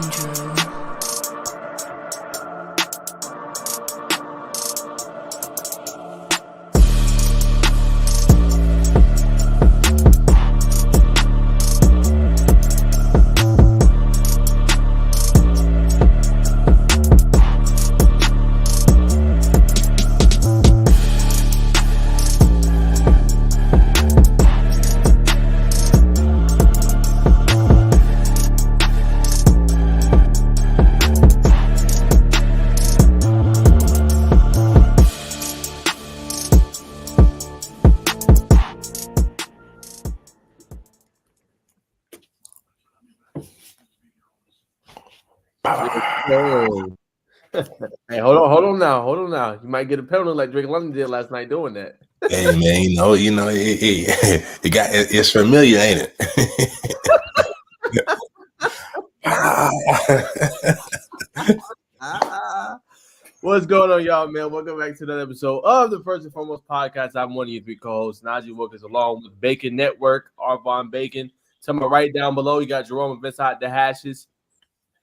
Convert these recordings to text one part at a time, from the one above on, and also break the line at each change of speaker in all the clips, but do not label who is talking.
Drew.
Hey, hold on now. You might get a penalty like Drake London did last night doing that.
Hey man, it's familiar, ain't it?
What's going on, y'all, man? Welcome back to another episode of the First and Foremost podcast. I'm one of your three co-hosts, Najee Wilkins, along with Bacon Network, Arvon Bacon. To my right down below, you got Jerome and Vince Hot the Hashes.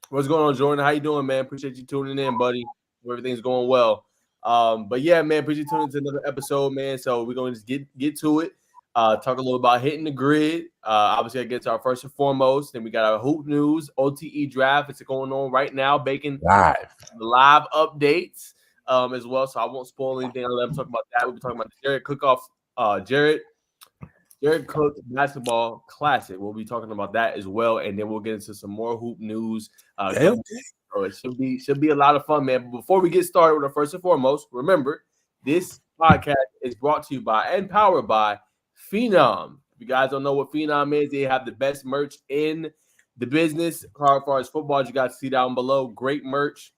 What's going on, Jordan? How you doing, man? Appreciate you tuning in, buddy. Everything's going well. But yeah, man, appreciate you tuning into another episode, man. So we're going to just get to it. Talk a little about hitting the grid. Obviously, I get to our first and foremost. Then we got our hoop news, OTE draft. It's going on right now. Bacon live updates as well. So I won't spoil anything. I'll let them talk about that. We'll be talking about the Jared Cook Jared Cook Basketball Classic. We'll be talking about that as well, and then we'll get into some more hoop news. So it should be a lot of fun, man. But before we get started with our first and foremost, remember this podcast is brought to you by and powered by Phenom. If you guys don't know what Phenom is, they have the best merch in the business. As far as football, you guys see down below, great merch,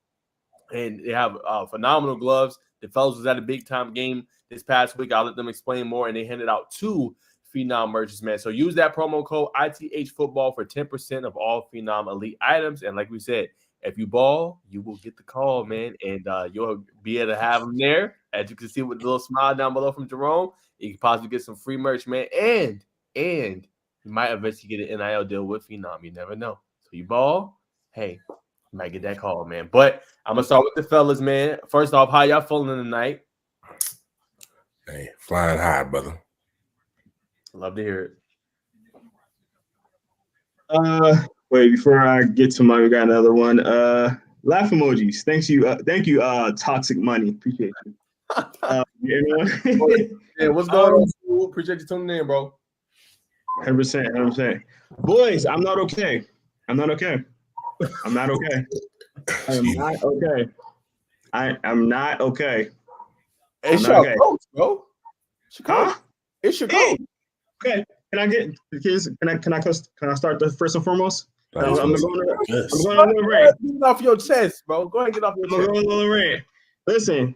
and they have phenomenal gloves. The fellas was at a big time game this past week. I'll let them explain more, and they handed out 2 Phenom merches, man. So use that promo code ITH Football for 10% of all Phenom Elite items. And like we said, if you ball, you will get the call, man, and you'll be able to have them there. As you can see with the little smile down below from Jerome, you can possibly get some free merch, man, and you might eventually get an NIL deal with Phenom. You never know. So you ball, hey, you might get that call, man. But I'm gonna start with the fellas, man. First off, how y'all feeling tonight?
Hey, flying high, brother.
Love to hear
it. Wait, before I get to mine, we got another one. Laugh emojis. Thank you, Toxic Money. Appreciate you.
Yeah, what's going on? Appreciate you tuning in, bro.
100%. Boys, I'm not okay. I am not okay. I'm not okay.
It's your coach, bro. It's your coach.
Okay. Can I start the first and foremost? I'm going on a rant.
Get off your chest, bro. Go ahead and get off your chest.
I'm going on a rant. Listen,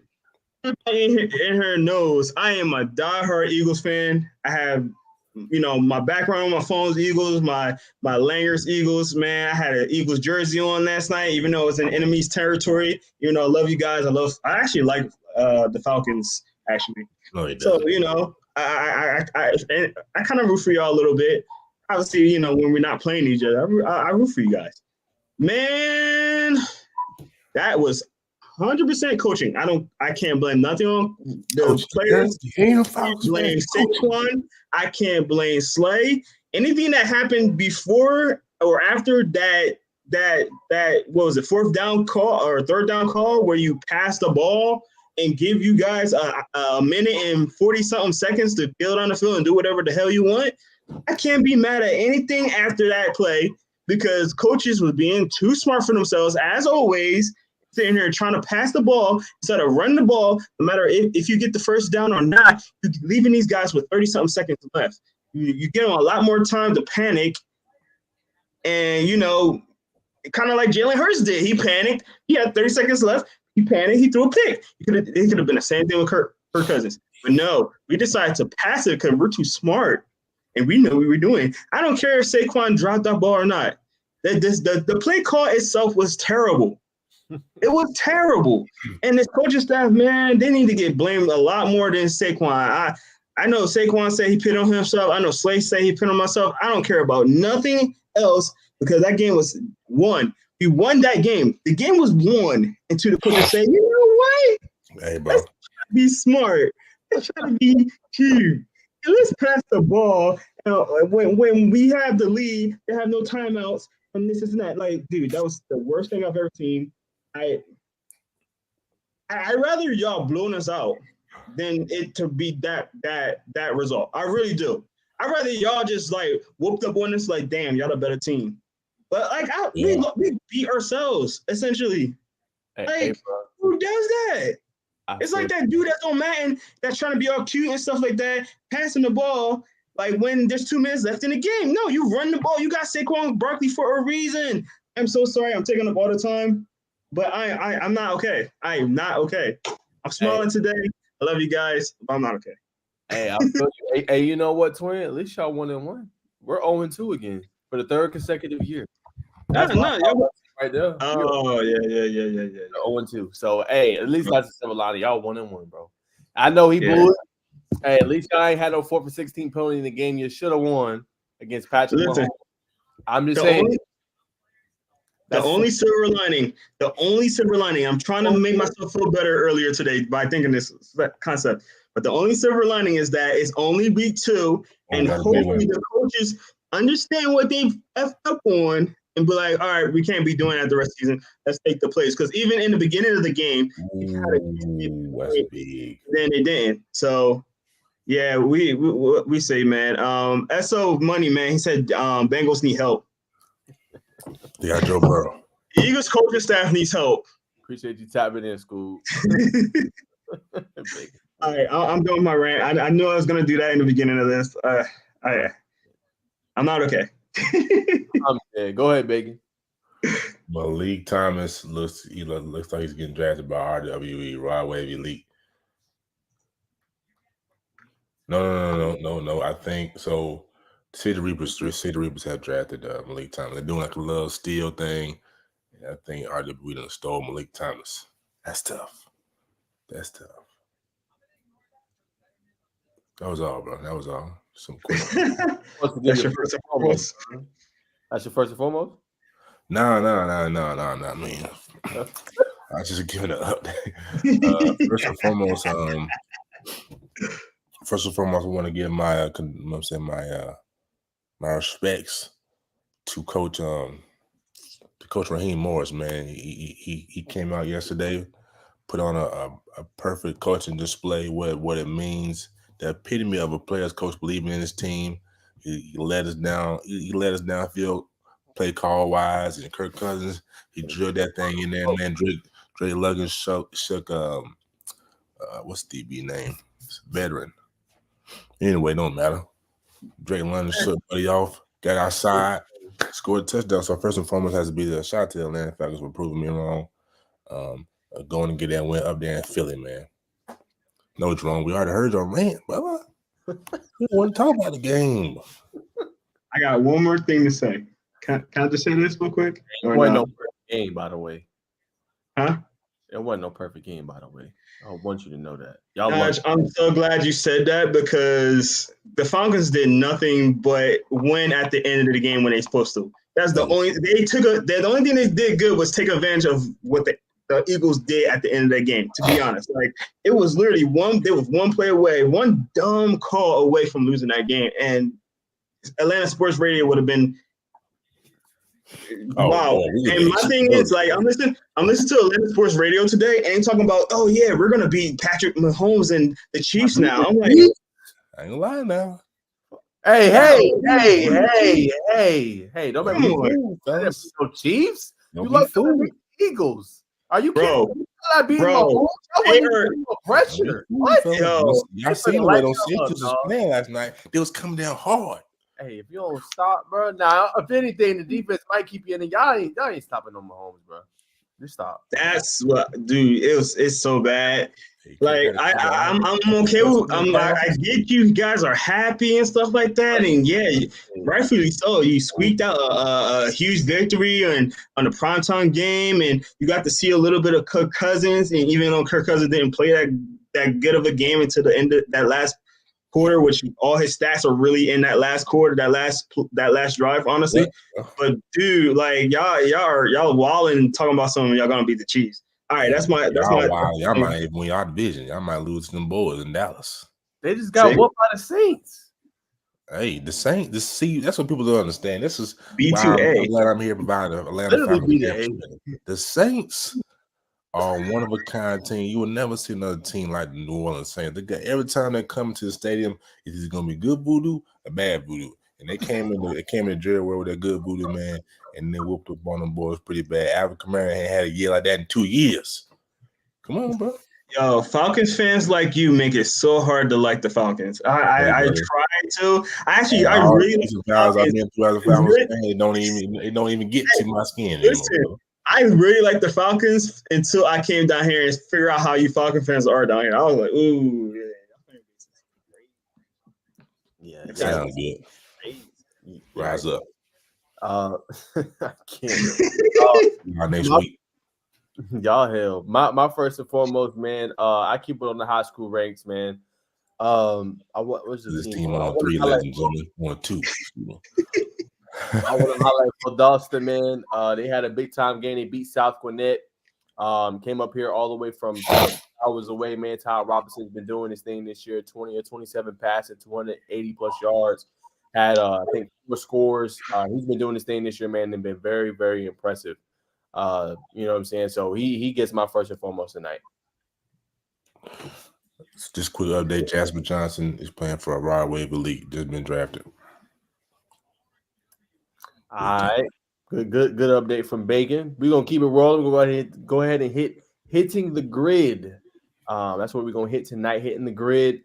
everybody in here knows I am a diehard Eagles fan. I have, my background on my phone's Eagles, my Langers Eagles, man. I had an Eagles jersey on last night, even though it's in enemy's territory. I love you guys. I actually like the Falcons, actually. So, I kind of root for y'all a little bit. Obviously, when we're not playing each other, I root for you guys. Man, that was 100% coaching. I can't blame nothing on the players. I can't blame Saquon. I can't blame Slay. Anything that happened before or after that what was it, fourth down call or third down call where you pass the ball and give you guys a minute and 40-something seconds to build on the field and do whatever the hell you want. I can't be mad at anything after that play because coaches was being too smart for themselves, as always, sitting here trying to pass the ball instead of running the ball, no matter if you get the first down or not, you're leaving these guys with 30-something seconds left. You give them a lot more time to panic. And, kind of like Jalen Hurts did. He panicked. He had 30 seconds left. He panicked. He threw a pick. It could have been the same thing with Kirk Cousins. But no, we decided to pass it because we're too smart. And we knew what we were doing. I don't care if Saquon dropped that ball or not. The play call itself was terrible. It was terrible. And this coaching staff, man, they need to get blamed a lot more than Saquon. I know Saquon said he put on himself. I know Slay said he put on myself. I don't care about nothing else because that game was won. We won that game. The game was won until the coach said, you know what?
Hey, bro.
Let's be smart. Let's try to be cute. And let's pass the ball. When we have the lead, they have no timeouts. And this and that. Like, dude, that was the worst thing I've ever seen. I'd rather y'all blowing us out than it to be that result. I really do. I'd rather y'all just like whooped up on us like, damn, y'all the better team. But like we beat ourselves essentially.
Hey,
who does that? It's like that dude that's on Madden that's trying to be all cute and stuff like that, passing the ball like when there's 2 minutes left in the game. No, you run the ball. You got Saquon Barkley for a reason. I'm so sorry. I'm taking up all the time, but I'm not okay. I am not okay. I'm smiling today. I love you guys, but I'm not okay.
Hey, I feel you. Hey, you know what, Twin? At least y'all 1-1. We're 0-2 again for the 3rd consecutive year. That's right there.
Oh, yeah.
0-2. So, hey, at least that's a silver lining. Y'all 1-1, bro. I know he blew it. Hey, at least y'all ain't had no 4 for 16 penalty in the game you should have won against Patrick Mahomes. I'm just saying.
The only silver lining, I'm trying to make myself feel better earlier today by thinking this concept. But the only silver lining is that it's only week 2, and hopefully the coaches understand what they've effed up on and be like, all right, we can't be doing that the rest of the season. Let's take the place. Because even in the beginning of the game,
that's big.
Then they didn't. So, yeah, we say, man. SO Money, man, he said Bengals need help.
They got Joe Burrow.
Eagles coaching staff needs help.
Appreciate you tapping in, School.
All right, I'm doing my rant. I knew I was going to do that in the beginning of this. I'm not okay.
I'm dead. Go ahead, Bacon.
Malik Thomas looks like he's getting drafted by RWE, Rod Wave Elite. No. I think so. City Reapers have drafted Malik Thomas. They're doing like a little steal thing. And I think RWE done stole Malik Thomas. That's tough. That was all, bro. That was all. Some questions.
That's your first and foremost.
That's your first and foremost?
No, man. I was just giving an update. First and foremost, I want to give my respects to Coach Raheem Morris, man. He came out yesterday, put on a perfect coaching display, what it means, the epitome of a player's coach believing in his team. He let us down. He let us downfield, play call wise, and Kirk Cousins, he drilled that thing in there, man. Drake Luggins shook what's DB name? It's a veteran. Anyway, don't matter. Drake London shook buddy off, got outside, scored a touchdown. So first and foremost has to be the shot to the Atlanta Falcons for proving me wrong. Going to get that win up there in Philly, man. No, Jerome, we already heard your rant, brother. We want to talk about the game.
I got one more thing to say. Can I just say this real quick?
It wasn't no perfect game, by the way.
Huh?
It wasn't no perfect game, by the way. I want you to know that.
I'm so glad you said that because the Falcons did nothing but win at the end of the game when they're supposed to. That's the only the only thing they did good was take advantage of what the Eagles did at the end of that game, to be honest. Like it was literally one play away, one dumb call away from losing that game. And Atlanta Sports Radio would have been wow. And my thing is, like, I'm listening to Atlanta Sports Radio today, and talking about, oh yeah, we're gonna beat Patrick Mahomes and the Chiefs now. I'm like,
I ain't lying now.
Hey! Don't make me fool. No Chiefs. You love the Eagles. Are you kidding?
Bro,
pressure.
What? Y'all seen the way those Sixers was playing last night? They was coming down hard.
Hey, if you don't stop, bro. Now, if anything, the defense might keep you in. Y'all ain't stopping no Mahomes, bro. Just stop.
That's what, dude. It's so bad. Like I'm okay with. I get you guys are happy and stuff like that, and yeah, rightfully so. You squeaked out a huge victory on the primetime game, and you got to see a little bit of Kirk Cousins. And even though Kirk Cousins didn't play that good of a game until the end of that last quarter, which all his stats are really in that last quarter, that last drive, honestly.
Yeah.
But dude, like y'all wilding talking about something, y'all gonna beat the Chiefs. All right, that's my
y'all might even win y'all division. Y'all might lose to them boys in Dallas.
They just got whooped by the Saints.
Hey, the Saints, that's what people don't understand. This is
B2A.
I'm glad I'm here providing Atlanta Falcons. The Saints are one of a kind team. You will never see another team like the New Orleans Saints. Every time they come to the stadium, it's either gonna be good voodoo or bad voodoo. And they came in Jerry World with that good voodoo, man, and they whooped up on them boys pretty bad. Alvin Kamara ain't had a year like that in 2 years. Come on, bro.
Yo, Falcons fans like you make it so hard to like the Falcons. I try to. I really like the Falcons.
I've been through as a Falcons fan, they don't even get to my skin anymore.
I really like the Falcons until I came down here and figure out how you Falcon fans are down here. I was like, ooh,
yeah. It sounds good. Rise up.
I can't.
Next week.
Y'all hell. My first and foremost, man. I keep it on the high school ranks, man. What's this team
on 3 legends, only 1-2.
I want to highlight for Dawson, man. They had a big time game. They beat South Gwinnett. Came up here all the way from hours away, man. Ty Robinson's been doing this thing this year, 20 or 27 passes, 280 plus yards. Had I think 4 scores. He's been doing this thing this year, man, and been very, very impressive. You know what I'm saying? So he gets my first and foremost tonight.
Just quick update: Jasper Johnson is playing for a Rod Wave Elite. Just been drafted.
All right, good update from Bacon. We're gonna keep it rolling. We're gonna go ahead and hitting the grid. That's what we're gonna hit tonight. Hitting the grid.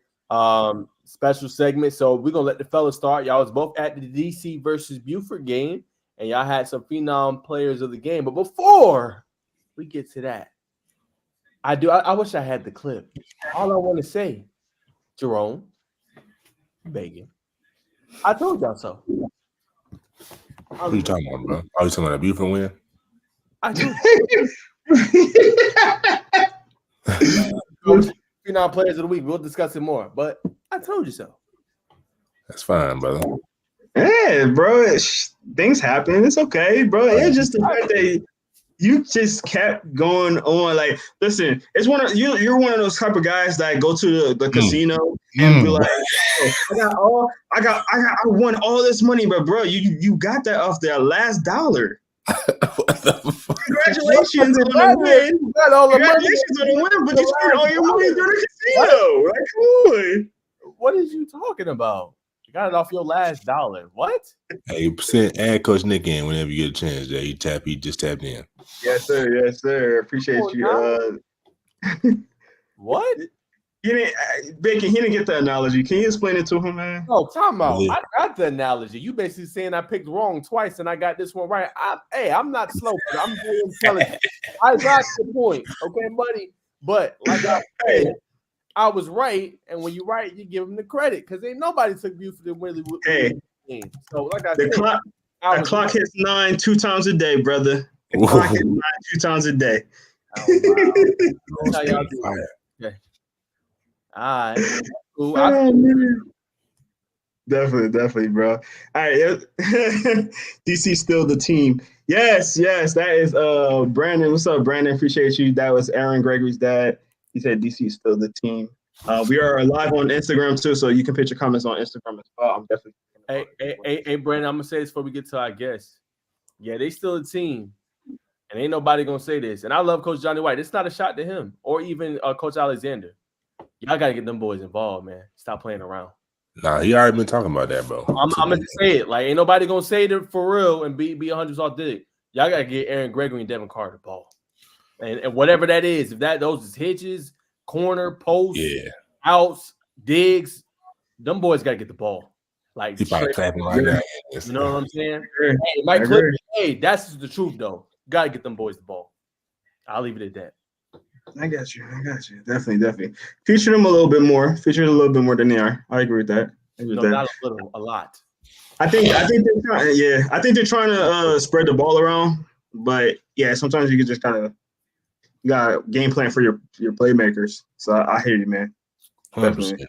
Special segment. So we're gonna let the fellas start. Y'all was both at the DC versus Buford game. And y'all had some phenom players of the game. But before we get to that, I wish I had the clip. All I want to say, Jerome, Bacon, I told y'all so.
What are you talking about, bro? Are you talking about a Buford win?
I do. Phenom players of the week. We'll discuss it more. But I told you so.
That's fine, brother.
Yeah, bro. Things happen. It's okay, bro. It's just the fact that you just kept going on. Like, listen, it's you're one of those type of guys that go to the casino and be like, oh, I won all this money, but bro, you got that off that last dollar. Congratulations on the win. Congratulations on the win, but you spent all your money during the casino. Like, come on.
What is you talking about? You got it off your last dollar. What?
Hey, add Coach Nick in whenever you get a chance. There, he just tapped in.
Yes, sir. Yes, sir. Appreciate you.
What?
Bacon, he didn't get the analogy. Can you explain it to him, man?
Oh, time out. I got the analogy. You basically saying I picked wrong twice and I got this one right. I'm not slow, but I'm very intelligent. I got the point, okay, buddy. But like I said, I was right, and when you're right, you give them the credit because ain't nobody took Buford to really win. So like I said,
the clock hits 9 2 times a day, brother. The clock hits 9 2 times a day.
Oh, wow. How y'all do? Okay. All right. Cool.
Definitely, bro. All right, DC still the team. Yes, that is Brandon. What's up, Brandon? Appreciate you. That was Aaron Gregory's dad. He said DC is still the team. We are live on Instagram too, so you can put your comments on Instagram as well. I'm definitely.
Hey, Brandon, I'm gonna say this before we get to our guests. Yeah, they still a team, and ain't nobody gonna say this. And I love Coach Johnny White. It's not a shot to him or even Coach Alexander. Y'all gotta get them boys involved, man. Stop playing around.
Nah, he already been talking about that, bro.
I'm gonna say it. Like, ain't nobody gonna say it for real and be 100 off dig. Y'all gotta get Aaron Gregory and Devin Carter the ball. And whatever that is, if those is hitches, corner, post, outs, digs, them boys gotta get the ball. Like,
he probably clapping right now.
You know what I'm saying? Hey, Mike Clip, that's the truth though. Gotta get them boys the ball. I'll leave it at that.
I got you. Definitely. Feature them a little bit more. Feature them a little bit more than they are. I agree with that.
Not a little, a lot.
I think they're trying. Yeah, I think they're trying to spread the ball around. But yeah, sometimes you can just kind of got a game plan for your playmakers. So I hear you, man.
100%.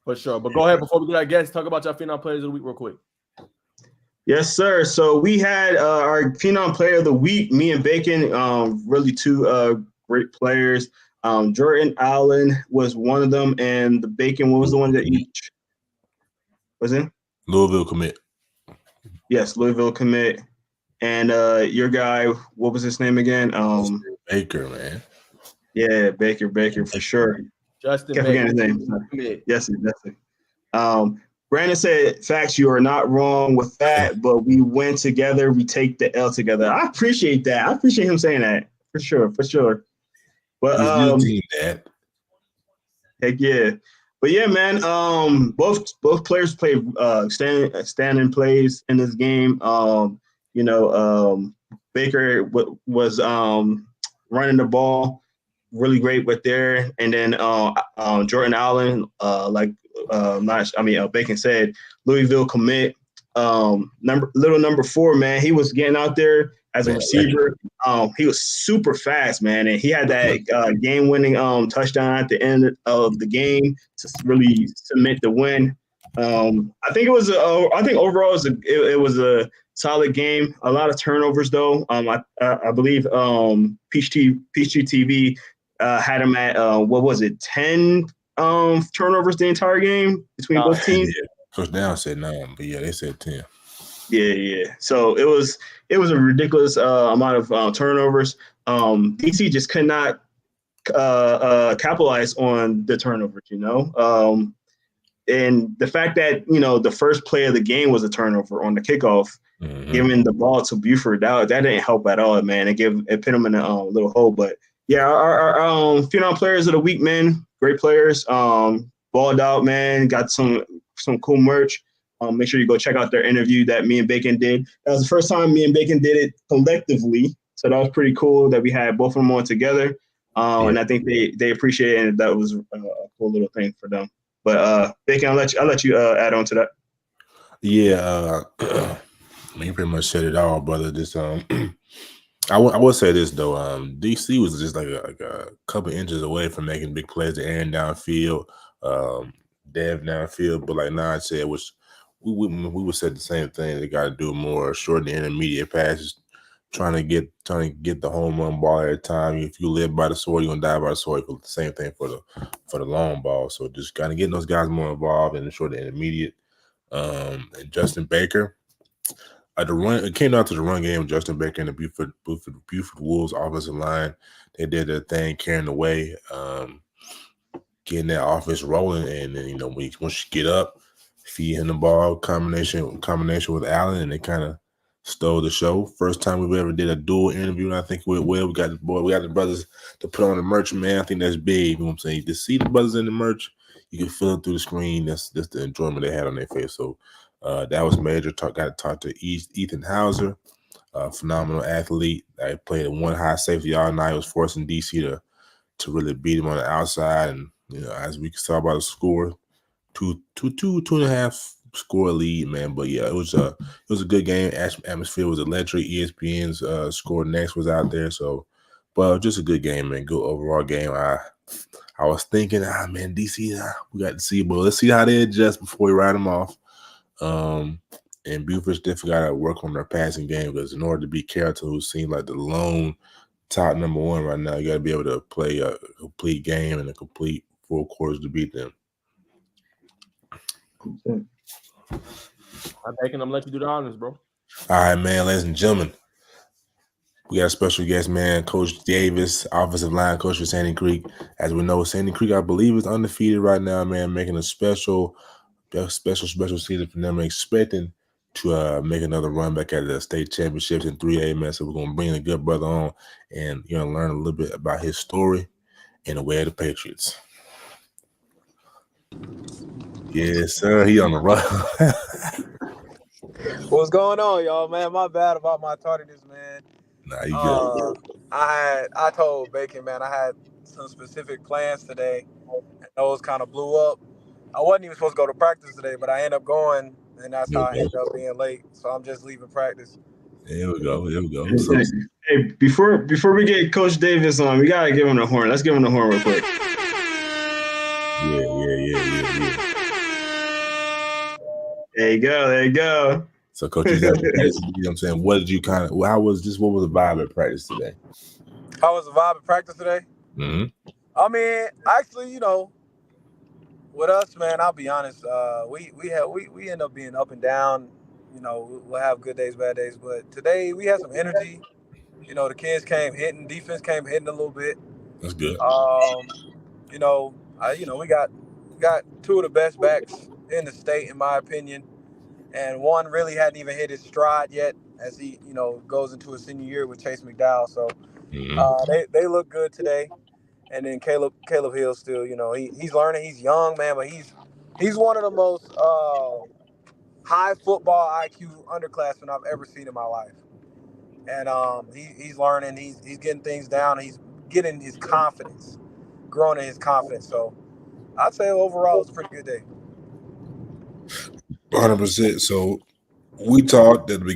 For sure. But go ahead before we do that, guys. Talk about your Phenom Players of the Week real quick.
Yes, sir. So we had our Phenom Player of the Week, me and Bacon, really two great players. Jordan Allen was one of them, and the Bacon, what was the one that each was in?
Louisville commit.
Yes, Louisville commit. And your guy, what was his name again?
Baker, man.
Yeah, Baker for sure.
Justin
Can't
Baker.
forget his name. Yes, definitely. Brandon said, "Facts, you are not wrong with that, but we win together. We take the L together." I appreciate that. I appreciate him saying that for sure. But
He's your team, Dad.
heck yeah. But yeah, man. Both players played standing plays in this game. Baker was running the ball really great with there, and then Jordan Allen, Bacon said, Louisville commit. Number 4, man, he was getting out there as a receiver. He was super fast, man, and he had that game-winning touchdown at the end of the game to really cement the win. I think overall it was a solid game. A lot of turnovers though. I believe Peachtree TV had him at 10 turnovers the entire game between both teams.
Yeah. Coach Down said 9, but yeah, they said 10.
Yeah. So it was a ridiculous amount of turnovers. DC just could not capitalize on the turnovers, and the fact that the first play of the game was a turnover on the kickoff, giving the ball to Buford, that didn't help at all, man. It put him in a little hole. But yeah, our Phenom Players of the Week, man, great players. Balled out, man. Got some cool merch. Make sure you go check out their interview that me and Bacon did. That was the first time me and Bacon did it collectively, so that was pretty cool that we had both of them on together. And I think they appreciate it, and that was a cool little thing for them. But Bacon, I'll let you add on to that.
Yeah, you pretty much said it all, brother. This I will say this though. DC was just like a couple inches away from making big plays to Aaron downfield, Dev downfield. But like Nod said, which we would say the same thing. They got to do more short and intermediate passes, trying to get the home run ball every time. If you live by the sword, you're gonna die by the sword. The same thing for the long ball. So just kind of getting those guys more involved in the short and intermediate. And Justin Baker. It came down to the run game with Justin Baker and the Buford Wolves offensive line. They did their thing, carrying the way, getting that offense rolling. And then, once you get up, feed him the ball, combination with Allen, and they kind of stole the show. First time we ever did a dual interview, and I think we got the brothers to put on the merch, man. I think that's big. You know what I'm saying? To see the brothers in the merch, you can feel it through the screen. That's the enjoyment they had on their face. So that was major. Got to talk to Ethan Hauser, a phenomenal athlete. I played at one high safety all night. Was forcing DC to really beat him on the outside, and as we saw by the score, two and a half score lead, man. But yeah, it was a good game. Atmosphere was electric. ESPN's Score Next was out there, so just a good game, man. Good overall game. I was thinking, man, DC, we got to see, but let's see how they adjust before we write them off. And Buford's definitely got to work on their passing game, because in order to beat Carrollton, who seems like the lone top number 1 right now, you got to be able to play a complete game and a complete 4 quarters to beat them.
I'm going to let you do the honors, bro.
All right, man, ladies and gentlemen. We got a special guest, man, Coach Davis, offensive line coach for Sandy Creek. As we know, Sandy Creek, I believe, is undefeated right now, man, making a special season for them, expecting to make another run back at the state championships in 3A, man. So we're going to bring a good brother on and learn a little bit about his story and the way of the Patriots. Yes, sir. He on the run.
What's going on, y'all, man? My bad about my tardiness, man.
Nah, you good.
I told Bacon, man, I had some specific plans today, and those kind of blew up. I wasn't even supposed to go to practice today, but I ended up going, and that's how I ended up being late. So I'm just leaving practice.
Here we go.
So, hey, before we get Coach Davis on, we gotta give him the horn. Let's give him the horn real quick.
Yeah.
There you go. There you go.
So, Coach, you know what I'm saying? What did you how was this? What was the vibe at practice today?
How was the vibe at practice today?
Mm-hmm.
I mean, actually, with us, man, I'll be honest. We end up being up and down. We'll have good days, bad days. But today we had some energy. The kids came hitting, defense came hitting a little bit.
That's good.
We got two of the best backs in the state, in my opinion, and one really hadn't even hit his stride yet as he, goes into his senior year with Chase McDowell. So they look good today. And then Caleb Hill still, he's learning. He's young, man, but he's one of the most high football IQ underclassmen I've ever seen in my life. And he's learning. He's getting things down. He's getting his confidence, growing in his confidence. So I'd say overall it was a pretty good day.
100%. So we talked at the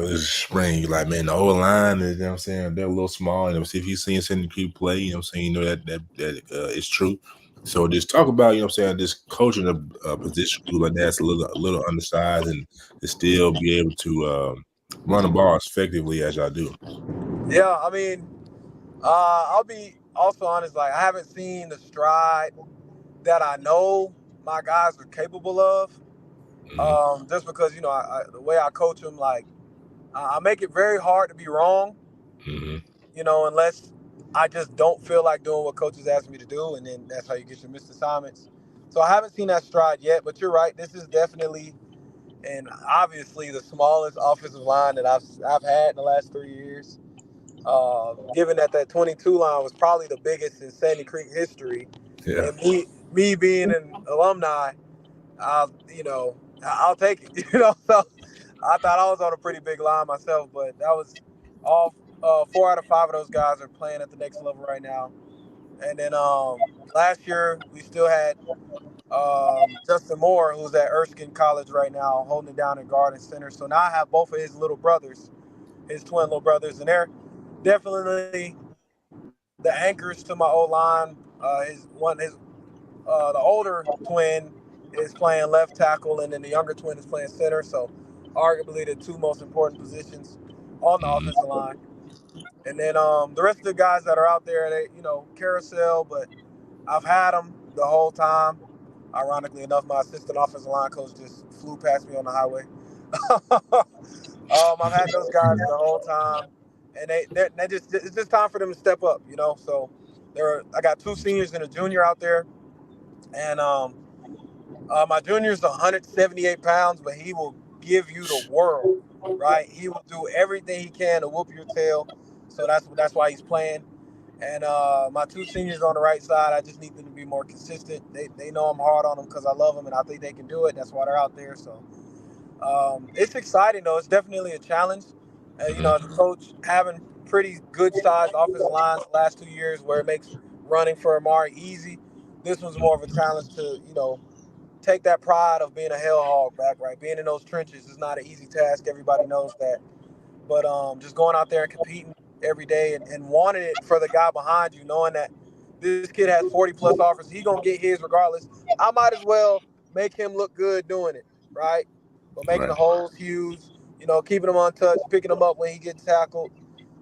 this spring, like, man, the whole line is, you know what I'm saying, they're a little small. If you've seen Sandy Creek play, you know what I'm saying, that it's true. So just talk about, you know what I'm saying, this coaching a position group like that's a little undersized and to still be able to run the ball as effectively as y'all do.
Yeah, I mean, I'll be also honest. Like, I haven't seen the stride that I know my guys are capable of. Just because the way I coach them, like I make it very hard to be wrong. Unless I just don't feel like doing what coaches ask me to do, and then that's how you get your missed assignments. So I haven't seen that stride yet, but you're right. This is definitely and obviously the smallest offensive line that I've had in the last 3 years. Given that 22 line was probably the biggest in Sandy Creek history, and me being an alumni, I'll take it. So I thought I was on a pretty big line myself, but that was all. 4 out of 5 of those guys are playing at the next level right now. And then last year we still had Justin Moore, who's at Erskine College right now, holding it down in guard and center. So now I have both of his little brothers, his twin little brothers, and they're definitely the anchors to my O line. The older twin is playing left tackle, and then the younger twin is playing center. So arguably the two most important positions on the offensive line. And then the rest of the guys that are out there, they carousel, but I've had them the whole time. Ironically enough, my assistant offensive line coach just flew past me on the highway. I've had those guys the whole time, and it's just time for them to step up, So I got 2 seniors and a junior out there, and my junior's 178 pounds, but he will give you the world, right? He will do everything he can to whoop your tail. So that's why he's playing. And my 2 seniors on the right side, I just need them to be more consistent. They know I'm hard on them because I love them and I think they can do it. That's why they're out there. So it's exciting, though. It's definitely a challenge. As a coach, having pretty good-sized offensive lines the last 2 years where it makes running for Amari easy. This one's more of a challenge to, take that pride of being a hell hog back, right? Being in those trenches is not an easy task. Everybody knows that. But just going out there and competing every day and wanting it for the guy behind you, knowing that this kid has 40-plus offers, he's going to get his regardless. I might as well make him look good doing it, right? But making the holes huge, keeping him untouched, picking him up when he gets tackled,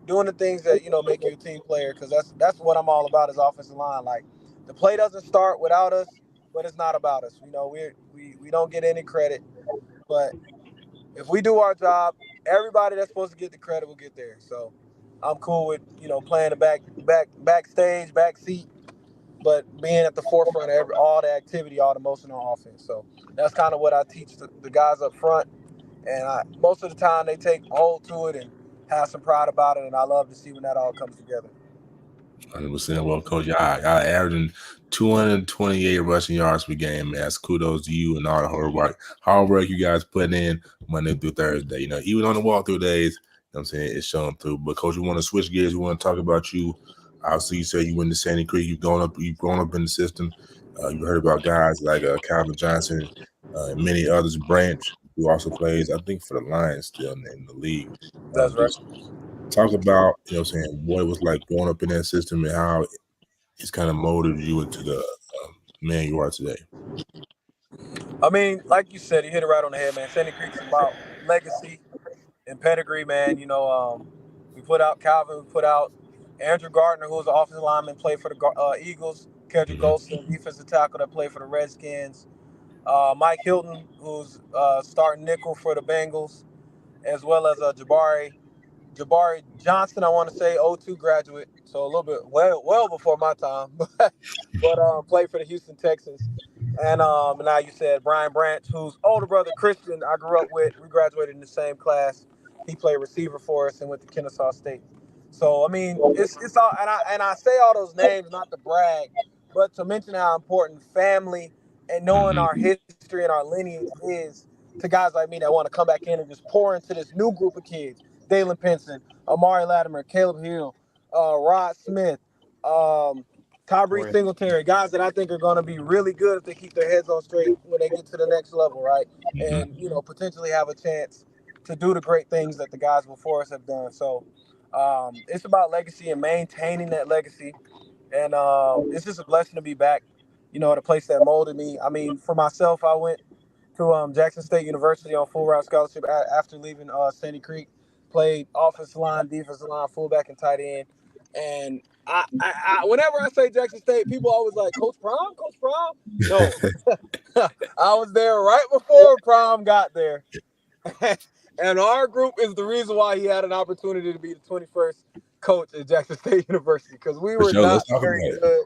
doing the things that, make you a team player, because that's what I'm all about as offensive line. Like, the play doesn't start without us, but it's not about us. We don't get any credit, but if we do our job, everybody that's supposed to get the credit will get there. So I'm cool with playing the backstage, back seat, but being at the forefront of all the activity, all the motion on offense. So that's kind of what I teach the guys up front, and most of the time they take hold to it and have some pride about it, and I love to see when that all comes together.
100%. Well, Coach, y'all averaging 228 rushing yards per game, man. That's kudos to you and all the hard work you guys putting in Monday through Thursday. Even on the walkthrough days, I'm saying, it's showing through. But, Coach, we want to switch gears. We want to talk about you. Obviously, you said you went to Sandy Creek. You've grown up in the system. You heard about guys like Calvin Johnson and many others. Branch, who also plays, I think, for the Lions still in the league.
That's right.
Talk about, what it was like growing up in that system and how it's kind of molded you into the man you are today.
I mean, like you said, you hit it right on the head, man. Sandy Creek's about legacy and pedigree, man. We put out Calvin, we put out Andrew Gardner, who was an offensive lineman, played for the Eagles. Kendrick
Hmm.
Golson, defensive tackle that played for the Redskins. Mike Hilton, who's starting nickel for the Bengals, as well as Jabari Johnson, I want to say '02 graduate, so a little bit well before my time, but played for the Houston Texans. And now you said Brian Branch, whose older brother Christian I grew up with. We graduated in the same class. He played receiver for us and went to Kennesaw State. So I mean, it's all, and I say all those names not to brag, but to mention how important family and knowing
Hmm.
our history and our lineage is to guys like me that want to come back in and just pour into this new group of kids. Dalen Pinson, Amari Latimer, Caleb Hill, Rod Smith, um, Tyree
Boy.
Singletary, guys that I think are going to be really good if they keep their heads on straight when they get to the next level, right?
Hmm.
And potentially have a chance to do the great things that the guys before us have done. So it's about legacy and maintaining that legacy, and it's just a blessing to be back. At a place that molded me. I mean, for myself, I went to Jackson State University on full ride scholarship after leaving Sandy Creek. Played offensive line, defensive line, fullback, and tight end. And whenever I say Jackson State, people always like Coach Prime, Coach Prime. No, I was there right before Prime got there, and our group is the reason why he had an opportunity to be the 21st coach at Jackson State University because we
For
were
sure.
not
Let's talk
very
about it.
good.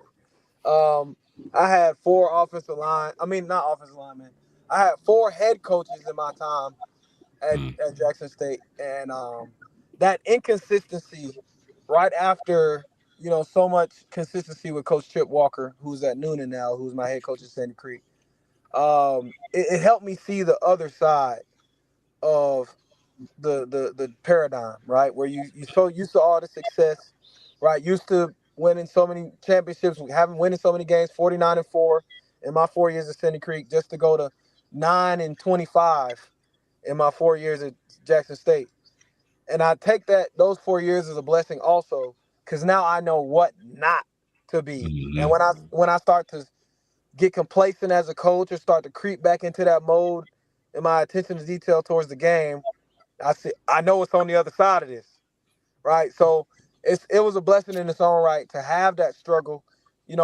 I had four offensive line. I mean, not offensive linemen. I had four head coaches in my time
Mm.
at Jackson State, and that inconsistency right after so much consistency with Coach Chip Walker, who's at Noonan now, who's my head coach at Sandy Creek. It helped me see the other side of the paradigm, right? Where you so used to all the success, right? Used to winning so many championships, having winning so many games, 49-4 in my 4 years at Sandy Creek, just to go to 9-25 in my 4 years at Jackson State. And I take those 4 years as a blessing also, because now I know what not to be. And
Hmm.
when I start to get complacent as a coach or start to creep back into that mode in my attention to detail towards the game, I know it's on the other side of this, right? So it was a blessing in its own right to have that struggle.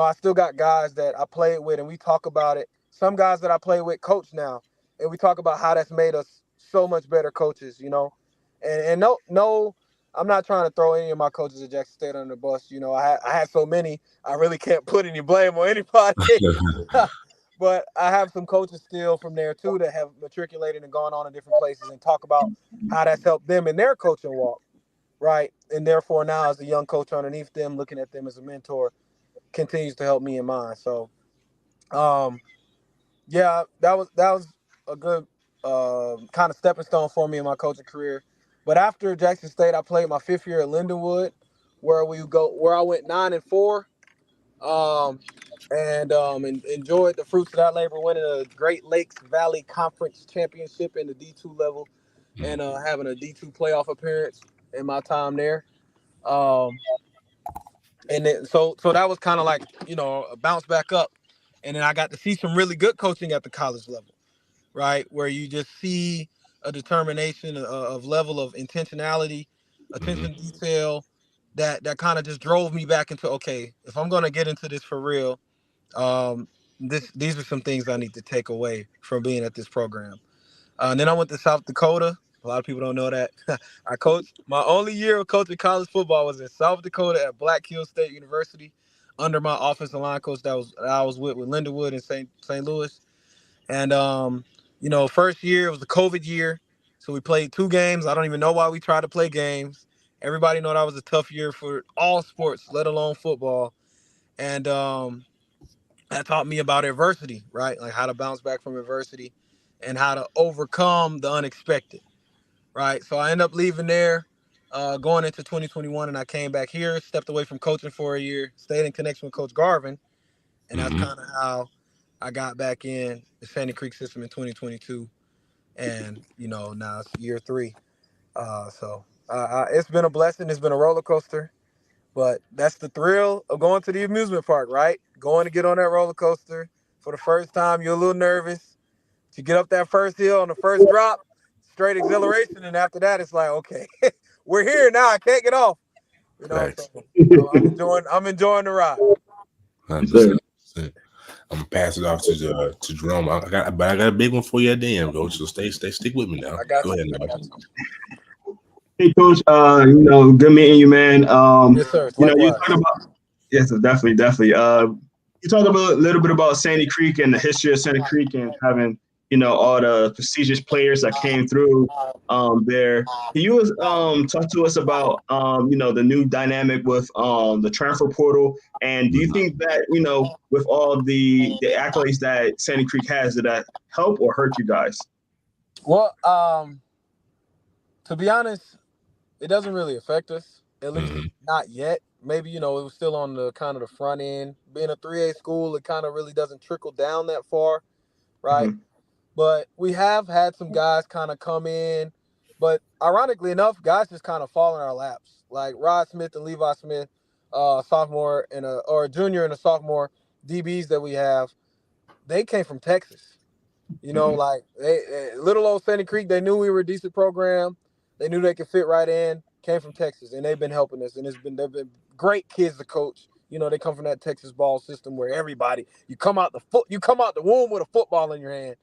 I still got guys that I played with, and we talk about it. Some guys that I play with coach now, and we talk about how that's made us so much better coaches. And no, I'm not trying to throw any of my coaches at Jackson State under the bus. I had so many, I really can't put any blame on anybody. But I have some coaches still from there too that have matriculated and gone on in different places and talk about how that's helped them in their coaching walk, right? And therefore now as a young coach underneath them, looking at them as a mentor, continues to help me in mine. So um yeah, that was a good kind of stepping stone for me in my coaching career. But after Jackson State, I played my fifth year at Lindenwood, where I went 9-4, um, and enjoyed the fruits of that labor, winning a Great Lakes Valley Conference championship in the D2 level, and having a D2 playoff appearance in my time there. Um, and then, so that was kind of like a bounce back up, and then I got to see some really good coaching at the college level, right, where you just see a determination of level of intentionality,
Hmm.
attention to detail, that kind of just drove me back into, okay, if I'm gonna get into this for real, um, these are some things I need to take away from being at this program. And then I went to South Dakota. A lot of people don't know that. I coached my only year of coaching college football was in South Dakota at Black Hills State University under my offensive line coach that I was with Lindenwood in St. Louis. And first year was the COVID year, so we played two games. I don't even know why we tried to play games. Everybody know that was a tough year for all sports, let alone football. And that taught me about adversity, right? Like how to bounce back from adversity and how to overcome the unexpected, right? So I ended up leaving there, going into 2021, and I came back here, stepped away from coaching for a year, stayed in connection with Coach Garvin, and that's
Hmm.
kind of how I got back in the Sandy Creek system in 2022, and now it's year three. It's been a blessing. It's been a roller coaster. But that's the thrill of going to the amusement park, right? Going to get on that roller coaster for the first time. You're a little nervous, You get up that first hill on the first drop, straight exhilaration, and after that, it's like, okay, we're here now. I can't get off.
Facts.
So I'm enjoying the ride.
100%. I'm gonna pass it off to Jerome. But I got a big one for you at the end, Coach. So stick with me now.
I got
Go
you.
ahead,
I
Naj.
got you.
Hey, Coach. Good meeting you, man.
Yes, sir.
You
Likewise.
talked about yes, definitely. You talked about a little bit about Sandy Creek and the history of Sandy Creek and having all the prestigious players that came through there. Can you talk to us about the new dynamic with the transfer portal? And do you think that with all the accolades that Sandy Creek has, did that help or hurt you guys?
Well, to be honest, it doesn't really affect us, at least
Mm-hmm.
not yet. Maybe, it was still on the kind of the front end. Being a 3A school, it kind of really doesn't trickle down that far, right?
Mm-hmm.
But we have had some guys kind of come in, but ironically enough, guys just kind of fall in our laps. Like Rod Smith and Levi Smith, sophomore or a junior and a sophomore DBs that we have, they came from Texas. Like little old Sandy Creek, they knew we were a decent program. They knew they could fit right in. Came from Texas, and they've been helping us, and they've been great kids to coach. They come from that Texas ball system where everybody you come out the womb with a football in your hand.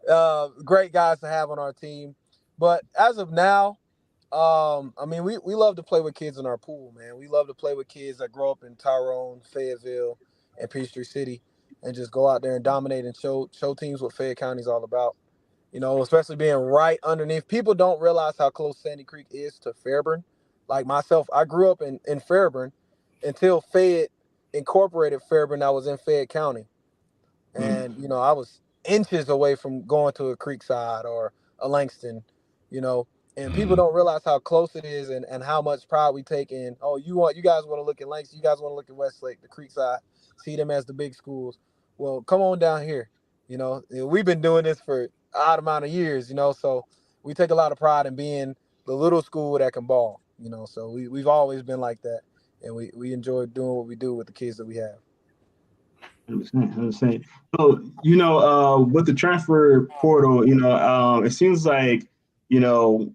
So, great guys to have on our team. But as of now, I mean, we love to play with kids in our pool, man. We love to play with kids that grow up in Tyrone, Fayetteville, and Peachtree City, and just go out there and dominate and show teams what Fayette County's all about. Especially being right underneath. People don't realize how close Sandy Creek is to Fairburn. Like myself, I grew up in Fairburn until Fayette incorporated Fairburn. I was in Fayette County. And, I was inches away from going to a Creekside or a Langston, you know, and people don't realize how close it is and how much pride we take in. Oh, you guys want to look at Langston, you guys want to look at Westlake, the Creekside, see them as the big schools. Well, come on down here. We've been doing this for an odd amount of years, so we take a lot of pride in being the little school that can ball, so we've always been like that. And we enjoy doing what we do with the kids that we have.
100%. So, with the transfer portal, it seems like, you know,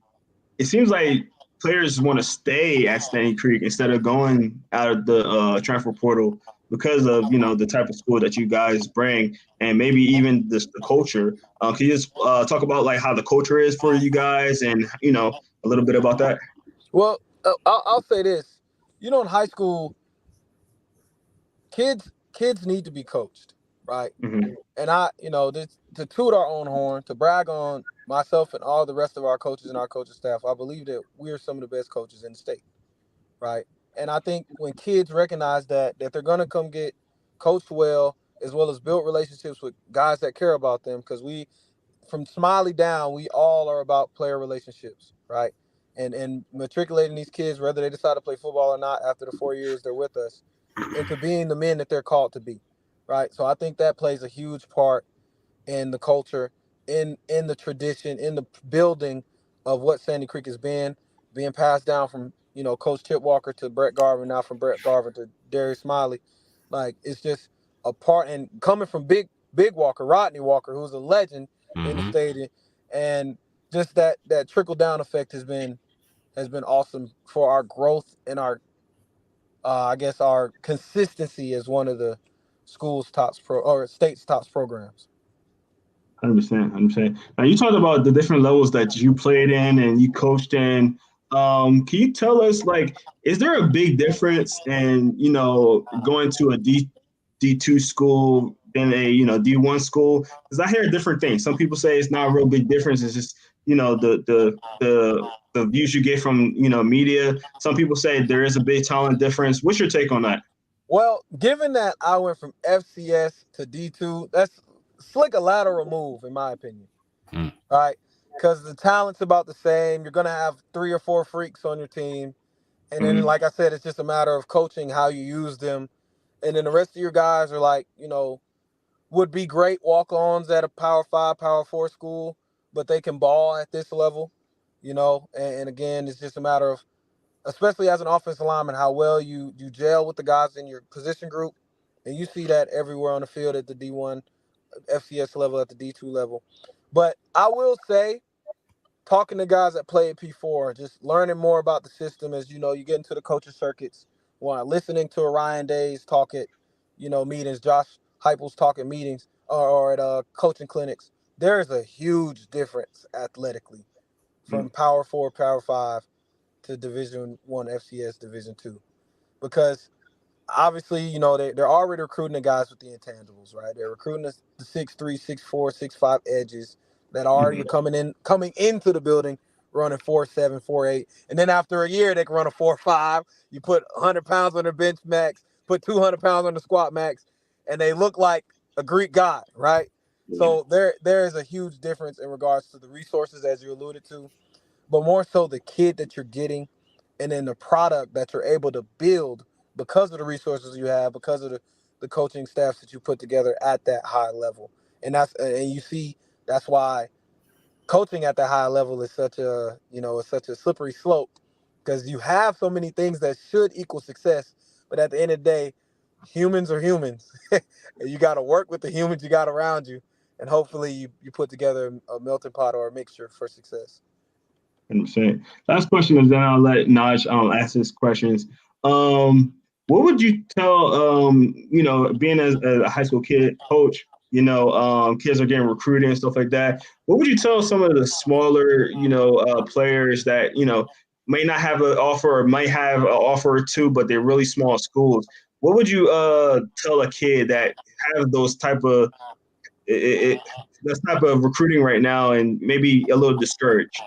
it seems like players want to stay at Stanley Creek instead of going out of the transfer portal because of, the type of school that you guys bring and maybe even the culture. Can you just talk about like how the culture is for you guys and, a little bit about that?
Well, I'll say this. In high school, kids need to be coached, right?
Mm-hmm.
And to toot our own horn, to brag on myself and all the rest of our coaches and our coaching staff, I believe that we're some of the best coaches in the state, right? And I think when kids recognize that they're gonna come get coached well as build relationships with guys that care about them, because from Smiley down, we all are about player relationships, right? And matriculating these kids, whether they decide to play football or not, after the 4 years they're with us, into being the men that they're called to be, right? So I think that plays a huge part in the culture, in the tradition, in the building of what Sandy Creek has been, being passed down from Coach Chip Walker to Brett Garvin, now from Brett Garvin to Darius Smiley. Like, it's just a part, and coming from Big Walker, Rodney Walker, who's a legend in the stadium, and just that trickle down effect has been awesome for our growth and our I guess our consistency as one of the school's state's top programs.
100%, 100%. Now you talked about the different levels that you played in and you coached in. Can you tell us, like, is there a big difference in going to a D2 school than a D1 school? Because I hear different things. Some people say it's not a real big difference. It's just the views you get from media. Some people say there is a big talent difference. What's your take on that?
Well, given that I went from FCS to D2, that's slick a lateral move, in my opinion. Right? Because the talent's about the same. You're going to have 3 or 4 freaks on your team. And then, like I said, it's just a matter of coaching how you use them. And then the rest of your guys are like, would be great walk-ons at a Power 5, Power 4 school, but they can ball at this level, And again, it's just a matter of, especially as an offensive lineman, how well you gel with the guys in your position group. And you see that everywhere on the field at the D1 FCS level, at the D2 level. But I will say, talking to guys that play at P4, just learning more about the system as you get into the coaching circuits. Listening to Orion Days talk at meetings, Josh Heupel's talk at meetings or at coaching clinics. There is a huge difference athletically from Power 4, Power 5 to Division 1 FCS Division 2, because obviously, they're already recruiting the guys with the intangibles, right? They're recruiting the 6'3", 6'4", 6'5" edges that already are coming into the building running 4'7", 4'8", and then after a year they can run a 4'5". You put 100 pounds on their bench max, put 200 pounds on the squat max, and they look like a Greek god, right? So there is a huge difference in regards to the resources, as you alluded to, but more so the kid that you're getting, and then the product that you're able to build because of the resources you have, because of the coaching staffs that you put together at that high level. And you see that's why coaching at that high level is such a slippery slope, because you have so many things that should equal success, but at the end of the day, humans are humans. And you got to work with the humans you got around you, and hopefully you put together a melting pot or a mixture for success.
100%. Last question is then I'll let Naj ask his questions. What would you tell being as a high school kid coach, kids are getting recruited and stuff like that. What would you tell some of the smaller, players that, may not have an offer or might have an offer or two, but they're really small schools? What would you tell a kid that have those type of this type of recruiting right now and maybe a little discouraged?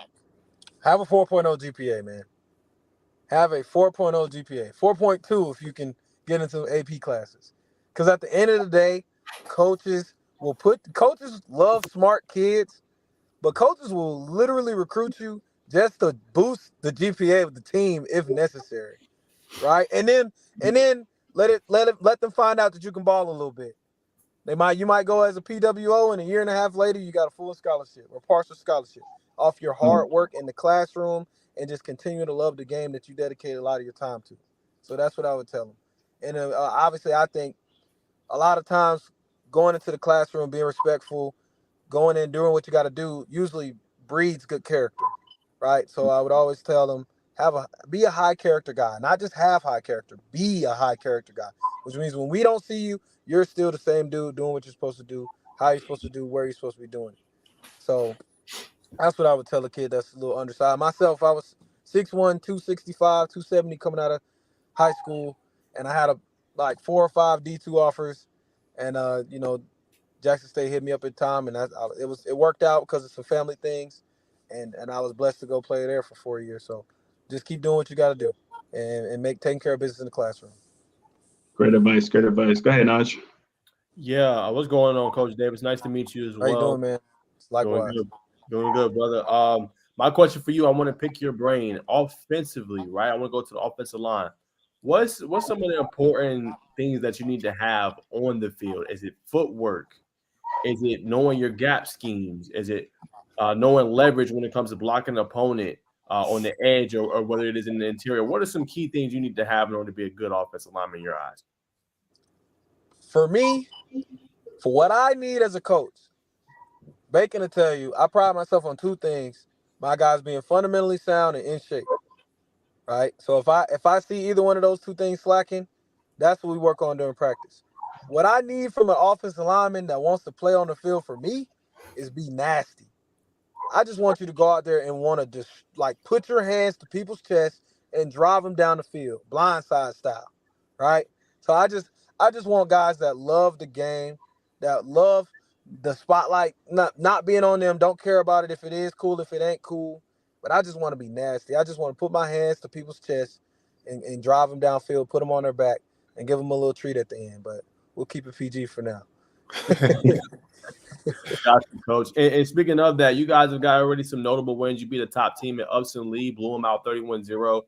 Have a 4.0 GPA, man. Have a 4.0 GPA. 4.2 if you can get into AP classes. Because at the end of the day, coaches love smart kids, but coaches will literally recruit you just to boost the GPA of the team if necessary, right? And then let them find out that you can ball a little bit. You might go as a PWO, and a year and a half later you got a full scholarship or partial scholarship off your hard work in the classroom and just continue to love the game that you dedicate a lot of your time to. So that's what I would tell them. And obviously, I think a lot of times going into the classroom, being respectful, going in, doing what you got to do, usually breeds good character, right? So I would always tell them, be a high character guy, not just have high character, be a high character guy, which means when we don't see you, you're still the same dude doing what you're supposed to do, how you're supposed to do, where you're supposed to be doing it. So that's what I would tell a kid that's a little undersized. Myself, I was 6'1", 265, 270 coming out of high school, and I had like 4 or 5 D2 offers, and Jackson State hit me up at the time, and it worked out because of some family things, and I was blessed to go play there for 4 years. So just keep doing what you got to do, and taking care of business in the classroom.
Great advice. Great advice. Go ahead, Naj.
Yeah, what's going on, Coach Davis? Nice to meet you as well.
How you doing, man? Likewise.
Doing good, brother. My question for you, I want to pick your brain offensively, right? I want to go to the offensive line. What's some of the important things that you need to have on the field? Is it footwork? Is it knowing your gap schemes? Is it knowing leverage when it comes to blocking an opponent on the edge or whether it is in the interior? What are some key things you need to have in order to be a good offensive lineman in your eyes?
For me, for what I need as a coach, Bacon to tell you, I pride myself on 2 things. My guys being fundamentally sound and in shape, right? So if I see either one of those 2 things slacking, that's what we work on during practice. What I need from an offensive lineman that wants to play on the field for me is be nasty. I just want you to go out there and want to just put your hands to people's chests and drive them down the field, blindside style, right? So I just want guys that love the game, that love the spotlight, not being on them, don't care about it if it is cool, if it ain't cool. But I just want to be nasty. I just want to put my hands to people's chests and drive them downfield, put them on their back, and give them a little treat at the end. But we'll keep it PG for now.
Got you, Coach. And speaking of that, you guys have got already some notable wins. You beat a top team at Upson Lee, blew them out 31-0.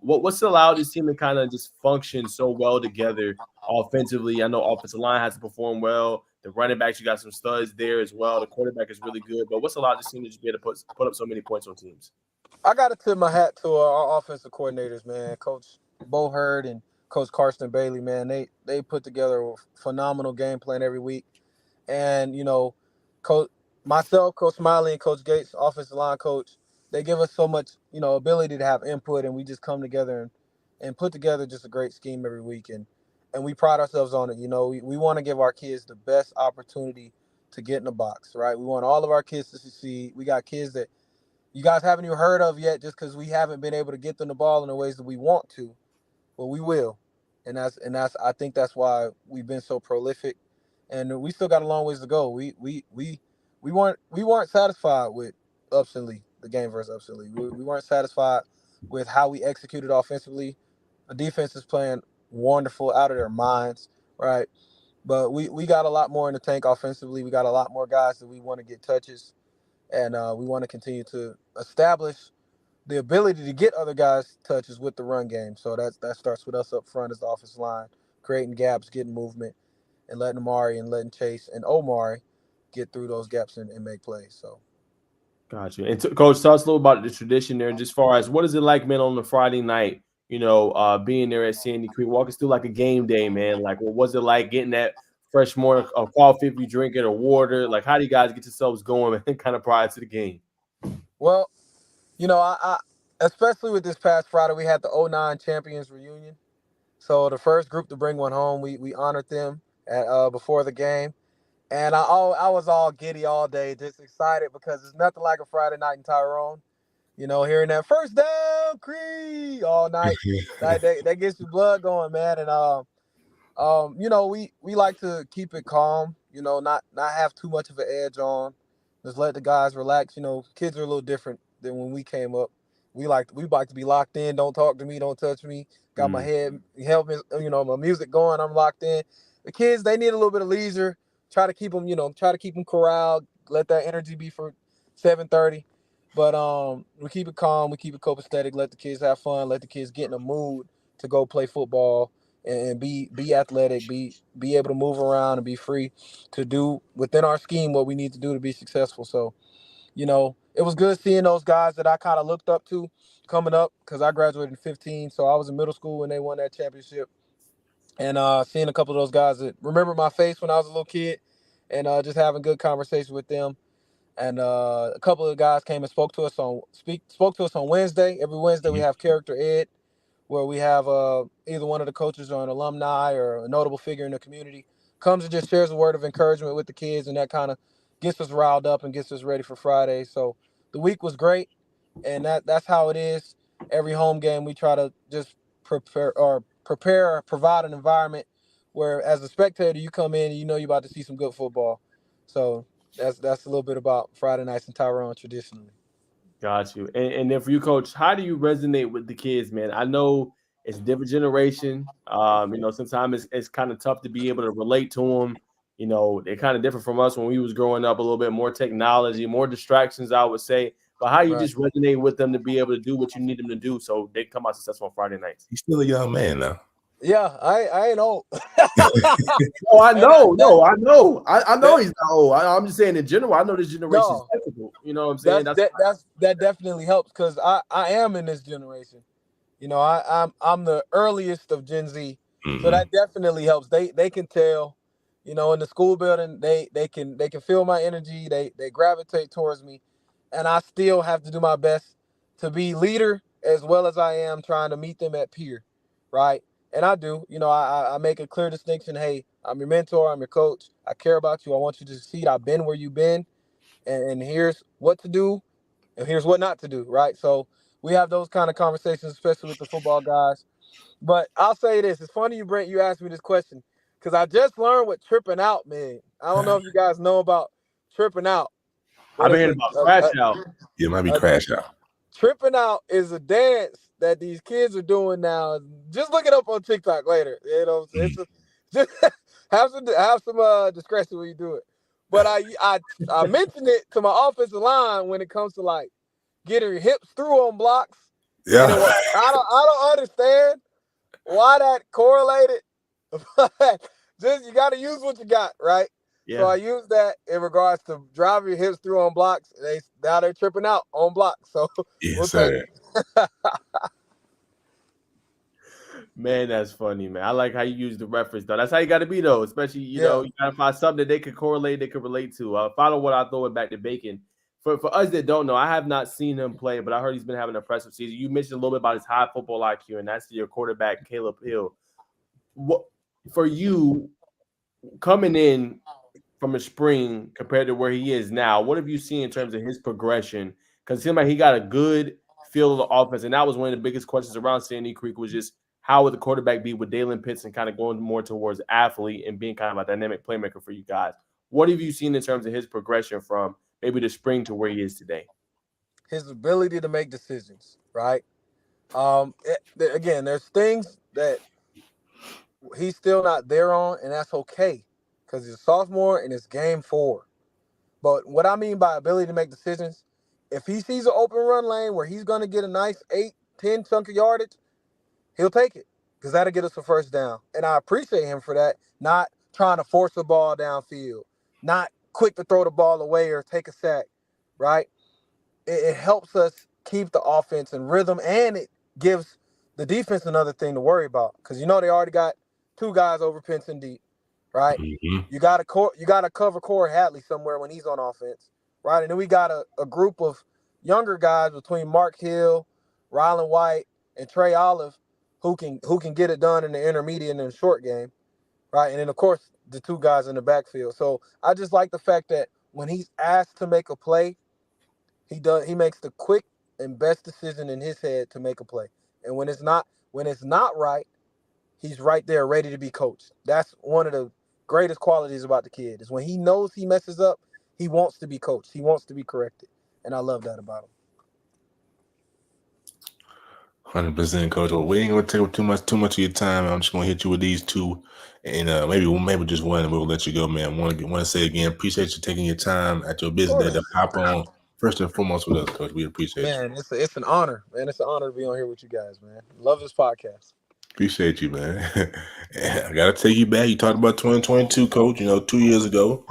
What's allowed this team to kind of just function so well together offensively? I know offensive line has to perform well. The running backs, you got some studs there as well. The quarterback is really good. But what's allowed this team to just be able to put up so many points on teams?
I got to tip my hat to our offensive coordinators, man. Coach Buford and Coach Carson Bailey, man. They put together a phenomenal game plan every week. And coach myself, Coach Smiley, and Coach Gates, offensive line coach, they give us so much ability to have input, and we just come together and put together just a great scheme every week, and we pride ourselves on it. We want to give our kids the best opportunity to get in the box, right? We want all of our kids to succeed. We got kids that you guys haven't even heard of yet just because we haven't been able to get them the ball in the ways that we want to, but we will. And that's I think that's why we've been so prolific, and we still got a long ways to go. We weren't satisfied with Upson Lee, the game versus Upson Lee. We weren't satisfied with how we executed offensively. The defense is playing wonderful, out of their minds, right? But we got a lot more in the tank offensively. We got a lot more guys that we want to get touches, and we want to continue to establish the ability to get other guys touches with the run game. So that starts with us up front as the offensive line, creating gaps, getting movement, and letting Amari and letting Chase and Omari get through those gaps and make plays. So.
Gotcha. And Coach, tell us a little about the tradition there, just far as what is it like, man, on the Friday night, being there at Sandy Creek, walk us through like a game day, man. Like, what was it like getting that fresh morning of coffee if you drink it or water? Like, how do you guys get yourselves going, man, kind of prior to the game?
Well, I especially with this past Friday, we had the '09 Champions reunion. So the first group to bring one home, we honored them before the game. And I was all giddy all day, just excited because it's nothing like a Friday night in Tyrone. Hearing that first down, Cree, all night, that gets your blood going, man. And we like to keep it calm, not have too much of an edge on. Just let the guys relax. Kids are a little different than when we came up. We like to be locked in. Don't talk to me. Don't touch me. Got my head, helmet, my music going. I'm locked in. The kids, they need a little bit of leisure. Try to keep them corralled. Let that energy be for 7:30. But we keep it calm. We keep it copacetic. Let the kids have fun. Let the kids get in a mood to go play football and be athletic, be able to move around and be free to do within our scheme what we need to do to be successful. So, it was good seeing those guys that I kind of looked up to coming up because I graduated in 15. So I was in middle school when they won that championship. And seeing a couple of those guys that remember my face when I was a little kid and just having good conversation with them. And a couple of guys came and spoke to us on Wednesday. Every Wednesday we have Character Ed, where we have either one of the coaches or an alumni or a notable figure in the community comes and just shares a word of encouragement with the kids, and that kind of gets us riled up and gets us ready for Friday. So the week was great, and that's how it is. Every home game we try to just provide an environment where as a spectator you come in and you're about to see some good football. So that's a little bit about Friday nights in Tyrone traditionally.
Got you. And then for you, Coach, how do you resonate with the kids, man? I know it's a different generation. Sometimes it's kind of tough to be able to relate to them. They're kind of different from us when we was growing up, a little bit more technology, more distractions, I would say. But how you
Right.
just resonate with them to be able to do what you need them to do so they come out successful on Friday nights?
He's still a young man now.
Yeah, I ain't old.
Oh, I know. No, I know. I know he's not old. I'm just saying in general. I know this generation is
No.
difficult. You know what I'm saying?
That definitely helps because I am in this generation. I'm the earliest of Gen Z, so that definitely helps. They can tell, in the school building they can feel my energy. They gravitate towards me, and I still have to do my best to be leader as well as I am trying to meet them at peer, right? And I do. I make a clear distinction. Hey, I'm your mentor. I'm your coach. I care about you. I want you to succeed. I've been where you've been, and here's what to do and here's what not to do, right? So we have those kind of conversations, especially with the football guys. But I'll say this: it's funny you asked me this question because I just learned what tripping out means. I don't know if you guys know about tripping out,
I've
but
been
it's
hearing about crash out.
Yeah, it might be
a
crash out.
tripping out is a dance that these kids are doing now. Just look it up on TikTok later. It's just have some discretion when you do it. But I mentioned it to my offensive line when it comes to like getting your hips through on blocks.
Yeah.
I don't understand why that correlated. Just you got to use what you got, right?
Yeah.
So I use that in regards to driving your hips through on blocks. Now they're tripping out on blocks. So
Yes,
we'll
sir.
take it.
Man, that's funny, man. I like how you use the reference, though. That's how you got to be, though. Especially, you
Yeah.
got to find something that they could correlate, they could relate to. Follow what I throw it back to Bacon. For us that don't know, I have not seen him play, but I heard he's been having an impressive season. You mentioned a little bit about his high football IQ, and that's your quarterback, Caleb Hill. What for you coming in from a spring compared to where he is now? What have you seen in terms of his progression? Because it seemed like he got a good feel of the offense, and that was one of the biggest questions around Sandy Creek was just how would the quarterback be with Dalen Pitts and kind of going more towards athlete and being kind of a dynamic playmaker for you guys? What have you seen in terms of his progression from maybe the spring to where he is today?
His ability to make decisions, right? Again, there's things that he's still not there on, and that's okay because he's a sophomore and it's game 4. But what I mean by ability to make decisions, if he sees an open run lane where he's going to get a nice 8-10 chunk of yardage, he'll take it because that'll get us a first down. And I appreciate him for that, not trying to force the ball downfield, not quick to throw the ball away or take a sack, right? It helps us keep the offense in rhythm, and it gives the defense another thing to worry about because they already got 2 guys over Pinson deep, right?
Mm-hmm.
You got to cover Corey Hadley somewhere when he's on offense, right? And then we got a group of younger guys between Mark Hill, Rylan White, and Trey Olive who can get it done in the intermediate and in the short game, right? And then of course the 2 guys in the backfield. So I just like the fact that when he's asked to make a play, he makes the quick and best decision in his head to make a play. And when it's not right, he's right there ready to be coached. That's one of the greatest qualities about the kid is when he knows he messes up, he wants to be coached. He wants to be corrected. And I love that about him.
100%, Coach. Well, we ain't gonna take up too much of your time. I'm just gonna hit you with these 2, and maybe just one, and we'll let you go, man. Want to say again, appreciate you taking your time at your busy day to hop on. First and foremost with us, Coach. We appreciate you.
Man, it's an honor, man. It's an honor to be on here with you guys, man. Love this podcast.
Appreciate you, man. I gotta take you back. You talked about 2022, Coach. 2 years ago.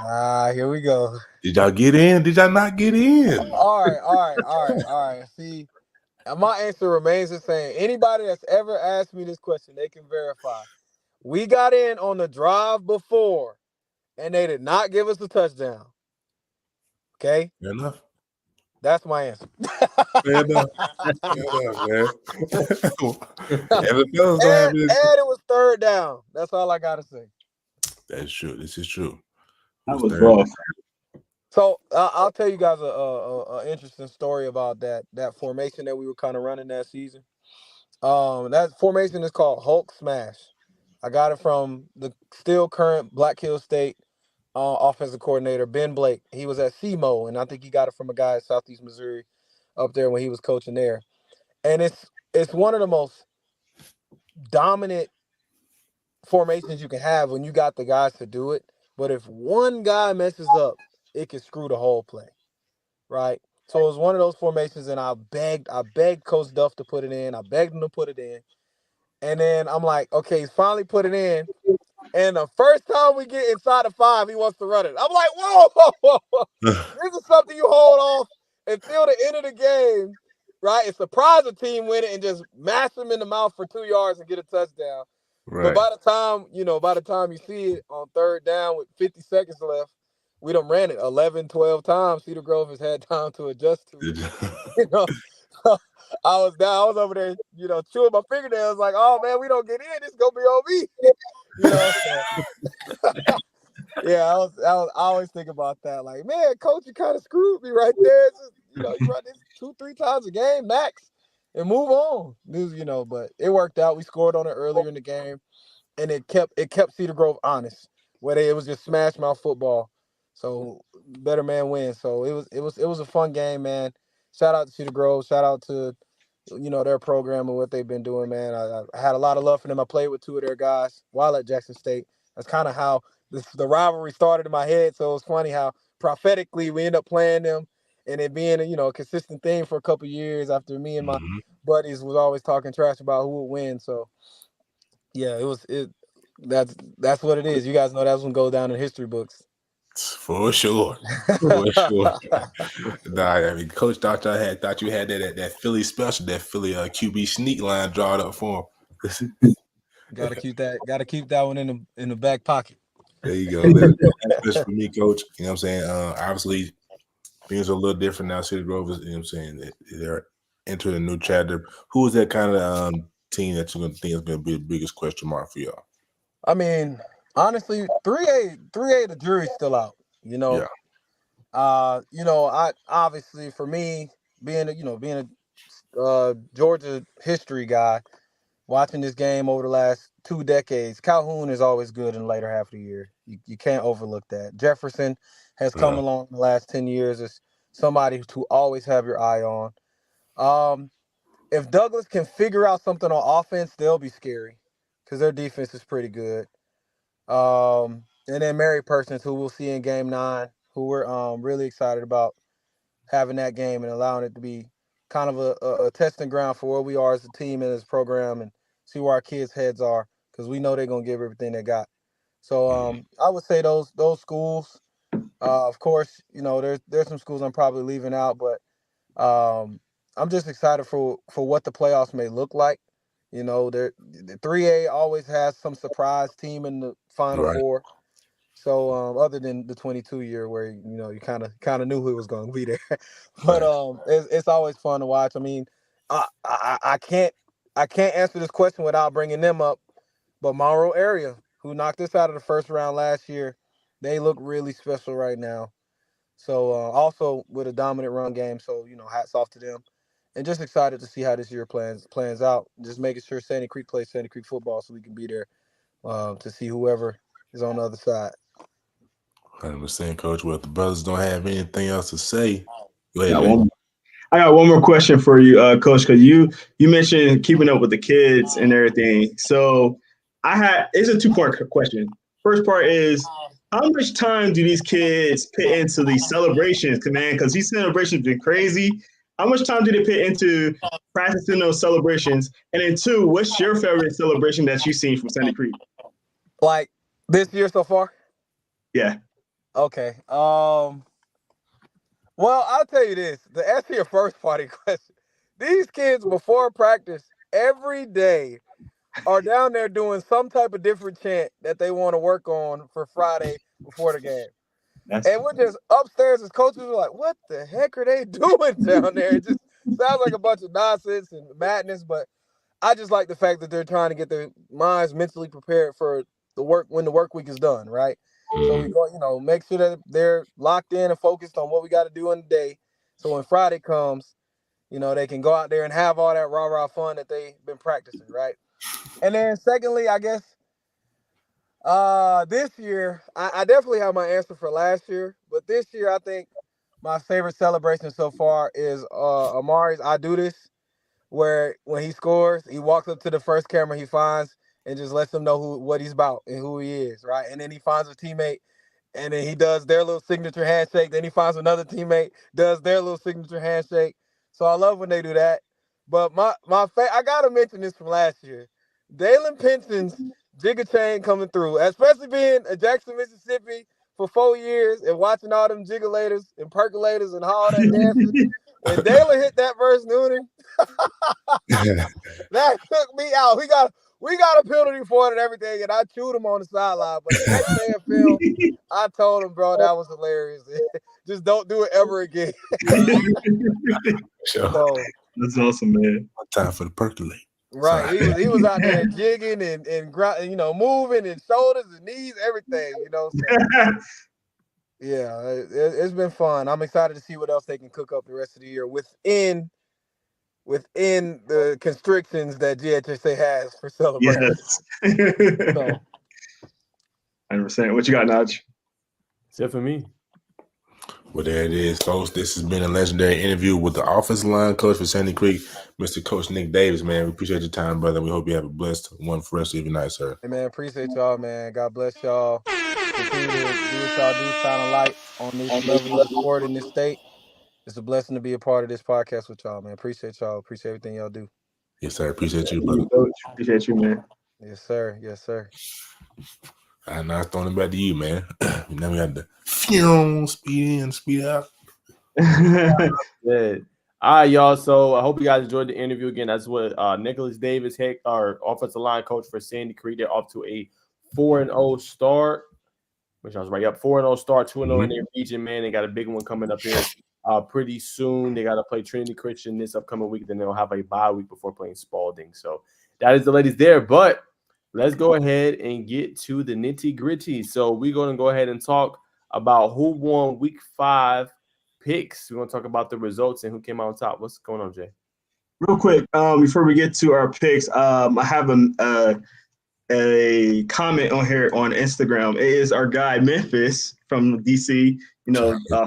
Here we go.
Did y'all get in? Did y'all not get in?
All right. See, my answer remains the same. Anybody that's ever asked me this question, they can verify. We got in on the drive before, and they did not give us a touchdown. Okay?
Fair enough.
That's my answer.
Fair enough, man.
And it was 3rd down. That's all I got to say.
That's true. This is true.
That was rough.
So I'll tell you guys a interesting story about that formation that we were kind of running that season. That formation is called Hulk Smash. I got it from the still current Black Hill State offensive coordinator, Ben Blake. He was at SEMO, and I think he got it from a guy at Southeast Missouri up there when he was coaching there. And it's one of the most dominant formations you can have when you got the guys to do it. But if one guy messes up, it can screw the whole play, right? So it was one of those formations, and I begged Coach Duff to put it in. I begged him to put it in. And then I'm like, okay, he's finally put it in. And the first time we get inside the 5, he wants to run it. I'm like, whoa. This is something you hold off until the end of the game, right? And surprise the team win it and just mash them in the mouth for 2 yards and get a touchdown.
Right.
But by the time you see it on 3rd down with 50 seconds left, we done ran it 11, 12 times. Cedar Grove has had time to adjust to it. I was over there, chewing my fingernails like, oh man, we don't get in. It's gonna be on me. Yeah, I always think about that. Like, man, coach, you kind of screwed me right there. It's just, you run this 2-3 times a game max and move on. But it worked out. We scored on it earlier in the game, and it kept Cedar Grove honest, where it was just smash mouth football. So better man wins. So it was a fun game, man. Shout out to Cedar Grove. Shout out to their program and what they've been doing, man. I had a lot of love for them. I played with 2 of their guys while at Jackson State. That's kind of how the rivalry started in my head. So it was funny how prophetically we ended up playing them, and it being a consistent thing for a couple of years after me and my buddies was always talking trash about who would win. So yeah, that's what it is. You guys know that's gonna go down in history books.
For sure. Nah, Coach thought you had that Philly special, that Philly QB sneak line drawn up for him.
Gotta keep that one in the back pocket.
There you go. That's for me, Coach. You know what I'm saying? Obviously, things are a little different now. City Grove is, you know what I'm saying? They're entering a new chapter. Who is that kind of team that you're going to think is going to be the biggest question mark for y'all?
I mean, honestly, 3A, the jury's still out. You know,
Yeah.
I obviously for me being a Georgia history guy, watching this game over the last 2 decades, Calhoun is always good in the later half of the year. You can't overlook that. Jefferson has come
Yeah.
along in the last 10 years as somebody to always have your eye on. If Douglas can figure out something on offense, they'll be scary because their defense is pretty good. And then Mary Persons, who we'll see in Game 9, who we're really excited about having that game and allowing it to be kind of a testing ground for where we are as a team and as a program and see where our kids' heads are because we know they're going to give everything they got. So I would say those schools. Of course, there's some schools I'm probably leaving out, but I'm just excited for what the playoffs may look like. The 3A always has some surprise team in the Final
Right.
Four. So other than the 22 year where you kind of knew who was going to be there, but it's always fun to watch. I mean, I can't answer this question without bringing them up, but Monroe area who knocked us out of the first round last year, they look really special right now. So also with a dominant run game, so hats off to them, and just excited to see how this year plans out. Just making sure Sandy Creek plays Sandy Creek football so we can be there to see whoever is on the other side.
100%, Coach. Well, if the brothers don't have anything else to say, go ahead,
Got
man.
one- I got one more question for you, Coach, because you mentioned keeping up with the kids and everything. So it's a two-part question. First part is how much time do these kids put into these celebrations, man? Because these celebrations have been crazy. How much time do they put into practicing those celebrations? And then two, what's your favorite celebration that you've seen from Sandy Creek?
Like this year so far?
Yeah.
Okay. Well, I'll tell you this. To answer your first party question, these kids before practice every day are down there doing some type of different chant that they want to work on for Friday before the game. And we're just upstairs as coaches are like, what the heck are they doing down there? It just sounds like a bunch of nonsense and madness, but I just like the fact that they're trying to get their minds mentally prepared for the work when the work week is done, right? So we go, make sure that they're locked in and focused on what we got to do in the day. So when Friday comes, they can go out there and have all that rah-rah fun that they've been practicing, right? And then secondly, I guess this year, I definitely have my answer for last year, but this year I think my favorite celebration so far is Amari's I Do This, where when he scores, he walks up to the first camera he finds and just lets them know what he's about and who he is, right? And then he finds a teammate and then he does their little signature handshake. Then he finds another teammate, does their little signature handshake. So I love when they do that. But I gotta mention this from last year. Dalen Penson's Jigga Chain coming through, especially being a Jackson, Mississippi for 4 years and watching all them jiggalators and percolators and all that dancing. When Dalen hit that verse Noonan, that took me out. We got a penalty for it and everything, and I chewed him on the sideline. But the next day in film, I told him, bro, that was hilarious. Just don't do it ever again.
Sure.
So
that's awesome, man.
Time for the percolate.
Right, he was out there jigging and moving and shoulders and knees, everything. So yeah, it's been fun. I'm excited to see what else they can cook up the rest of the year within the constrictions that GHSA has for celebration.
Yes.
So
100%. What you got, Naj?
Except for me.
Well, there it is, folks. This has been a legendary interview with the offensive line coach for Sandy Creek, Mr. Coach Nick Davis, man. We appreciate your time, brother. We hope you have a blessed one for the rest of your night, sir.
Hey, man, appreciate y'all, man. God bless y'all. Continue to do what y'all do, shine a light on this level of the sport in this state. It's a blessing to be a part of this podcast with y'all, man. Appreciate y'all. Appreciate everything y'all do.
Yes, sir. Appreciate you, brother.
Coach. Appreciate you, man.
Yes, sir. Yes, sir.
I'm not throwing it back to you, man. Now we have to speed in, speed out.
Good. All right, y'all. So I hope you guys enjoyed the interview again. That's what Nicholas Davis, our offensive line coach for Sandy Creek. They're off to a 4-0 start, which I was right up 4-0 start, 2-0 in their region, man. They got a big one coming up here pretty soon. They got to play Trinity Christian this upcoming week. Then they'll have a bye week before playing Spalding. So that is the latest there. But let's go ahead and get to the nitty gritty. So we're going to go ahead and talk about who won week 5 picks. We're going to talk about the results and who came out on top. What's going on, Jay?
Real quick, before we get to our picks, I have a comment on here on Instagram. It is our guy Memphis from DC,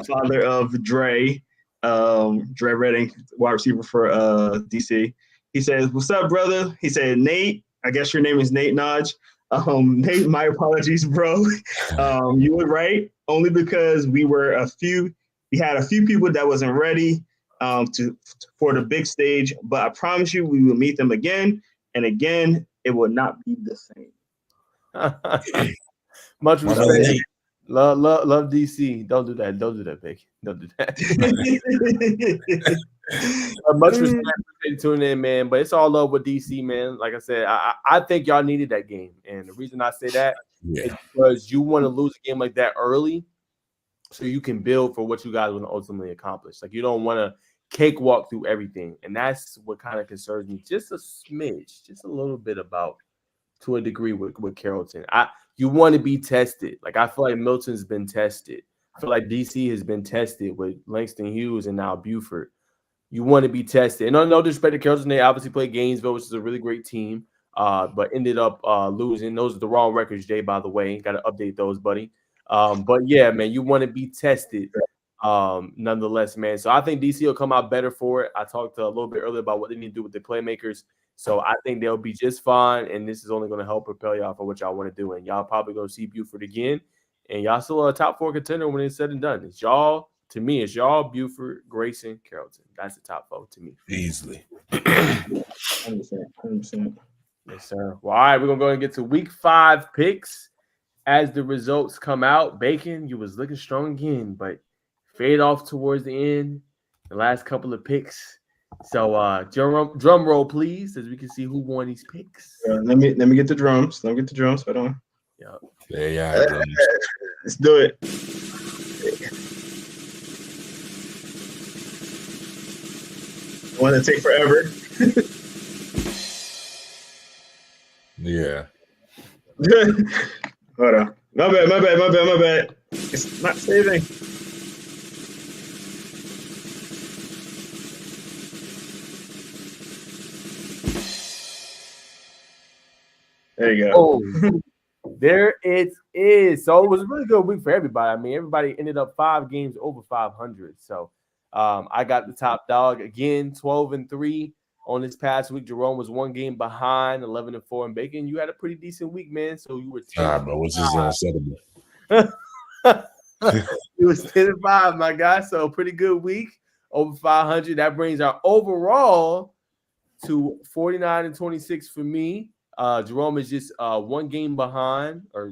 father of Dre Redding, wide receiver for DC. He says, "What's up, brother?" He said, "Nate, I guess your name is Nate Nodge. Nate, my apologies, bro. You were right, only because we had a few people that wasn't ready for the big stage, but I promise you we will meet them again and again. It will not be the same."
Much respect. Love DC. Don't do that. Don't do that, Big. Don't do that. Much respect for tuning in, man. But it's all love with DC, man. Like I said, I think y'all needed that game. And the reason I say that is because you want to lose a game like that early so you can build for what you guys want to ultimately accomplish. Like, you don't want to cakewalk through everything. And that's what kind of concerns me just a smidge, just a little bit about, to a degree, with Carrollton. You want to be tested. Like, I feel like Milton's been tested. I feel like DC has been tested with Langston Hughes and now Buford. You want to be tested. And no disrespect to Carrollton, they obviously played Gainesville, which is a really great team, but ended up losing. Those are the wrong records, Jay, by the way. Got to update those, buddy. But, yeah, man, you want to be tested nonetheless, man. So I think DC will come out better for it. I talked a little bit earlier about what they need to do with the playmakers. So I think they'll be just fine, and this is only going to help propel y'all for what y'all want to do. And y'all probably going to see Buford again, and y'all still a top 4 contender when it's said and done. It's y'all, to me, it's y'all, Buford, Grayson, Carrollton. That's the top 4 to me.
Easily.
100%.
Yes, sir. Well, all right, we're going to go and get to week 5 picks. As the results come out, Bacon, you was looking strong again, but fade off towards the end, the last couple of picks. So drum roll, please, as we can see who won these picks.
Let me get the drums. Let me get the drums. Hold on.
Yeah.
There you are, drums.
Let's do it. Want to take forever?
Yeah.
Hold on. My bad. It's not saving. There you go.
Oh, there it is. So it was a really good week for everybody. I mean, everybody ended up 5 games over 500. So I got the top dog again, 12-3 on this past week. Jerome was 1 game behind, 11-4. And Bacon, you had a pretty decent week, man. So you were 10.
Bro, what's this unacceptable?
It was 10-5, my guy. So pretty good week, over 500. That brings our overall to 49-26 for me. Jerome is just 1 game behind, or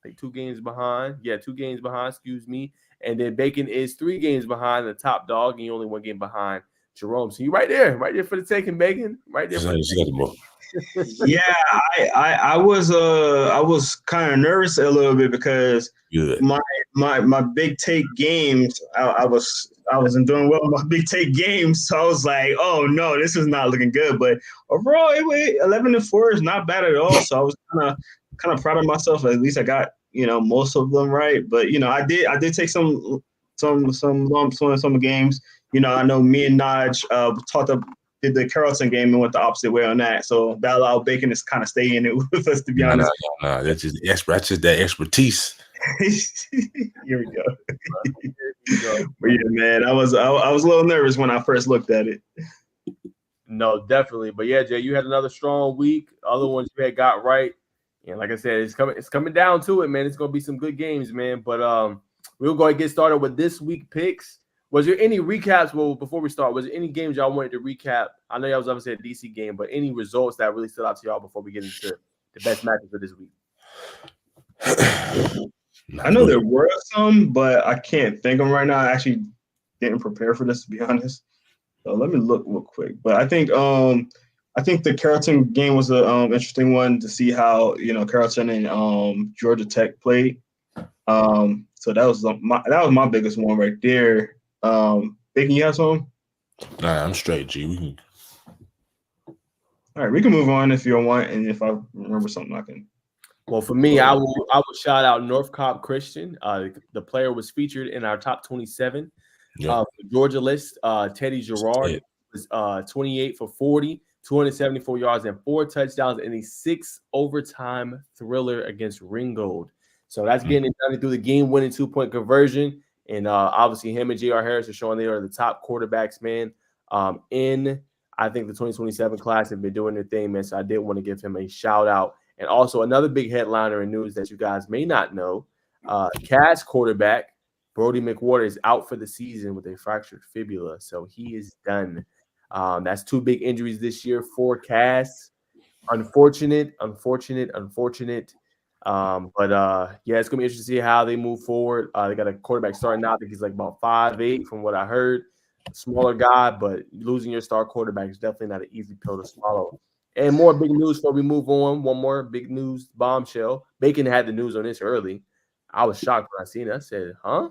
like 2 games behind. Yeah, 2 games behind, excuse me. And then Bacon is 3 games behind the top dog, and you only 1 game behind Jerome. So you right there for the taking, Bacon. Right there.
Yeah, I was kind of nervous a little bit because my big take games, I wasn't doing well in my big take games, so I was like, oh no, this is not looking good. But overall, 11-4 is not bad at all. So I was kind of proud of myself. At least I got most of them right. But I did take some lumps on some games. I know me and Naj did the Carrollton game and went the opposite way on that. So that allowed Bacon to kind of stay in it with us, to be honest.
No, that's just that expertise.
Here we go. But yeah, man, I was a little nervous when I first looked at it.
No, definitely. But yeah, Jay, you had another strong week. Other ones you had got right. And like I said, it's coming down to it, man. It's gonna be some good games, man. But we'll go ahead and get started with this week picks. Was there any recaps? Well, before we start, was there any games y'all wanted to recap? I know y'all was obviously a DC game, but any results that really stood out to y'all before we get into the best matches for this week?
I know there were some, but I can't think of them right now. I actually didn't prepare for this, to be honest. So let me look real quick. But I think the Carrollton game was a interesting one to see how Carrollton and Georgia Tech played. So that was my biggest one right there. Bacon, you have some?
Nah, I'm straight, G. We can.
All right, we can move on if you want, and if I remember something, I can.
Well, for me, I will shout out North Cobb Christian. The player was featured in our top 27 Georgia list. Teddy Gerard was 28 for 40, 274 yards and 4 touchdowns in a 6 overtime thriller against Ringgold. So that's getting it done through the game-winning 2-point conversion. And obviously him and J.R. Harris are showing they are the top quarterbacks, man. I think the 2027 class have been doing their thing, man. So I did want to give him a shout out. And also another big headliner in news that you guys may not know, Cass quarterback Brody McWhorter is out for the season with a fractured fibula. So he is done. That's 2 big injuries this year for Cass. Unfortunate. Yeah, it's going to be interesting to see how they move forward. They got a quarterback starting now. I think he's like about 5'8" from what I heard. Smaller guy, but losing your star quarterback is definitely not an easy pill to swallow. And more big news before we move on. One more big news bombshell. Bacon had the news on this early. I was shocked when I seen it. I said, huh?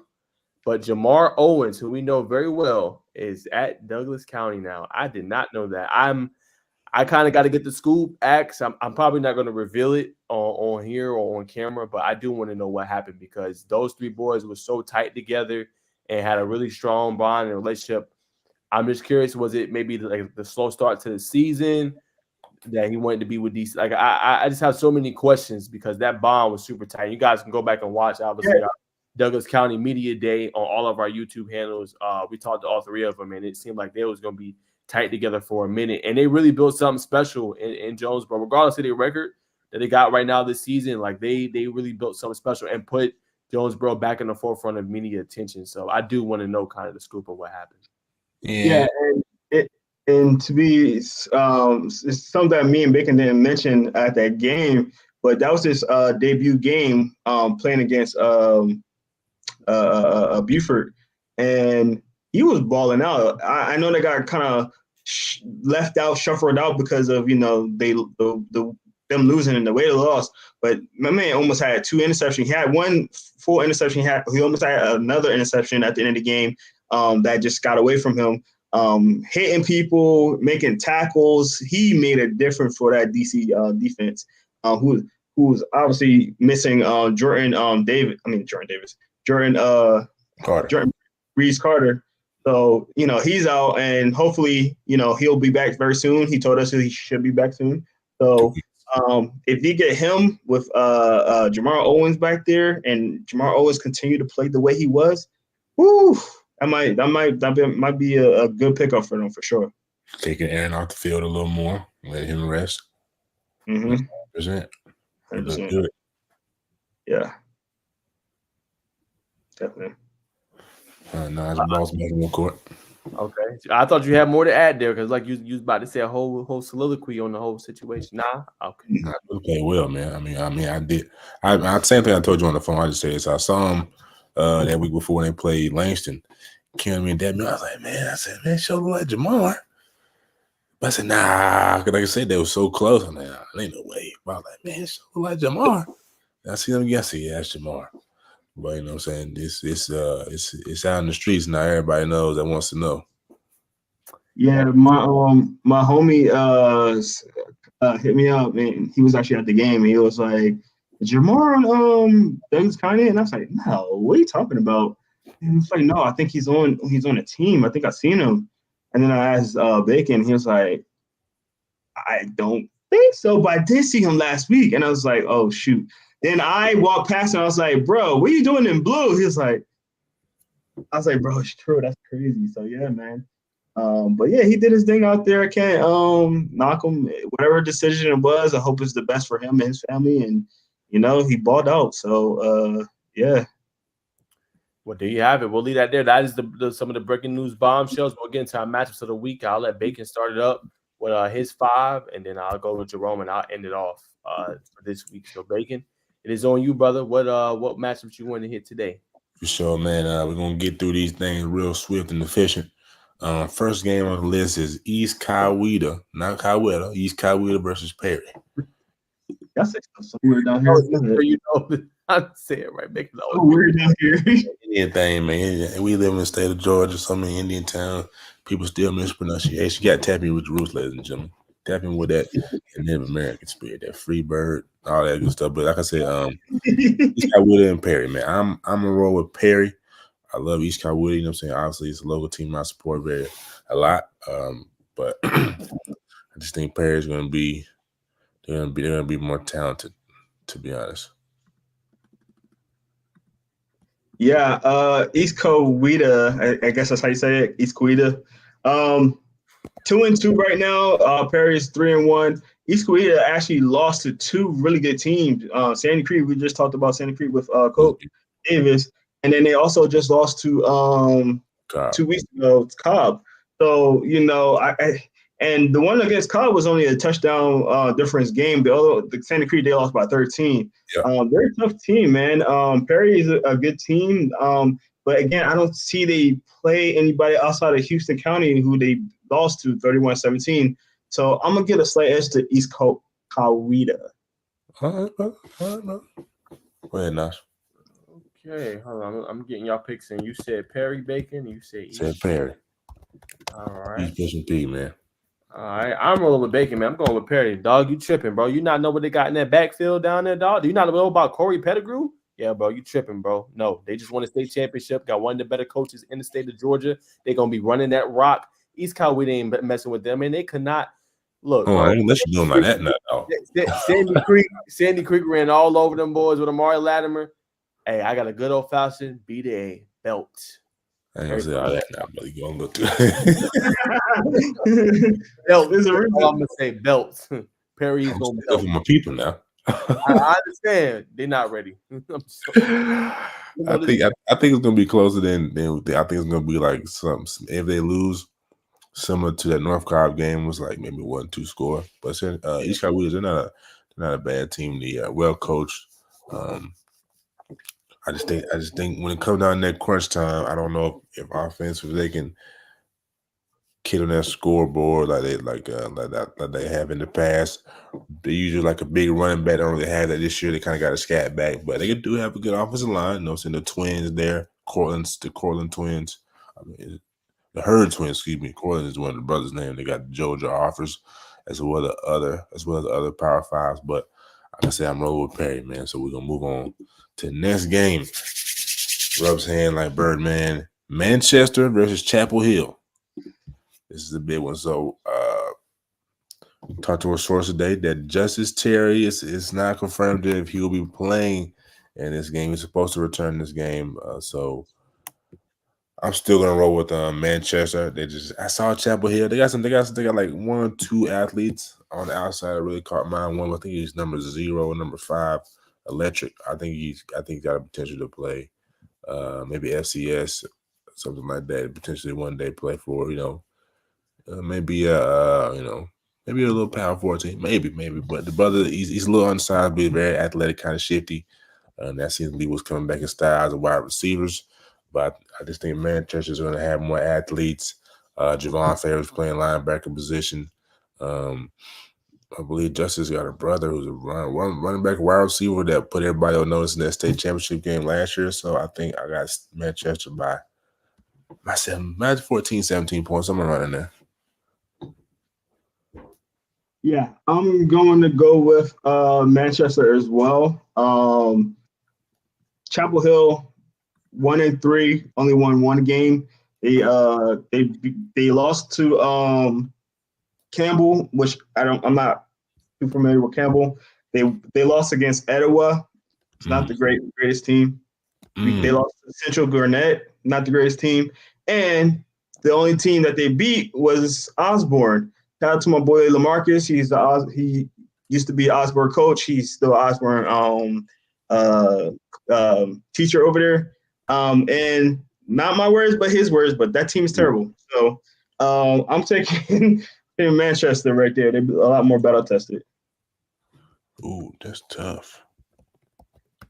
But Jamar Owens, who we know very well, is at Douglas County now. I did not know that. I kind of got to get the scoop. I'm probably not going to reveal it on here or on camera, but I do want to know what happened because those 3 boys were so tight together and had a really strong bond and relationship. I'm just curious, was it maybe like the slow start to the season that he wanted to be with DC? Like I just have so many questions because that bond was super tight. You guys can go back and watch, obviously, our Douglas County Media Day on all of our YouTube handles. We talked to all 3 of them, and it seemed like they was going to be tight together for a minute. And they really built something special in Jonesboro, regardless of their record that they got right now this season. Like they really built something special and put Jonesboro back in the forefront of media attention. So I do want to know kind of the scoop of what happened.
Yeah, and to be it's something that me and Bacon didn't mention at that game, but that was his debut game playing against Buford, and he was balling out. I know they got kind of left out, shuffled out because of them losing and the way they lost. But my man almost had 2 interceptions. He had 1 full interception. He almost had another interception at the end of the game that just got away from him. Hitting people, making tackles. He made a difference for that DC defense, who was obviously missing Jordan Reese Carter. So, he's out, and hopefully, he'll be back very soon. He told us he should be back soon. So if you get him with Jamar Owens back there, and Jamar Owens continue to play the way he was, whoo, that might be a good pickup for them for sure.
Taking Aaron off the field a little more, let him rest. 100%. Good.
Yeah, definitely.
Nice balls making the court.
Okay, I thought you had more to add there because, like you was about to say a whole soliloquy on the whole situation. Nah, okay.
Okay, well, man. I mean, I did. Same thing I told you on the phone. I just said is I saw him that week before they played Langston. Came in that. I was like, man, show like Jamar. But I said, nah, because like I said, they were so close. I'm like, ain't no way. But I was like, man, show like Jamar. And I see them. Yeah, I see, yeah, that's Jamar. But you know what I'm saying? It's out in the streets now. Everybody knows that wants to know.
Yeah, my homie hit me up, and he was actually at the game, and he was like, Jamar on Douglas County? And I was like, no, what are you talking about? And he was like, no, I think he's on a team. I think I've seen him. And then I asked Bacon, he was like, I don't think so, but I did see him last week. And I was like, oh shoot. Then I walked past him, I was like, bro, what are you doing in blue? He was like, I was like, bro, it's true. That's crazy. So yeah, man. But yeah, he did his thing out there. I can't knock him. Whatever decision it was, I hope it's the best for him and his family. And he balled out. So yeah.
Well, there you have it. We'll leave that there. That is some of the breaking news bombshells. We'll get into our matchups of the week. I'll let Bacon start it up with his 5, and then I'll go with Jerome and I'll end it off for this week. So Bacon, it is on you, brother. What matchups you want to hit today?
For sure, man. We're gonna get through these things real swift and efficient. First game on the list is East Coweta, not Coweta, East Coweta versus Perry.
Y'all say stuff so weird down here.
You know, I'm saying right, make it
So weird down here.
Indian thing, man. We live in the state of Georgia, so many Indian town. People still mispronunciation. You got to tap in with the roots, ladies and gentlemen. Tap in with that Native American spirit, that free bird, all that good stuff. But like I said, East Coweta and Perry, man. I'm gonna roll with Perry. I love East Coweta. You know what I'm saying? Obviously, it's a local team I support a lot. But I just think Perry's gonna be they're gonna be more talented, to be honest.
Yeah, East Coweta, I guess that's how you say it, East Coweta. 2-2 right now. Perry is 3-1. East Coweta actually lost to two really good teams. Sandy Creek, we just talked about Sandy Creek with Coach Davis, and then they also just lost to 2 weeks ago, Cobb. So and the one against Cobb was only a touchdown difference game. The Sandy Creek, they lost by 13.
Yeah.
They're a tough team, man. Perry is a good team. But again, I don't see they play anybody outside of Houston County who they lost to 31-17. So I'm going to get a slight edge to East Coweta.
All right, man. Go ahead, Nash.
Okay, hold on. I'm getting y'all picks in. You said Perry Bacon. You said
Perry.
All right.
East Bishop P, man.
All right, I'm rolling with Bacon, man. I'm going with Perry. Dog, you tripping, bro. You not know what they got in that backfield down there, dog? Do you not know about Corey Pettigrew? Yeah, bro, you tripping, bro. No, they just won a state championship, got one of the better coaches in the state of Georgia. They're going to be running that rock. East Coweta ain't messing with them, and they could not look.
Oh, I ain't let you do them like that now.
Sandy Creek ran all over them boys with Amari Latimer. Hey, I got a good old-fashioned B-Day belt.
I ain't gonna say all that now, but you gonna look through.
Belt. There's a reason. I'm gonna say belt. Perry's gonna belt
for my people now.
I understand they're not ready.
I think it's gonna be closer than I think it's gonna be like some if they lose, similar to that North Cobb game was like maybe 1-2 score. But East Coweta, they're not a bad team. They well coached. I just think when it comes down to that crunch time, I don't know if offensive they can kid on that scoreboard like they have in the past. They usually like a big running back. They don't really have that this year. They kind of got a scat back, but they do have a good offensive line. You know, seeing the twins there, the Cortland twins. I mean, the Herd twins. Excuse me. Cortland is one of the brothers' name. They got the Georgia offers as well as the other Power Fives. But like I said, I'm rolling with Perry, man. So we're gonna move on to the next game. Rubs hand like Birdman. Manchester versus Chapel Hill. This is a big one. So we talked to a source today that Justice Terry is not confirmed if he will be playing in this game. He's supposed to return this game. So I'm still gonna roll with Manchester. I saw Chapel Hill. They got like 1 or 2 athletes on the outside that really caught my one. I think he's number 0, number 5, Electric. I think he's got a potential to play maybe FCS, something like that. Potentially one day play for, maybe maybe a little power forward team, maybe. But the brother, he's a little unsized, but he's very athletic, kind of shifty. And that seems to be what's coming back in style as a wide receivers. But I just think Manchester's going to have more athletes. Javon Favors playing linebacker position. I believe Justice got a brother who's a running back wide receiver that put everybody on notice in that state championship game last year. So I think I got Manchester by 14, 17 points, somewhere around in there.
Yeah, I'm going to go with Manchester as well. Chapel Hill 1-3, only won one game. They lost to Campbell, which I'm not too familiar with Campbell. They lost against Etowah. It's not the greatest team. They lost to Central Gwinnett, not the greatest team. And the only team that they beat was Osborne. Shout out to my boy LaMarcus. He used to be Osborne coach. He's still Osborne teacher over there. And not my words, but his words. But that team is terrible. So I'm taking Manchester right there. They're a lot more battle tested.
Ooh, that's tough.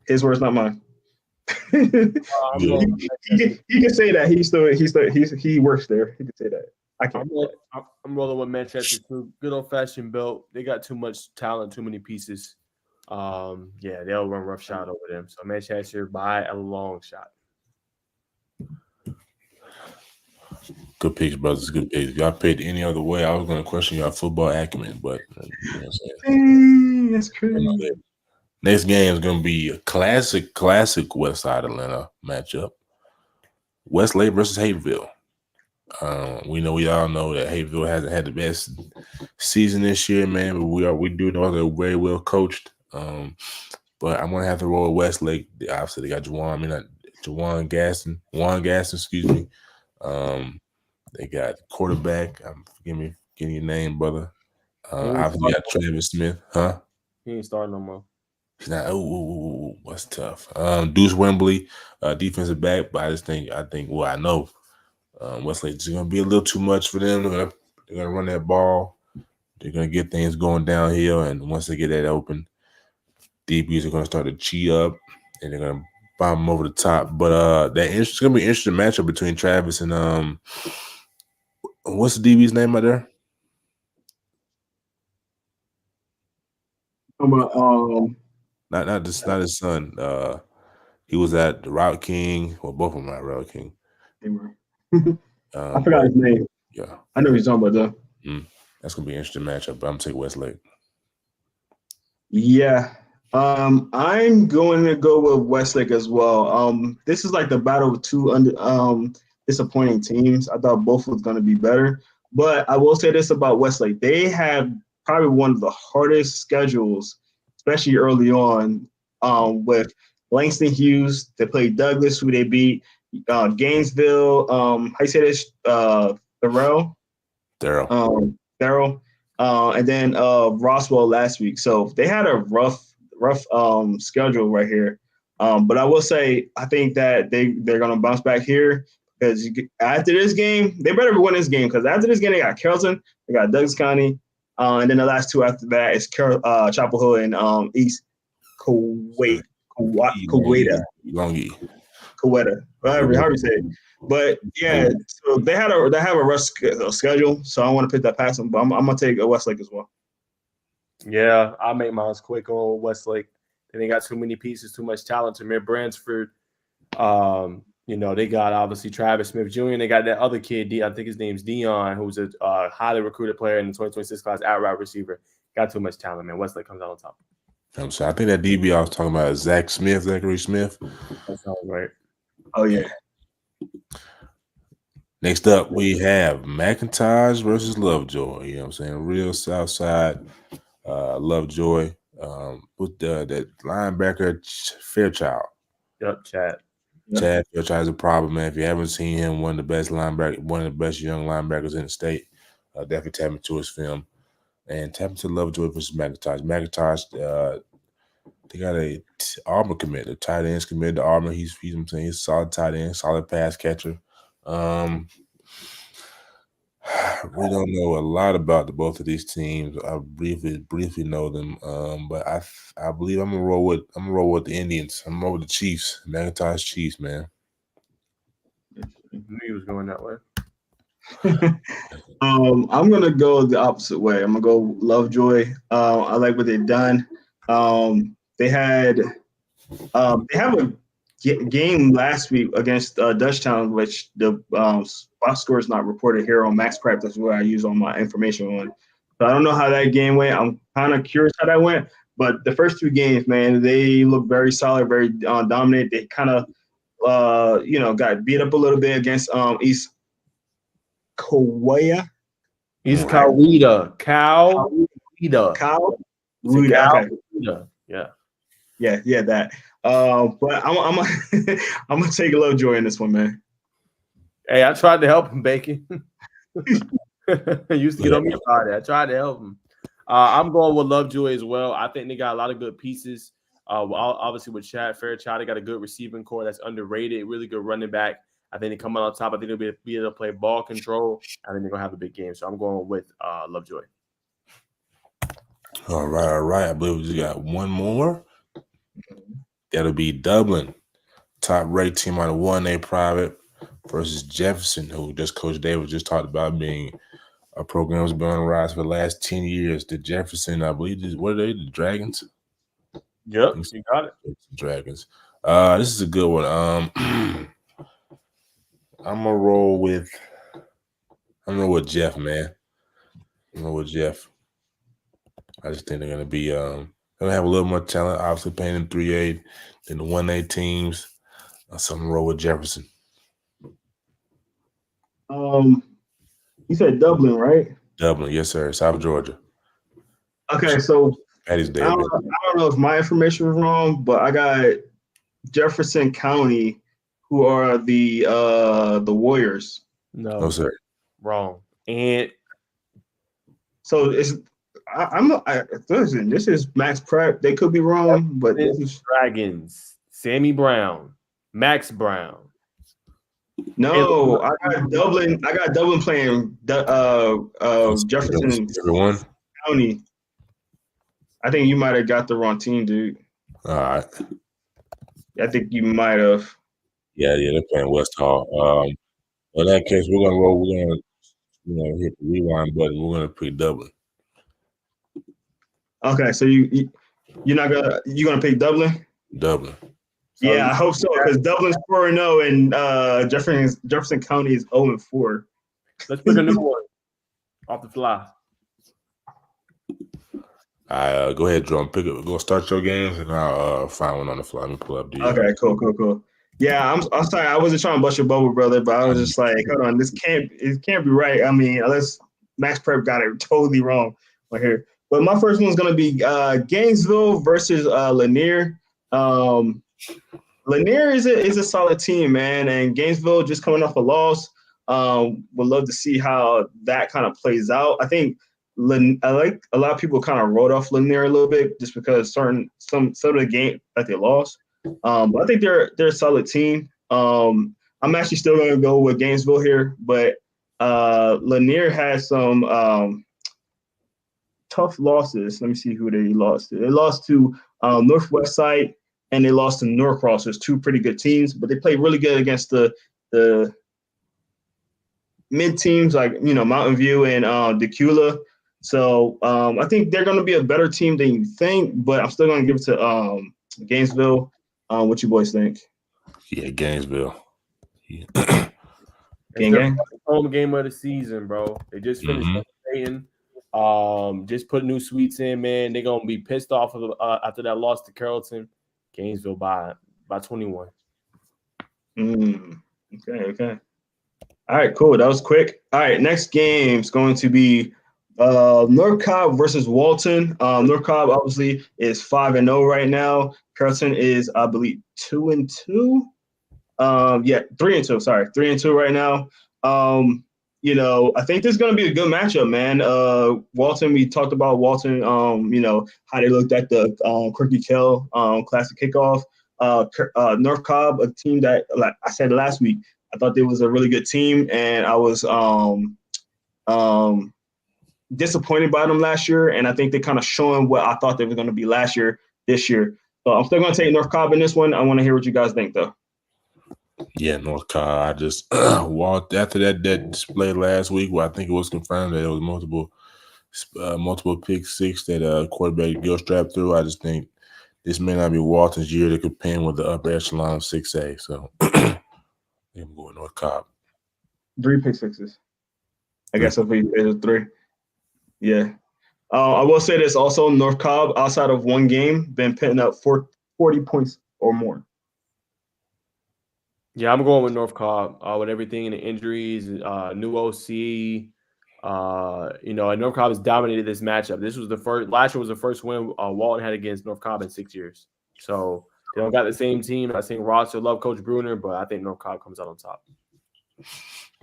His words, not mine.
I'm
he,
rolling.
he can say that he works there. He can say that. I can't.
I'm rolling with Manchester too. Good old fashioned built. They got too much talent, too many pieces. Yeah, they'll run roughshod over them. So Manchester by a long shot.
Good picks, brothers. Good picks. If y'all paid any other way, I was going to question your football acumen, but you know what I'm saying?
That's crazy.
Next game is going to be a classic West Side Atlanta matchup. Westlake versus Hateville. We all know that Hateville hasn't had the best season this year, man, but we do know they're very well coached. But I'm gonna have to roll with Westlake. Obviously, they got Juwan Gaston, excuse me. They got quarterback. Getting your name, brother. Obviously, got Travis Smith, huh?
He ain't starting no more.
He's not. What's tough? Deuce Wembley, defensive back. But I think. Well, I know Westlake is gonna be a little too much for them. They're gonna run that ball. They're gonna get things going downhill, and once they get that open, DBs are gonna start to cheat up, and they're gonna bomb them over the top. But it's gonna be an interesting matchup between Travis and what's the DB's name out there? Not his son. He was at the Route King. Well, both of them at Route King.
I forgot his name.
Yeah,
I know he's talking about though.
That's gonna be an interesting matchup. But I'm taking Westlake.
Yeah. I'm going to go with Westlake as well. This is like the battle of two disappointing teams. I thought both was going to be better, but I will say this about Westlake: they have probably one of the hardest schedules, especially early on. With Langston Hughes, they played Douglas, who they beat, Gainesville. How you say this? Darrell. And then Roswell last week. So they had a rough schedule right here. But I will say I think that they're gonna bounce back here because after this game, they better win this game because after this game they got Carrollton, they got Douglas County, and then the last two after that is Chapel Hill and East Kuwaita. However you say it. But yeah, so they have a rough schedule, so I want to pick that past them. But I'm gonna take a Westlake as well.
Yeah, I'll make mine quick on Westlake. They got too many pieces, too much talent. To Bransford, they got obviously Travis Smith Jr. and they got that other kid, I think his name's Dion, who's a highly recruited player in the 2026 class, outright receiver. Got too much talent, man. Westlake comes out on top.
I'm sorry. I think that DB I was talking about is Zachary Smith.
That sounds right.
Oh yeah.
Next up, we have McIntosh versus Lovejoy. You know what I'm saying? Real Southside Lovejoy. With that linebacker Fairchild.
Yep, Chad
Fairchild is a problem, man. If you haven't seen him, one of the best young linebackers in the state. Definitely tap into his film. And tap into Lovejoy versus McIntosh. McIntosh, they got a Auburn commit. The tight ends committed to Auburn. He's a solid tight end, solid pass catcher. We don't know a lot about both of these teams. I briefly know them, but I believe I'm gonna roll with the Indians. I'm gonna roll with the Chiefs, McIntosh Chiefs, man.
I knew he was going that way.
I'm gonna go the opposite way. I'm gonna go Lovejoy. I like what they've done. They have a game last week against Dutchtown, which the box score is not reported here on Max Prep. That's what I use all my information on. So I don't know how that game went. I'm kind of curious how that went. But the first two games, man, they look very solid, very dominant. They kind of, got beat up a little bit against East Kauwita.
East Kauwita.
Yeah, that. But I'm gonna take Lovejoy in this one, man.
Hey, I tried to help him, Bacon. Used to get on me about it. I tried to help him. I'm going with Lovejoy as well. I think they got a lot of good pieces. Obviously with Chad Fairchild, they got a good receiving core that's underrated. Really good running back. I think they come out on top. I think they'll be able to play ball control. I think they're gonna have a big game. So I'm going with Lovejoy.
All right. I believe we got one more. That'll be Dublin top-rated team out of 1A private versus Jefferson, who just Coach Davis just talked about being a program that's been on the rise for the last 10 years. The Jefferson, I believe, what are they? The Dragons?
Yep, you got it.
Dragons. This is a good one. I'm gonna roll with Jeff, man. I'm gonna roll with Jeff. I just think they're gonna be gonna have a little more talent, obviously playing in 3A than the 1A teams. So I'm gonna roll with Jefferson.
You said Dublin, right?
Dublin, yes, sir. South Georgia.
Okay, so
Patty's Day.
I don't know if my information was wrong, but I got Jefferson County, who are the Warriors.
No, sir.
Wrong. And
so listen, this is Max Prep. They could be wrong, but this is
Dragons. Sammy Brown, Max Brown.
No, I got Dublin. I got Dublin playing Jefferson County. I think you might have got the wrong team, dude.
All right.
I think you might have.
Yeah, they're playing West Hall. In that case, we're gonna roll. We're gonna hit the rewind button. We're gonna pick Dublin.
Okay, so you're gonna pick Dublin?
Dublin.
Yeah, I hope so, because Dublin's 4-0 and Jefferson County is 0-4.
Let's pick a new one off the fly.
Go ahead, Drum. Go start your games, and I'll find one on the fly. Let me pull up the.
Okay, cool. Yeah, I'm sorry. I wasn't trying to bust your bubble, brother, but I was just like, hold on, it can't be right. I mean, unless Max Prep got it totally wrong right here. But my first one's gonna be Gainesville versus Lanier. Lanier is a solid team, man, and Gainesville just coming off a loss. Would love to see how that kind of plays out. I think I like a lot of people kind of wrote off Lanier a little bit just because some of the game that they lost. But I think they're a solid team. I'm actually still going to go with Gainesville here, but Lanier has some tough losses. Let me see who they lost to. They lost to Northwest Side and they lost to Norcross. There's two pretty good teams, but they played really good against the mid teams like Mountain View and Decula. So I think they're going to be a better team than you think, but I'm still going to give it to Gainesville. What you boys think?
Yeah, Gainesville.
Yeah. Gang. Home game of the season, bro. They just finished Peyton. Just put new suites in, man. They're gonna be pissed off after that loss to Carrollton. Gainesville by 21.
Okay. All right, cool. That was quick. All right, next game is going to be North Cobb versus Walton. North Cobb obviously is 5-0 right now. Carrollton is, I believe, 2-2. 3-2. Sorry, 3-2 right now. I think this is going to be a good matchup, man. Walton, we talked about Walton, how they looked at the Quirky Kell Classic Kickoff. North Cobb, a team that, like I said last week, I thought they was a really good team, and I was disappointed by them last year, and I think they're kind of showing what I thought they were going to be this year. So I'm still going to take North Cobb in this one. I want to hear what you guys think, though.
Yeah, North Cobb. I just walked after that display last week where I think it was confirmed that there was multiple pick six that quarterback Gilstrap threw. I just think this may not be Walton's year to compare with the upper echelon of 6A. So I'm going North Cobb.
3 pick sixes. I guess if it was 3. Yeah. I will say this also, North Cobb, outside of one game, been putting up 40 points or more.
Yeah, I'm going with North Cobb with everything in the injuries, new OC. And North Cobb has dominated this matchup. Last year was the first win Walton had against North Cobb in 6 years. So they don't got the same team. I think Ross love Coach Bruner, but I think North Cobb comes out on top.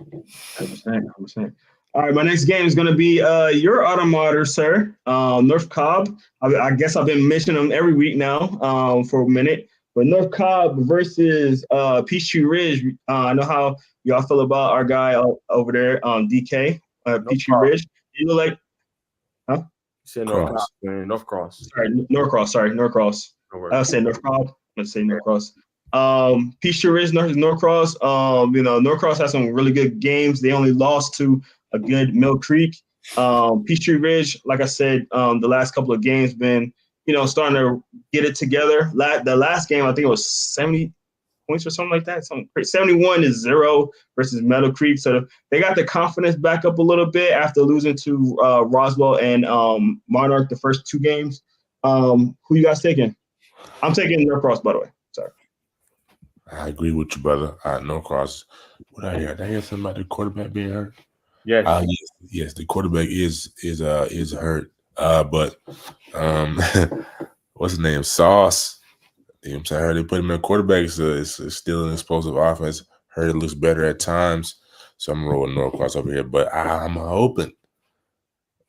100%. All right, my next game is going to be your alma mater, sir, North Cobb. I guess I've been mentioning them every week now for a minute. But North Cobb versus Peachtree Ridge. I know how y'all feel about our guy over there, DK, Peachtree Ridge. You look like, huh?
You said North Cobb, man. North Cross.
Sorry, Norcross. I was saying North Cobb. Let's say Norcross. Peachtree Ridge versus Norcross. Norcross has some really good games. They only lost to a good Mill Creek. Peachtree Ridge, like I said, the last couple of games been, starting to get it together. The last game, I think it was 70 points or something like that. 71-0 versus Meadow Creek. So they got the confidence back up a little bit after losing to Roswell and Monarch the first two games. Who you guys taking? I'm taking Norcross, by the way. Sorry.
I agree with you, brother. Norcross. What I hear? Did I hear something about the quarterback being hurt?
Yes.
Yes, the quarterback is hurt. But what's his name? Sauce. I heard they put him in quarterback. It's still an explosive offense. Heard it looks better at times. So I'm rolling Norcross over here. But I'm hoping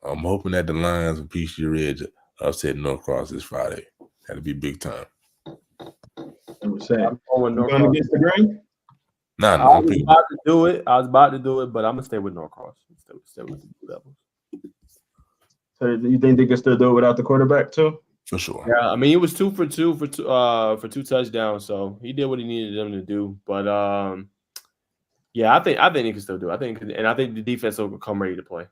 that the Lions and Peachtree Ridge upset Norcross this Friday. That'd be big time.
I'm going against the grain.
No,
I was about to do it. But I'm gonna stay with Norcross. Stay with the levels.
So you think they can still do it without the quarterback too?
For sure.
Yeah, I mean he was 2 for 2 for two touchdowns, so he did what he needed them to do. But yeah, I think he can still do it. I think the defense will come ready to play.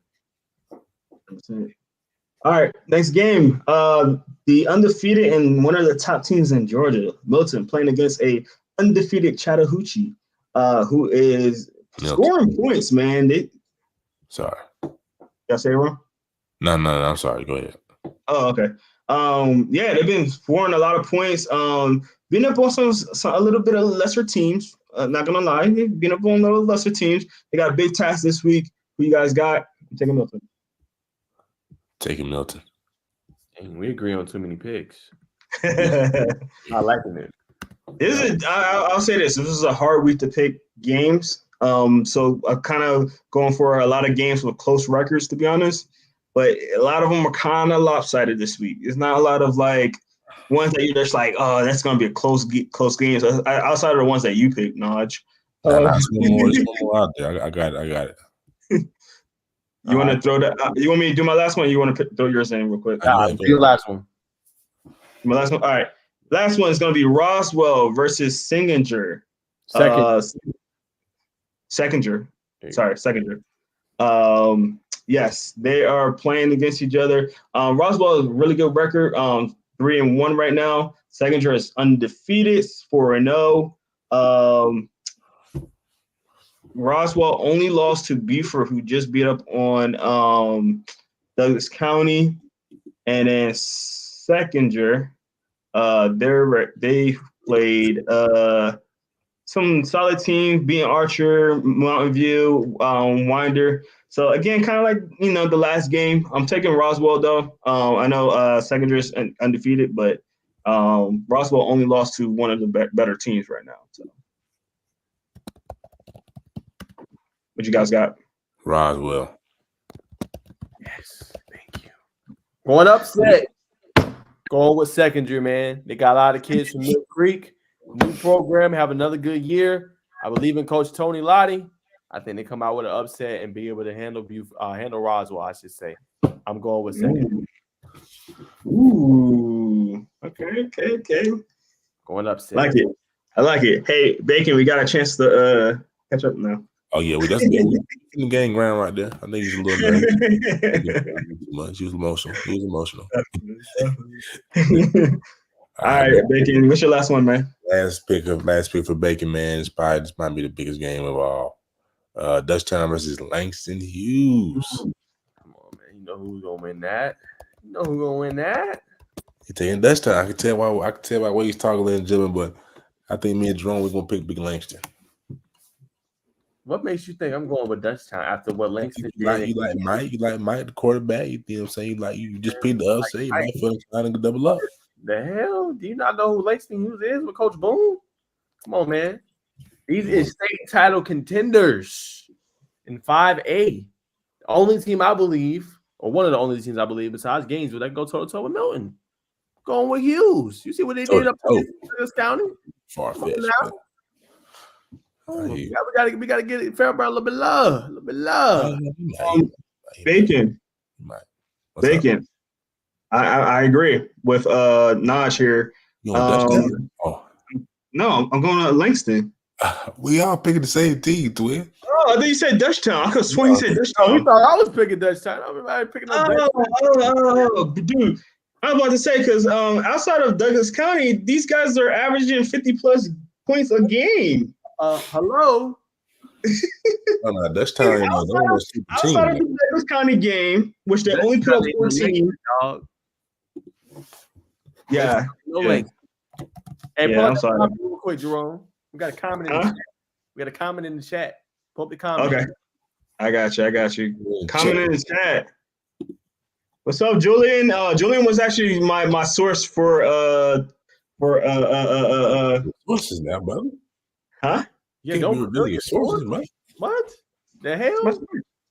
All right, next game. The undefeated and one of the top teams in Georgia, Milton, playing against a undefeated Chattahoochee, who is scoring points, man.
Sorry.
Did I say it wrong?
No, I'm sorry. Go ahead.
Oh, okay. Yeah, they've been scoring a lot of points. Been up on a little bit of lesser teams. Not gonna lie, they've been up on little lesser teams. They got a big task this week. Who you guys got? I'm taking Milton.
Taking Milton.
Dang, we agree on too many picks. Not liking it.
I'll say this. This is a hard week to pick games. So I'm kind of going for a lot of games with close records, to be honest. But a lot of them are kind of lopsided this week. It's not a lot of like ones that you're just like, oh, that's going to be a close game. Outside of the ones that you pick, Naj.
There's one more out there. I got it.
You want to throw that? You want me to do my last one? Or you want to throw yours in real quick?
Do your last one.
My last one. All right. Last one is going to be Roswell versus Singinger. Secondier. Sorry, Secondier. Yes, they are playing against each other. Roswell is a really good record, 3-1 right now. Secondier is undefeated, 4-0. Roswell only lost to Buford, who just beat up on Douglas County, and then Secondier, they played some solid teams, being Archer, Mountain View, Winder. So again, kind of like the last game. I'm taking Roswell though. I know Secondier is undefeated, but Roswell only lost to one of the better teams right now. So, what you guys got?
Roswell.
Yes, thank you. Going upset. Going with Secondier, man. They got a lot of kids from Mill Creek. New program, have another good year. I believe in Coach Tony Lottie. I think they come out with an upset and be able to handle Roswell, I should say. I'm going with Secondier.
Ooh. Okay.
Going upset.
I like it. Hey, Bacon, we got a chance to catch up now.
Oh yeah, that's good. We in the game ground right there. I think he's a little nervous. He was emotional.
All right, Bacon. What's your last one, man?
Last pick for Bacon, man. This might be the biggest game of all. Dutchtown versus Langston Hughes.
Come on, man. You know who's gonna win that?
He's taking Dutchtown. I can tell by what he's talking, ladies and gentlemen, but I think me and Jerome we're gonna pick Big Langston.
What makes you think I'm going with Dutchtown after what Langston did?
You like Mike, the quarterback. You know what I'm saying? You just picked the upset. You might feel trying to double up.
The hell? Do you not know who Langston Hughes is with Coach Boone? Come on, man. These are state title contenders in 5A. The only team I believe, or one of the only teams I believe besides Gainesville that can go toe-to-toe with Milton. Going with Hughes. You see what they did up in this county?
Far-fetched.
We gotta get it fair, bro. A little bit love.
Bacon. I agree with Naj here. No, I'm going to Langston.
We all picking the same team, twin.
Oh, I think you said Dutchtown. I could have sworn you said Dutchtown.
Oh, he thought I was picking Dutchtown. I picking up
Oh, dude. I was about to say, because outside of Douglas County, these guys are averaging 50-plus points a game.
Hello?
No, Dutchtown, you know, they're a super
Outside
team.
of the Douglas County game, which they only put up 14.
Dog.
Yeah.
No
Yeah.
length. Hey,
Yeah, I'm sorry.
real quick, Jerome. We got a comment in the chat. We got a comment in the chat. Pull up the comment.
Okay. I got you. Comment in the chat. What's up, Julian? Julian was actually my source for
sources now, brother.
Huh?
Yeah,
Can't
don't
be revealing your sources, right?
What? The hell?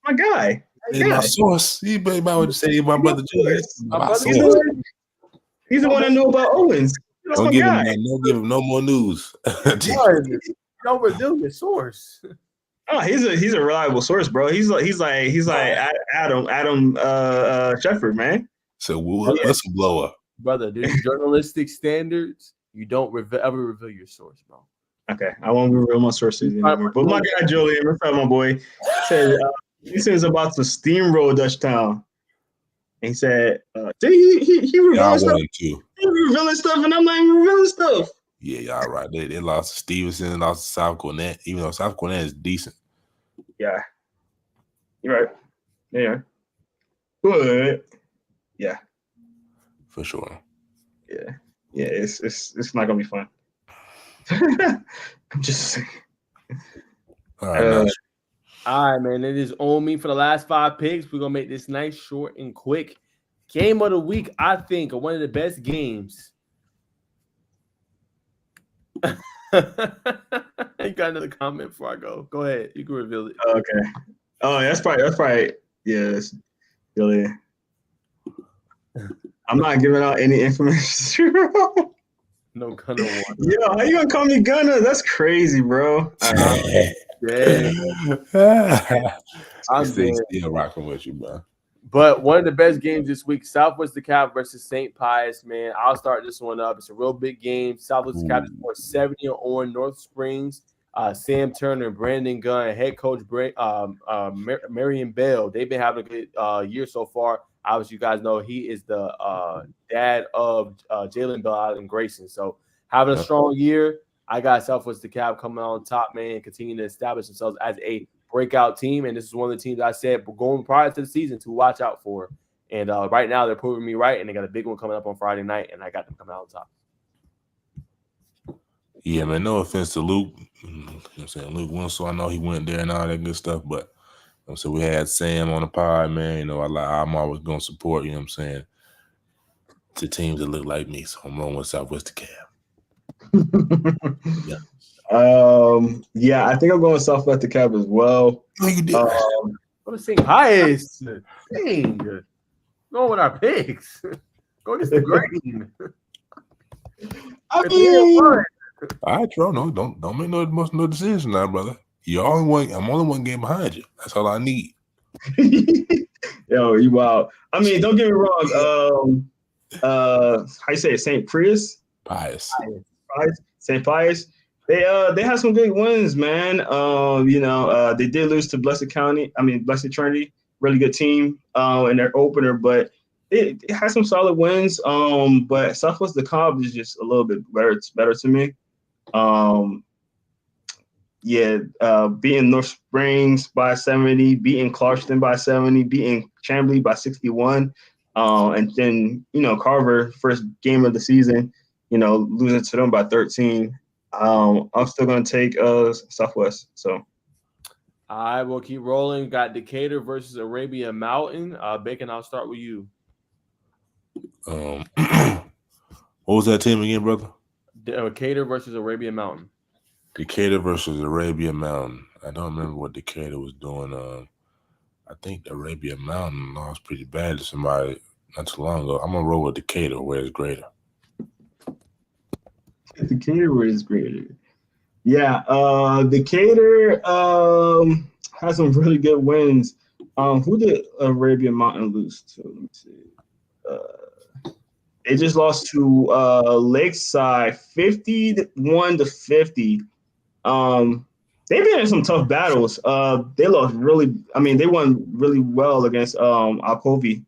My guy.
Hey, my source. You better about to say my brother Julian. My source.
He's the one that knew about Owens. That's
Don't
my guy.
give him no more news.
Don't reveal your source.
Oh, he's a reliable source, bro. He's like Adam Shepard, man.
So whistleblower.
Brother, there's journalistic standards. You don't ever reveal your source, bro.
Okay, I won't reveal my sources anymore. But my guy Julian, what's up, my boy? Said he says about to steamroll Dutchtown. And he said, he revealing stuff. He revealing stuff, and I'm not even revealing stuff.
Yeah, y'all right. They lost to Stevenson, lost to South Gwinnett, even though South Gwinnett is decent.
Yeah. You're right. Yeah. But yeah.
For sure.
Yeah. Yeah, it's not gonna be fun. I'm just saying.
All right,
all right, man. It is on me for the last 5 picks. We're gonna make this nice, short, and quick. Game of the week, I think, one of the best games. You got another comment before I go. Go ahead. You can reveal it.
Okay. Oh, that's probably yes. Really. I'm not giving out any information.
No Gunner one.
Yo, how you gonna call me Gunner? That's crazy, bro.
Yeah.
I'm still rocking with you, bro.
But one of the best games this week, Southwest DeKalb versus St. Pius, man. I'll start this one up. It's a real big game. Southwest DeKalb scored 70 on North Springs. Sam Turner and Brandon Gunn, head coach Marion Bell. They've been having a good year so far. Obviously, you guys know he is the dad of Jalen Bell out in Grayson. So having a strong year. I got Southwest DeKalb coming on top, man, continuing to establish themselves as a breakout team. And this is one of the teams I said going prior to the season to watch out for. And right now they're proving me right, and they got a big one coming up on Friday night, and I got them coming out on top.
Yeah, man, no offense to Luke. You know what I'm saying? Luke Winslow, I know he went there and all that good stuff, but so we had Sam on the pod, man. You know, I'm always going to support, you know what I'm saying, the teams that look like me. So I'm rolling with Southwest DeKalb.
Yeah. Yeah, I think I'm going Southwest DeKalb as well.
No, you did.
I'm saying highest. Dang. Going with our picks. Go against the grain.
I mean,
all right, Tro, no, don't make no decisions now, brother. I'm only one game behind you. That's all I need.
Yo, you wild. I mean, don't get me wrong. How you say it? St. Pius? St. Pius. They had some big wins, man. They did lose to Blessed Trinity, really good team in their opener, but it had some solid wins. But Southwest DeKalb is just a little bit better. It's better to me. Beating North Springs by 70, beating Clarkston by 70, beating Chamblee by 61, and then Carver, first game of the season, losing to them by 13. I'm still gonna take Southwest. So
I will keep rolling. Got Decatur versus Arabia Mountain. Bacon, I'll start with you.
What was that team again, brother?
Decatur versus Arabia Mountain.
Decatur versus Arabia Mountain. I don't remember what Decatur was doing. I think the Arabia Mountain lost pretty bad to somebody not too long ago. I'm gonna roll with Decatur, where it's greater.
Decatur, where it's greater. Yeah, Decatur has some really good wins. Who did Arabia Mountain lose to? Let me see. They just lost to Lakeside 51-50. They've been in some tough battles. They lost really. I mean, they won really well against Alcovi.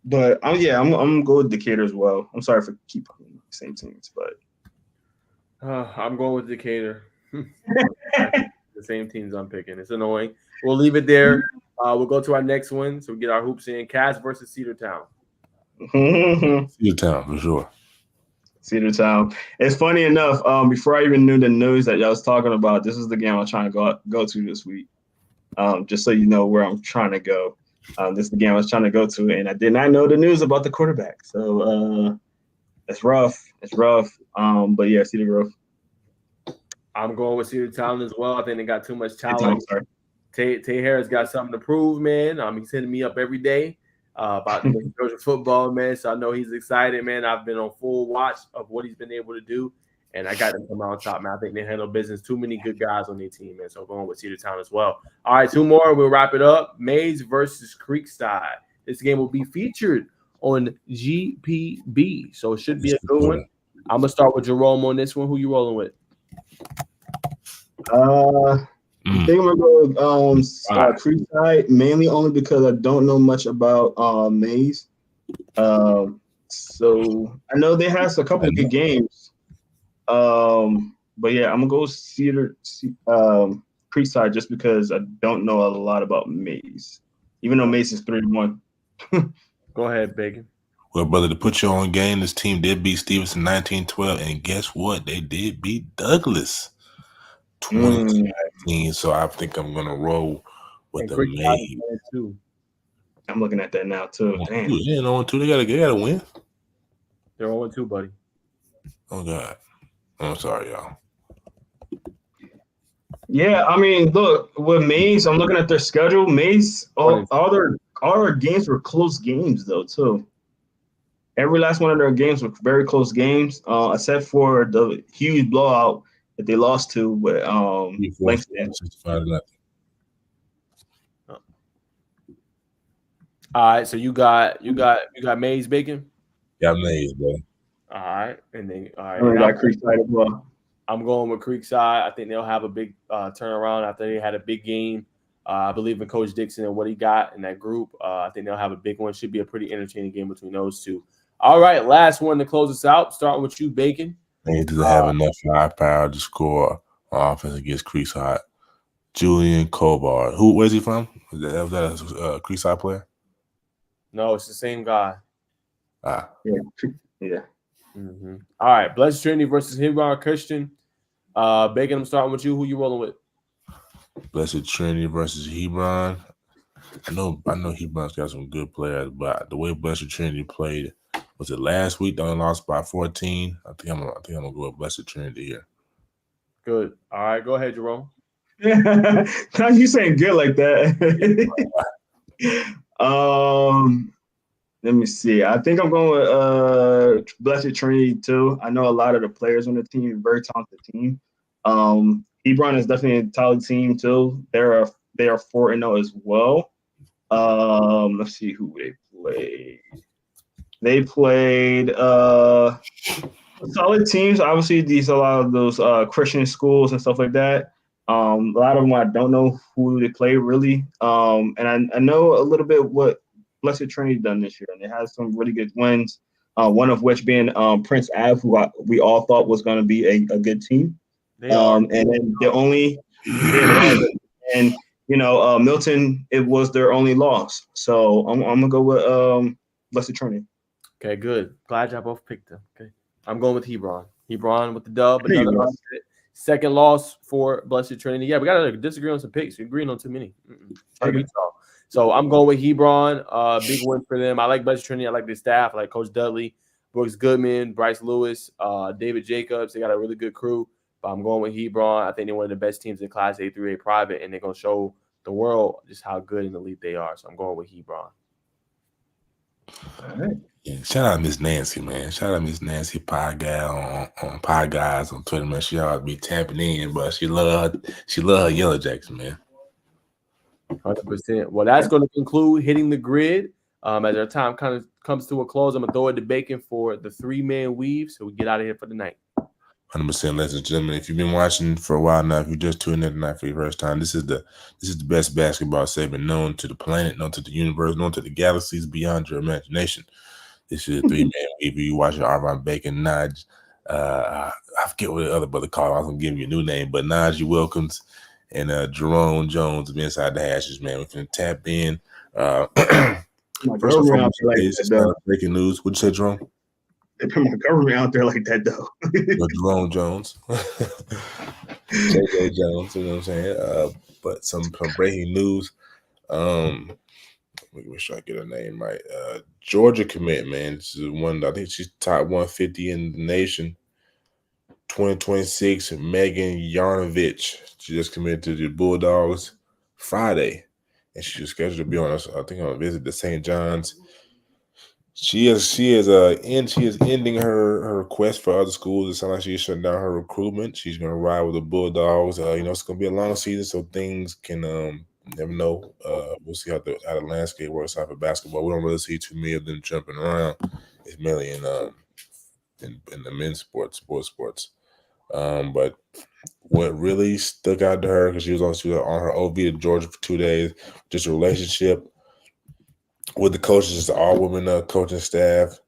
But I'm gonna go with Decatur as well. I'm sorry for keep putting the same teams, but
I'm going with Decatur. The same teams I'm picking. It's annoying. We'll leave it there. We'll go to our next one. So we get our hoops in. Cass versus Cedartown.
Cedartown for sure.
Cedartown. It's funny enough. Before I even knew the news that y'all was talking about, this is the game I was trying to go to this week. Just so you know where I'm trying to go. This is the game I was trying to go to, and I did not know the news about the quarterback. So it's rough. It's rough. But yeah, Cedar Grove.
I'm going with Cedartown as well. I think they got too much
Tom,
talent.
sorry.
Tay Harris got something to prove, man. He's hitting me up every day about Georgia football, man. So I know he's excited, man. I've been on full watch of what he's been able to do, and I got them come out on top, man. I think they handle business. Too many good guys on their team, man. So I'm going with Cedartown as well. All right, two more. We'll wrap it up. Mays versus Creekside. This game will be featured on GPB, so it should be a good one. I'm gonna start with Jerome on this one. Who you rolling with?
I think I'm gonna go with Creekside, mainly only because I don't know much about Mays. So I know they have a couple of good games. But yeah, I'm gonna go Creekside just because I don't know a lot about Mays, even though Mays is 3-1.
Go ahead, Bacon.
Well, brother, to put you on game, this team did beat Stevenson 19-12, and guess what? They did beat Douglas 20-19. So I think I'm gonna roll with the Mays.
I'm looking at that now too. Damn.
Yeah, 0-2. They gotta win.
They're 0-2, buddy.
Oh God. I'm sorry, y'all.
Yeah, I mean, look, with Mays, I'm looking at their schedule. Mays, all their games were close games though, too. Every last one of their games were very close games, except for the huge blowout that they lost to with Langston.
All right, so you got Mays, Bacon.
Yeah, Mays, bro.
All right, and then all right.
I got Creekside as well.
I'm going with Creekside. I think they'll have a big turnaround after they had a big game. I believe in Coach Dixon and what he got in that group. I think they'll have a big one. Should be a pretty entertaining game between those two. All right, last one to close us out. Starting with you, Bacon.
They doesn't have enough firepower to score on offense against Creekside. Julian Kobar. Where's he from? Was that a Creekside player?
No, it's the same guy.
Yeah.
Mm-hmm. All right, Blessed Trinity versus Hebron Christian. Bacon, I'm starting with you. Who you rolling with?
Blessed Trinity versus Hebron. I know Hebron's got some good players, but the way Blessed Trinity played, was it last week? They only lost by 14. I think I'm gonna go with Blessed Trinity here.
Good. All right, go ahead, Jerome.
Now you saying good like that. Let me see. I think I'm going with Blessed Trinity too. I know a lot of the players on the team, very talented team. Hebron is definitely a talented team too. They are 4-0 as well. Let's see who they played. They played solid teams. Obviously, a lot of those Christian schools and stuff like that. A lot of them I don't know who they play really. And I know a little bit what Blessed Trinity done this year, and they had some really good wins. One of which being Prince Ave, who we all thought was going to be a good team. And then the only and Milton, it was their only loss. So I'm gonna go with Blessed Trinity.
Okay, good. Glad y'all both picked them. Okay, I'm going with Hebron. Hebron with the dub. Second loss for Blessed Trinity. Yeah, we got to disagree on some picks. We're agreeing on too many. So I'm going with Hebron. Big win for them. I like Blessed Trinity. I like their staff. I like Coach Dudley, Brooks Goodman, Bryce Lewis, David Jacobs. They got a really good crew. But I'm going with Hebron. I think they're one of the best teams in Class A through A private, and they're going to show the world just how good and elite they are. So I'm going with Hebron.
All right.
Yeah, shout out Miss Nancy, man. Shout out Miss Nancy, Pie Guy on Pie Guys on Twitter, man. She ought to be tapping in, but she love her Yellow Jackson, man.
100%. Well, that's going to conclude Hitting the Grid. As our time kind of comes to a close, I'm gonna throw it to Bacon for the 3-man weave, so we get out of here for the night.
100%, ladies and gentlemen. If you've been watching for a while now, if you just tuned in tonight for your first time, this is the best basketball segment known to the planet, known to the universe, known to the galaxies beyond your imagination. This is a 3-man weave. You watching Arvon Bacon, Naj. I forget what the other brother called. I was gonna give you a new name, but Najee Wilkins and Jerome Jones of Inside the Hashes, man. We're gonna tap in.
My
First and
government out
foremost,
there like
today's
that, though.
breaking news. What'd you say, Jerome?
They put my government out there like that, though.
Jerome Jones, JJ Jones, you know what I'm saying? But some breaking news. Make sure I get her name right. Georgia commit, man. This is one. I think she's top 150 in the nation. 2026. Megan Yarnovich. She just committed to the Bulldogs Friday, and she's scheduled to be on us. I think on a visit to St. John's. She is ending her request for other schools. It sounds like she's shutting down her recruitment. She's gonna ride with the Bulldogs. It's gonna be a long season, so things can never know. We'll see how the landscape works out for basketball. We don't really see too many of them jumping around. It's mainly in the men's sports. But what really stuck out to her because she was on her OV to Georgia for 2 days, just a relationship with the coaches, it's all women coaching staff,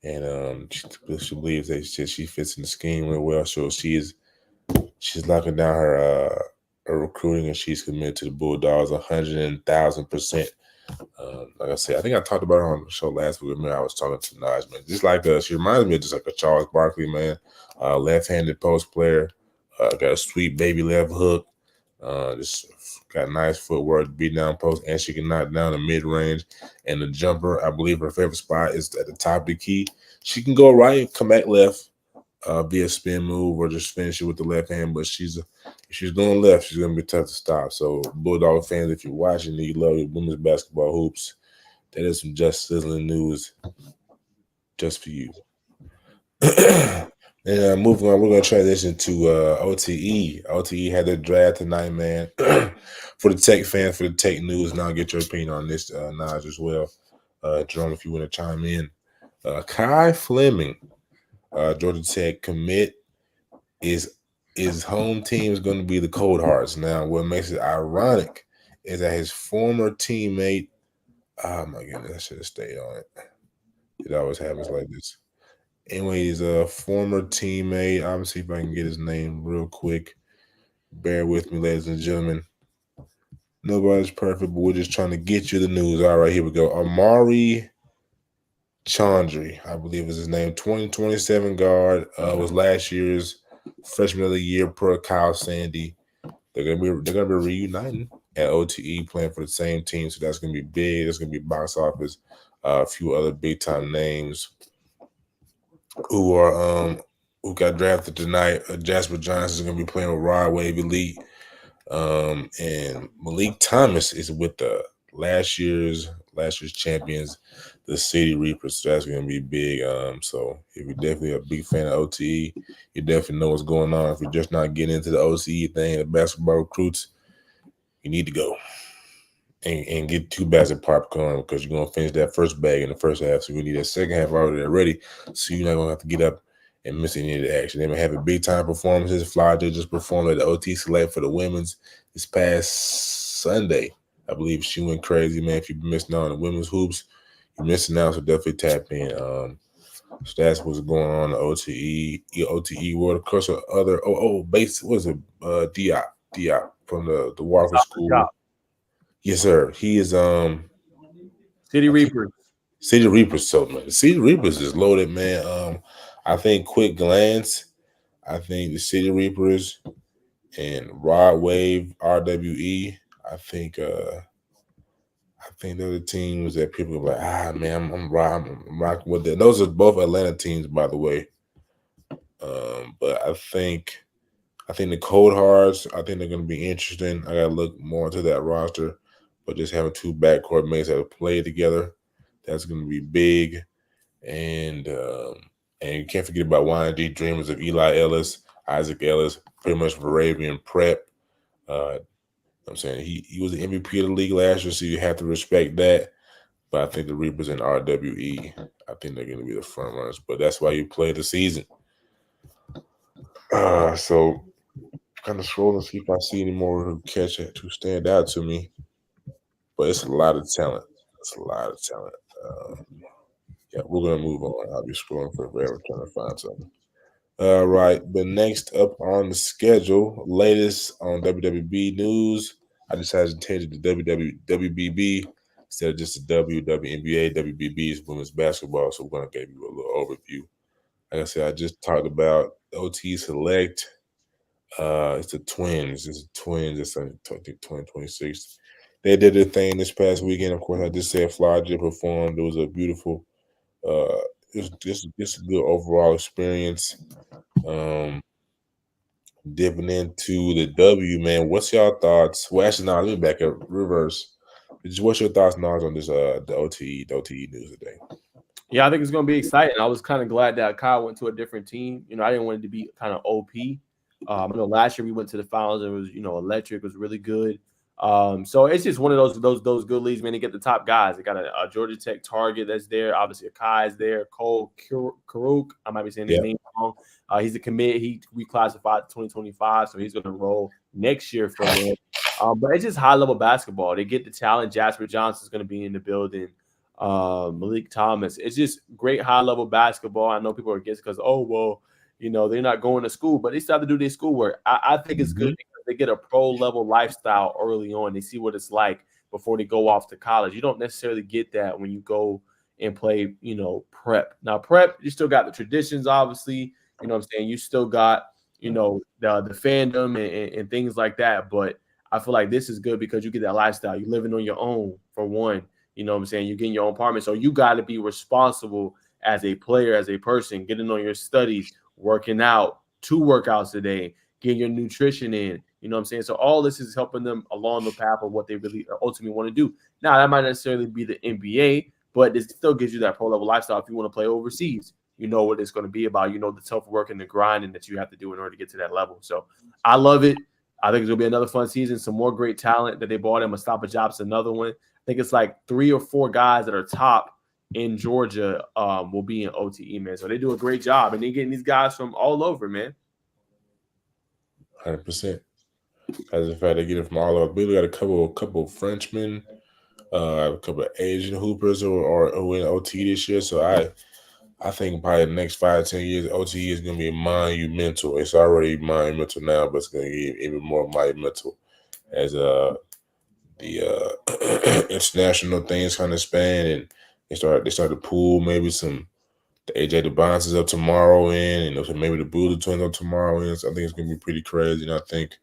and she believes that she fits in the scheme real well. So she's locking down her recruiting, and she's committed to the Bulldogs 100,000%. Like I said, I think I talked about her on the show last week. I was talking to Naj, man. Just like she reminds me of just like a Charles Barkley, man. Left-handed post player, got a sweet baby left hook. Just got nice footwork, beat down post, and she can knock down the mid range and the jumper. I believe her favorite spot is at the top of the key. She can go right, come back left, be a spin move, or just finish it with the left hand. But if she's going left, she's gonna be tough to stop. So Bulldog fans, if you're watching and you love your women's basketball hoops, that is some just sizzling news just for you. And moving on, we're going to transition to OTE. OTE had their draft tonight, man. For the Tech fans, for the Tech news, and I'll get your opinion on this, Naj, as well. Jerome, if you want to chime in. Kai Fleming, Georgia Tech commit, his home team is going to be the Cold Hearts. Now, what makes it ironic is that his former teammate, oh my goodness, I should have stayed on it. It always happens like this. Anyways, a former teammate. I'm gonna see if I can get his name real quick. Bear with me, ladies and gentlemen. Nobody's perfect, but we're just trying to get you the news. All right, here we go. Amari Chandri, I believe is his name. 2027 guard. Was last year's freshman of the year per Kyle Sandy. They're gonna be reuniting at OTE, playing for the same team. So that's gonna be big. That's gonna be box office. A few other big time names who got drafted tonight. Jasper Johnson is going to be playing with Rod Wave Elite, and Malik Thomas is with the last year's champions, the City Reapers. So that's going to be big. So if you're definitely a big fan of OTE, you definitely know what's going on. If you're just not getting into the OCE thing, the basketball recruits, you need to go and get 2 bags of popcorn because you're going to finish that first bag in the first half. So you need that second half already ready. So you're not going to have to get up and miss any of the action. They may have a big time performances. Florida just performed at the OT Select for the women's this past Sunday. I believe she went crazy, man. If you've been missing out on the women's hoops, you're missing out, so definitely tap in. So that's what's going on the OTE world. Of course, other base was it Diop from the Walker School. Yes, sir. He is
City Reapers.
City Reapers. So man, the City Reapers is loaded, man. I think quick glance, I think the City Reapers and Rod Wave RWE. I think they're the teams that people are like, man, I'm rocking with them. Those are both Atlanta teams, by the way. But I think the Cold Hearts, I think they're going to be interesting. I got to look more into that roster. But just having 2 backcourt mates that play together, that's going to be big. And you can't forget about YNG Dreamers of Eli Ellis, Isaac Ellis, pretty much Moravian Prep. I'm saying he was the MVP of the league last year, so you have to respect that. But I think the Reapers and RWE, I think they're going to be the front runners. But that's why you play the season. So kind of scroll and see if I see any more who catch it to stand out to me. But it's a lot of talent. It's a lot of talent. Yeah, we're gonna move on. I'll be scrolling for forever trying to find something. All right, but next up on the schedule, latest on WWB news. I decided to change it to WBB instead of just the WNBA. WBB is women's basketball, so we're gonna give you a little overview. Like I said, I just talked about OT Select. It's the Twins. It's the Twins. It's I think 2026. They did their thing this past weekend. Of course, I just said Florida performed. It was a beautiful. It was just a good overall experience. Dipping into the W, man. What's y'all thoughts? Well, actually, no, let me back up. Reverse. What's your thoughts, Nas, on this the OTE news today?
Yeah, I think it's going to be exciting. I was kind of glad that Kyle went to a different team. I didn't want it to be kind of OP. I know last year we went to the finals. It was, electric. It was really good. So it's just one of those good leagues, man. They get the top guys. They got a Georgia Tech target that's there. Obviously, Akai is there. Cole Karuk, I might be saying his name wrong. He's a commit. He reclassified to 2025, so he's going to roll next year for them. But it's just high-level basketball. They get the talent. Jasper Johnson's going to be in the building. Malik Thomas. It's just great high-level basketball. I know people are against because, they're not going to school, but they still have to do their schoolwork. I think it's good because they get a pro-level lifestyle early on. They see what it's like before they go off to college. You don't necessarily get that when you go and play, prep. Now, prep, you still got the traditions, obviously. You know what I'm saying? You still got, the fandom and things like that. But I feel like this is good because you get that lifestyle. You're living on your own, for one. You know what I'm saying? You're getting your own apartment. So you got to be responsible as a player, as a person, getting on your studies, working out, 2 workouts a day, getting your nutrition in. You know what I'm saying? So all this is helping them along the path of what they really ultimately want to do. Now, that might not necessarily be the NBA, but it still gives you that pro-level lifestyle if you want to play overseas. You know what it's going to be about. You know the tough work and the grinding that you have to do in order to get to that level. So I love it. I think it's going to be another fun season. Some more great talent that they brought in. Mustafa Job's another one. I think it's like 3 or 4 guys that are top in Georgia will be in OTE, man. So they do a great job, and they're getting these guys from all over, man.
100%. As a fact, they get it from all over. We got a couple of Frenchmen, a couple of Asian hoopers who are in OTE this year. So I think probably the next 5 to 10 years, OTE is going to be monumental. It's already monumental now, but it's going to get even more monumental as the international things kind of span, and they start to pull maybe some the AJ DeBonces up tomorrow in, and maybe the Buddha twins up tomorrow in. So I think it's going to be pretty crazy, and I think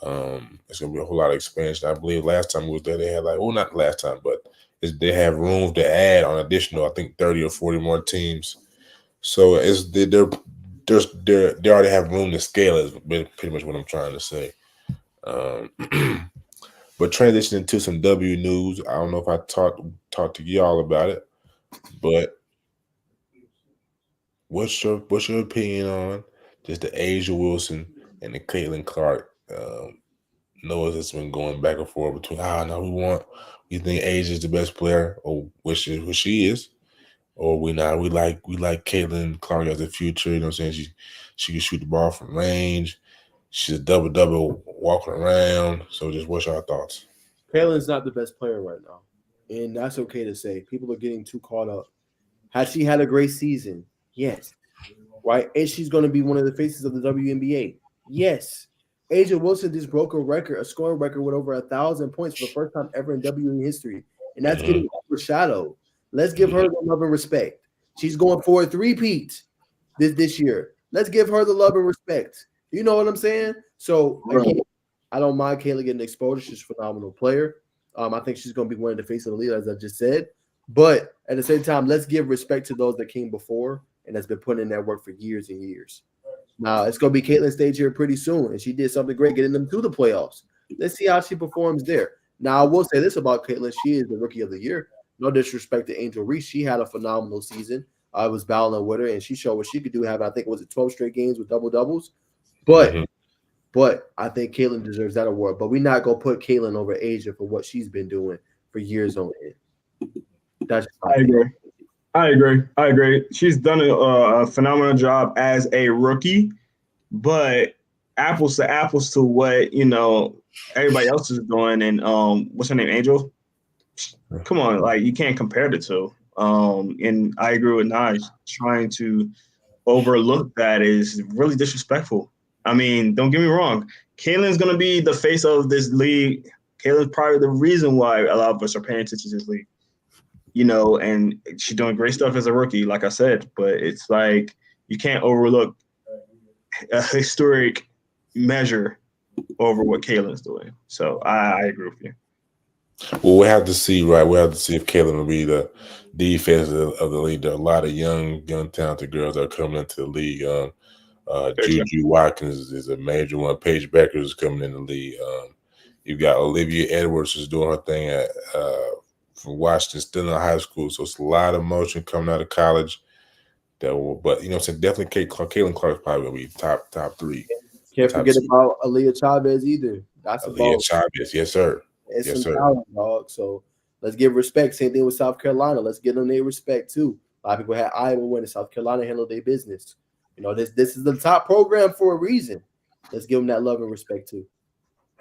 it's going to be a whole lot of expansion. I believe last time we was there, they had not last time, but they have room to add on additional, I think 30 or 40 more teams. So they already have room to scale. Is pretty much what I'm trying to say. But transitioning to some W news, I don't know if I talked to y'all about it, but what's your opinion on just the Asia Wilson and the Caitlin Clark noise that's been going back and forth between we think Asia is the best player, or which she is, or we not. We like Caitlin Clark as a future. You know what I'm saying? She can shoot the ball from range. She's a double walking around. So just what's your thoughts?
Caitlin's not the best player right now, and that's okay to say. People are getting too caught up. Has she had a great season? Yes. Right? And she's going to be one of the faces of the WNBA? Yes. Asia Wilson just broke a scoring record with over 1,000 points for the first time ever in WNBA history, and that's getting overshadowed. Let's give her the love and respect. She's going for a 3-peat this year. Let's give her the love and respect. You know what I'm saying? So, again, I don't mind Kayla getting exposure. She's a phenomenal player. I think she's going to be one of the face of the league, as I just said. But at the same time, let's give respect to those that came before and has been putting in that work for years and years. Now, it's going to be Caitlin's stage here pretty soon, and she did something great getting them to the playoffs. Let's see how she performs there. Now, I will say this about Caitlin. She is the Rookie of the Year. No disrespect to Angel Reese. She had a phenomenal season. I was battling with her, and she showed what she could do, having, I think, 12 straight games with double-doubles. But I think Caitlin deserves that award. But we're not going to put Caitlin over Asia for what she's been doing for years on end. That's
I agree. She's done a phenomenal job as a rookie, but apples to what everybody else is doing. And what's her name, Angel? Come on, like you can't compare the two. And I agree with Naj. Trying to overlook that is really disrespectful. I mean, don't get me wrong. Kaylin's gonna be the face of this league. Kaylin's probably the reason why a lot of us are paying attention to this league. And she's doing great stuff as a rookie, like I said. But it's like you can't overlook a historic measure over what Kaylin's doing. So I agree with you.
Well, we have to see, right? We have to see if Kaylin will be the defense of the league. There are a lot of young, talented girls that are coming into the league. Juju Watkins is a major one. Paige Becker is coming in the league. You've got Olivia Edwards who's doing her thing at from Washington, still in high school. So it's a lot of motion coming out of college. But so definitely Caitlin Clark's probably gonna be top three.
Can't forget about Aaliyah Chavez either. That's
Aaliyah Chavez, yes sir.
It's some talent, dog. So let's give respect. Same thing with South Carolina. Let's give them their respect too. A lot of people had Iowa win, South Carolina handled their business. This is the top program for a reason. Let's give them that love and respect too.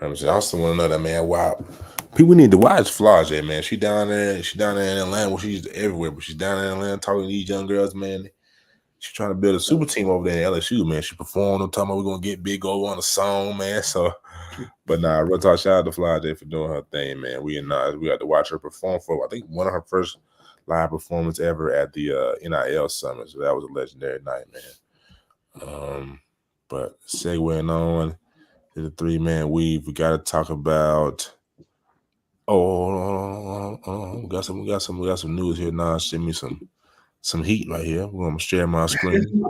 I also want to know that, man. Wow, people need to watch Flau'jae, man. She down there in Atlanta. Well, she's everywhere, but she's down there in Atlanta talking to these young girls, man. She's trying to build a super team over there in LSU, man. She performed. I'm talking about we're gonna get big over on the song, man. So, but nah, real talk. Shout out to Flau'jae for doing her thing, man. We got to watch her perform for I think one of her first live performance ever at the NIL Summit. So that was a legendary night, man. But segueing on to the 3-man weave, we got to talk about. We got some news here. Now send me some heat right here. We're gonna share my screen.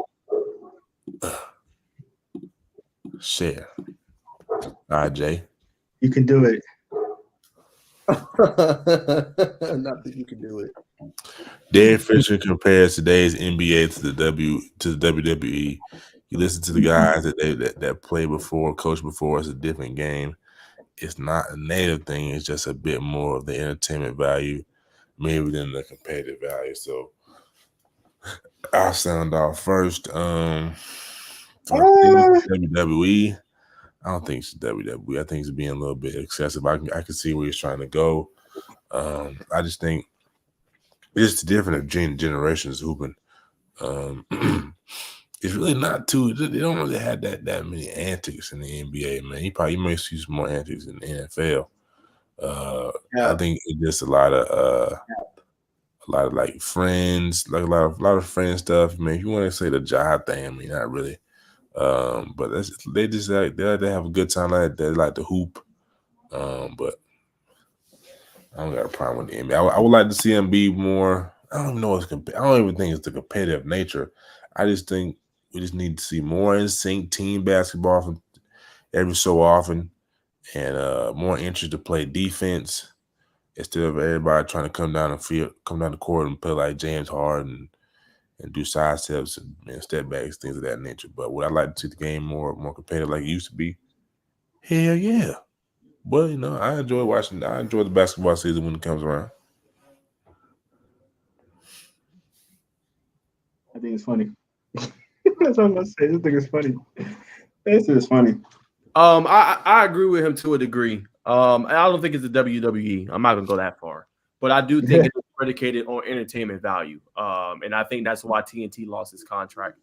Share. All right, Jay.
You can do it.
Not that you can do it.
Derek Fisher compares today's NBA to the WWE. You listen to the guys that play before, coach before. It's a different game. It's not a native thing. It's just a bit more of the entertainment value, maybe than the competitive value. So I'll sound off first. WWE. I don't think it's WWE. I think it's being a little bit excessive. I can see where he's trying to go. I just think it's different generations hooping. It's really not too. They don't really have that many antics in the NBA, man. You may see some more antics in the NFL. I think it's just a lot of like friends, like a lot of friend stuff. I mean, if you want to say the job thing, I mean, not really. But they just like they have a good time. They like to hoop. But I don't got a problem with the NBA. I would like to see them be more. I don't even know I don't even think it's the competitive nature. I just think we just need to see more in sync team basketball from every so often, and more interest to play defense instead of everybody trying to come down the court and play like James Harden and do side steps and step backs, things of that nature. But would I like to see the game more competitive like it used to be? Hell yeah. But I enjoy watching. I enjoy the basketball season when it comes around.
I think it's funny. That's what I'm gonna say. This thing is funny. This is funny.
I agree with him to a degree. I don't think it's the WWE. I'm not gonna go that far, but I do think it's predicated on entertainment value. And I think that's why TNT lost his contract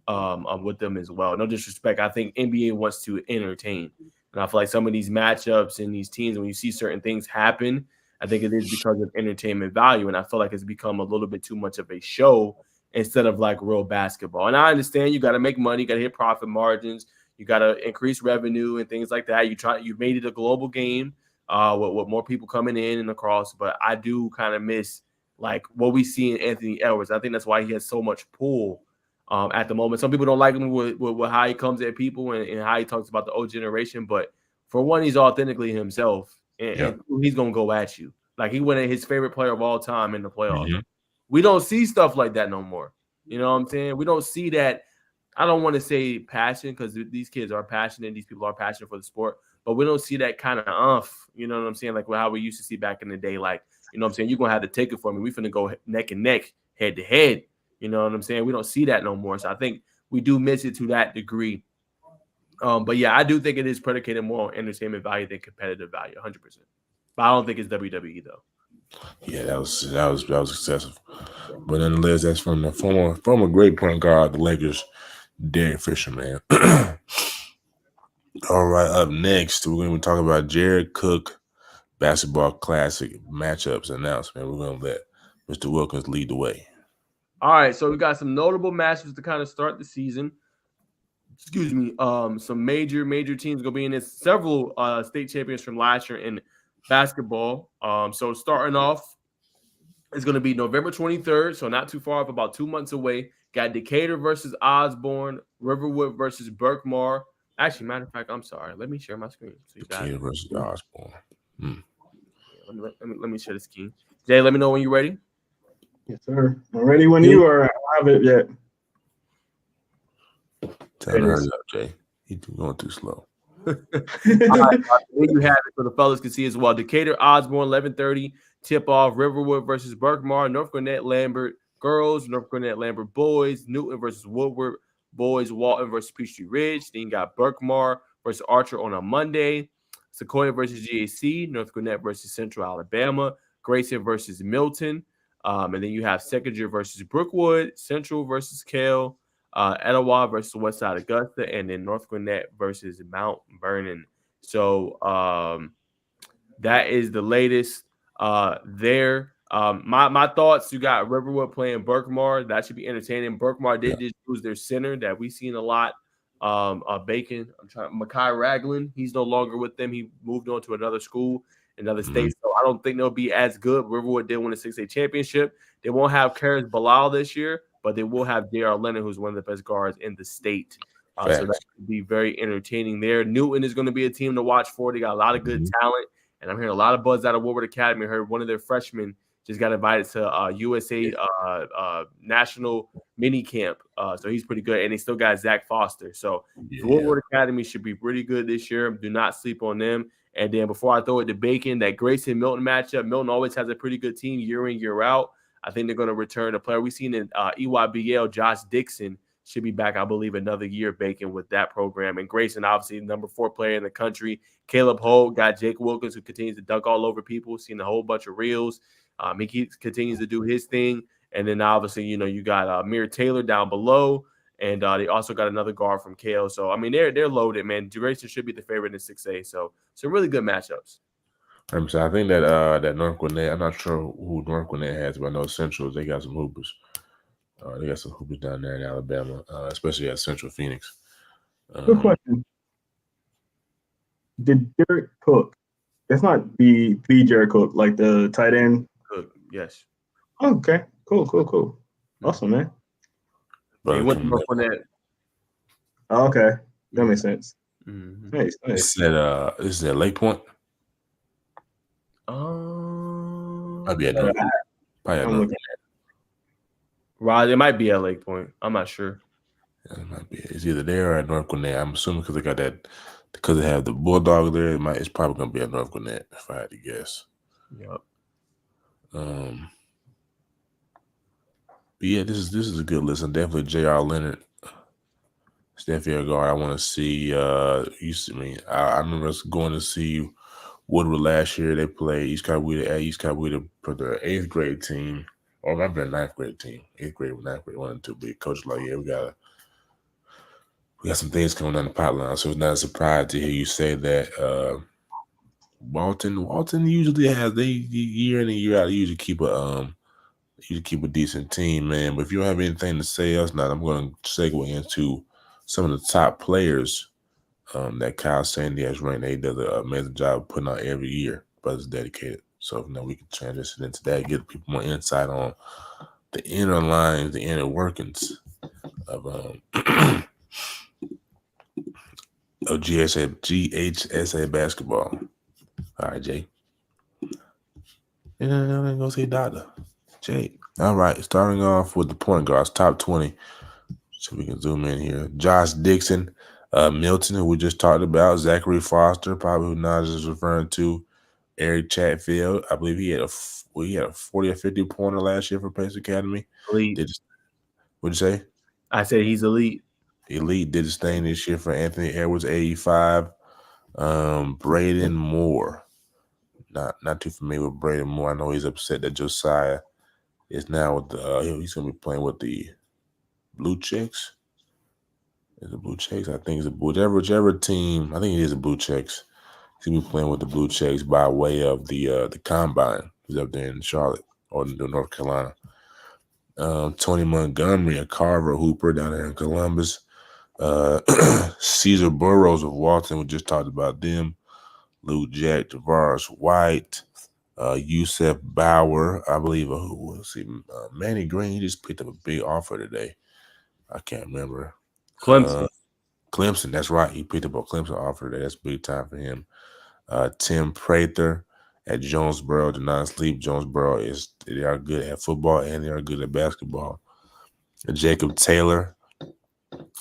with them as well. No disrespect. I think NBA wants to entertain, and I feel like some of these matchups and these teams, when you see certain things happen, I think it is because of entertainment value, and I feel like it's become a little bit too much of a show instead of like real basketball. And I understand you got to make money, you got to hit profit margins, you got to increase revenue and things like that. You made it a global game with more people coming in and across. But I do kind of miss like what we see in Anthony Edwards. I think that's why he has so much pull at the moment. Some people don't like him with how he comes at people and how he talks about the old generation. But for one, he's authentically himself, and he's gonna go at you. Like he went at his favorite player of all time in the playoffs. Mm-hmm. We don't see stuff like that no more. You know what I'm saying? We don't see that. I don't want to say passion because these kids are passionate. These people are passionate for the sport. but we don't see that kind of you know what I'm saying? Like how we used to see back in the day. Like, you know what I'm saying? You're going to have to take it for me. We finna go neck and neck, head to head. You know what I'm saying? We don't see that no more. So I think we do miss it to that degree. But yeah, I do think it is predicated more on entertainment value than competitive value, 100%. But I don't think it's WWE though.
Yeah, that was excessive. But nonetheless, that's from the former great point guard, the Lakers, Derek Fisher, man. All right, up next, we're going to talk about Jared Cook Basketball Classic matchups announcement. We're going to let Mr. Wilkins lead the way.
All right, so we got some notable matches to kind of start the season. Excuse me. Some major teams going to be in this. Several state champions from last year in basketball. So starting off, it's going to be November 23rd, so not too far off, about 2 months away. Got Decatur versus Osborne, Riverwood versus Berkmar. Actually, matter of fact, I'm sorry. Let me share my screen. So you
Decatur versus Osborne.
Let me share the screen. Jay, let me know when you're ready.
Yes, sir. I'm ready when you are. I don't have it yet.
Tell him to hurry up, Jay. He's going too slow.
All right, there you have it, so the fellas can see as well. Decatur, Osborne, 11:30 tip off. Riverwood versus Berkmar. North Gwinnett Lambert girls. North Gwinnett Lambert boys. Newton versus Woodward boys. Walton versus Peachtree Ridge. Then you got Berkmar versus Archer on a Monday. Sequoia versus GAC. North Gwinnett versus Central Alabama. Grayson versus Milton. And then you have Secondary versus Brookwood. Central versus Cale. Etowah versus Westside Augusta, and then North Gwinnett versus Mount Vernon. So that is the latest there. My thoughts, you got Riverwood playing Berkmar. That should be entertaining. Berkmar did just lose their center that we've seen a lot. Bacon, Makai Ragland, he's no longer with them. He moved on to another school, another state. So I don't think they'll be as good. Riverwood did win a 6A championship. They won't have Karis Bilal this year, but they will have J.R. Leonard, who's one of the best guards in the state. So that could be very entertaining there. Newton is going to be a team to watch for. They got a lot of good talent, and I'm hearing a lot of buzz out of Woodward Academy. I heard one of their freshmen just got invited to USA National Mini Camp. So he's pretty good, and they still got Zach Foster. So Woodward Academy should be pretty good this year. Do not sleep on them. And then before I throw it to Bacon, that Grayson-Milton matchup, Milton always has a pretty good team year in, year out. I think they're going to return a player. We've seen in EYBL, Josh Dixon should be back, I believe, another year, Bacon, with that program. And Grayson, obviously, number 4 player in the country. Caleb Holt got Jake Wilkins, who continues to dunk all over people. Seen a whole bunch of reels. He continues to do his thing. And then, obviously, you got Amir Taylor down below. And they also got another guard from Kale. So, I mean, they're loaded, man. Grayson should be the favorite in 6A. So, some really good matchups.
So I think that North Gwinnett, I'm not sure who North Gwinnett has, but I know Central, they got some hoopers. They got some hoopers down there in Alabama, especially at Central Phoenix.
Good question. Did Jared Cook? That's not the Jared Cook, like the tight end.
Cook, yes.
Oh, okay, cool. Awesome, man.
He went to North Gwinnett.
Oh, okay, that makes sense.
Mm-hmm.
Nice.
This is at Lake Point. Might be at North.
Rod, it might be at Lake Point. I'm not sure.
Yeah, it might be. It's either there or at North Gwinnett. I'm assuming because they got that, because they have the Bulldog there. It's probably gonna be at North Gwinnett if I had to guess.
Yep.
But yeah, this is a good listen. Definitely J.R. Leonard. It's definitely a guard I want to see. I remember us going to see Woodward last year. They played East Coweta for the 8th grade team. Or might be a 9th grade team. 8th grade, 9th grade, 1 and 2. But coach like, yeah, we got some things coming down the pipeline. So it's not a surprise to hear you say that. Walton usually has year in and year out. They usually keep a decent team, man. But if you don't have anything to say else, now I'm going to segue into some of the top players that Kyle Sandy has ranked. He does an amazing job of putting out every year. Brother's dedicated. So now we can transition into that, get people more insight on the inner lines, the inner workings of GHSA basketball. All right, Jay. And I'm gonna go say Dada. Jay. All right, starting off with the point guards, top 20. So we can zoom in here. Josh Dixon, Milton, who we just talked about, Zachary Foster, probably who Naj is referring to, Eric Chatfield. I believe he had a 40 or 50 pointer last year for Pace Academy.
Elite.
What'd you say?
I said he's elite.
Elite did his thing this year for Anthony Edwards, 85. Braden Moore. Not too familiar with Braden Moore. I know he's upset that Josiah is now with the he's gonna be playing with the Blue Chicks. Is it Blue Chicks? I think it's whichever team. I think it is the Blue Chicks. He's gonna be playing with the Blue Chicks by way of the combine. He's up there in Charlotte or in North Carolina. Tony Montgomery, a Carver Hooper down there in Columbus. Caesar Burrows of Walton, we just talked about them. Luke Jack, Tavares White, Yusef Bauer, I believe. Manny Green. He just picked up a big offer today. I can't remember.
Clemson.
Clemson, that's right. He picked up a Clemson offer today. That's big time for him. Tim Prather at Jonesboro. Do not sleep. Jonesboro they are good at football and they are good at basketball. Jacob Taylor.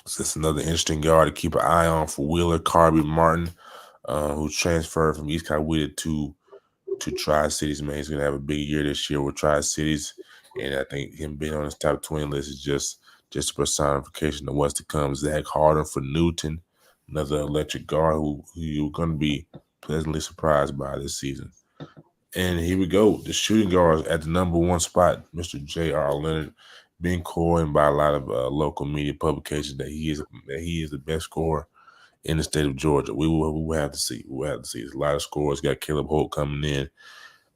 So that's another interesting guard to keep an eye on for Wheeler. Carby Martin, who transferred from East Coweta to Tri-Cities. Man, he's gonna have a big year this year with Tri-Cities, and I think him being on his top 20 list is just a personification of what's to come. Zach Harden for Newton, another electric guard who you're gonna be pleasantly surprised by this season. And here we go, the shooting guards at the number one spot, Mr. J.R. Leonard, being coined by a lot of local media publications that he is the best scorer in the state of Georgia. We will have to see. We'll have to see. There's a lot of scores. Got Caleb Holt coming in.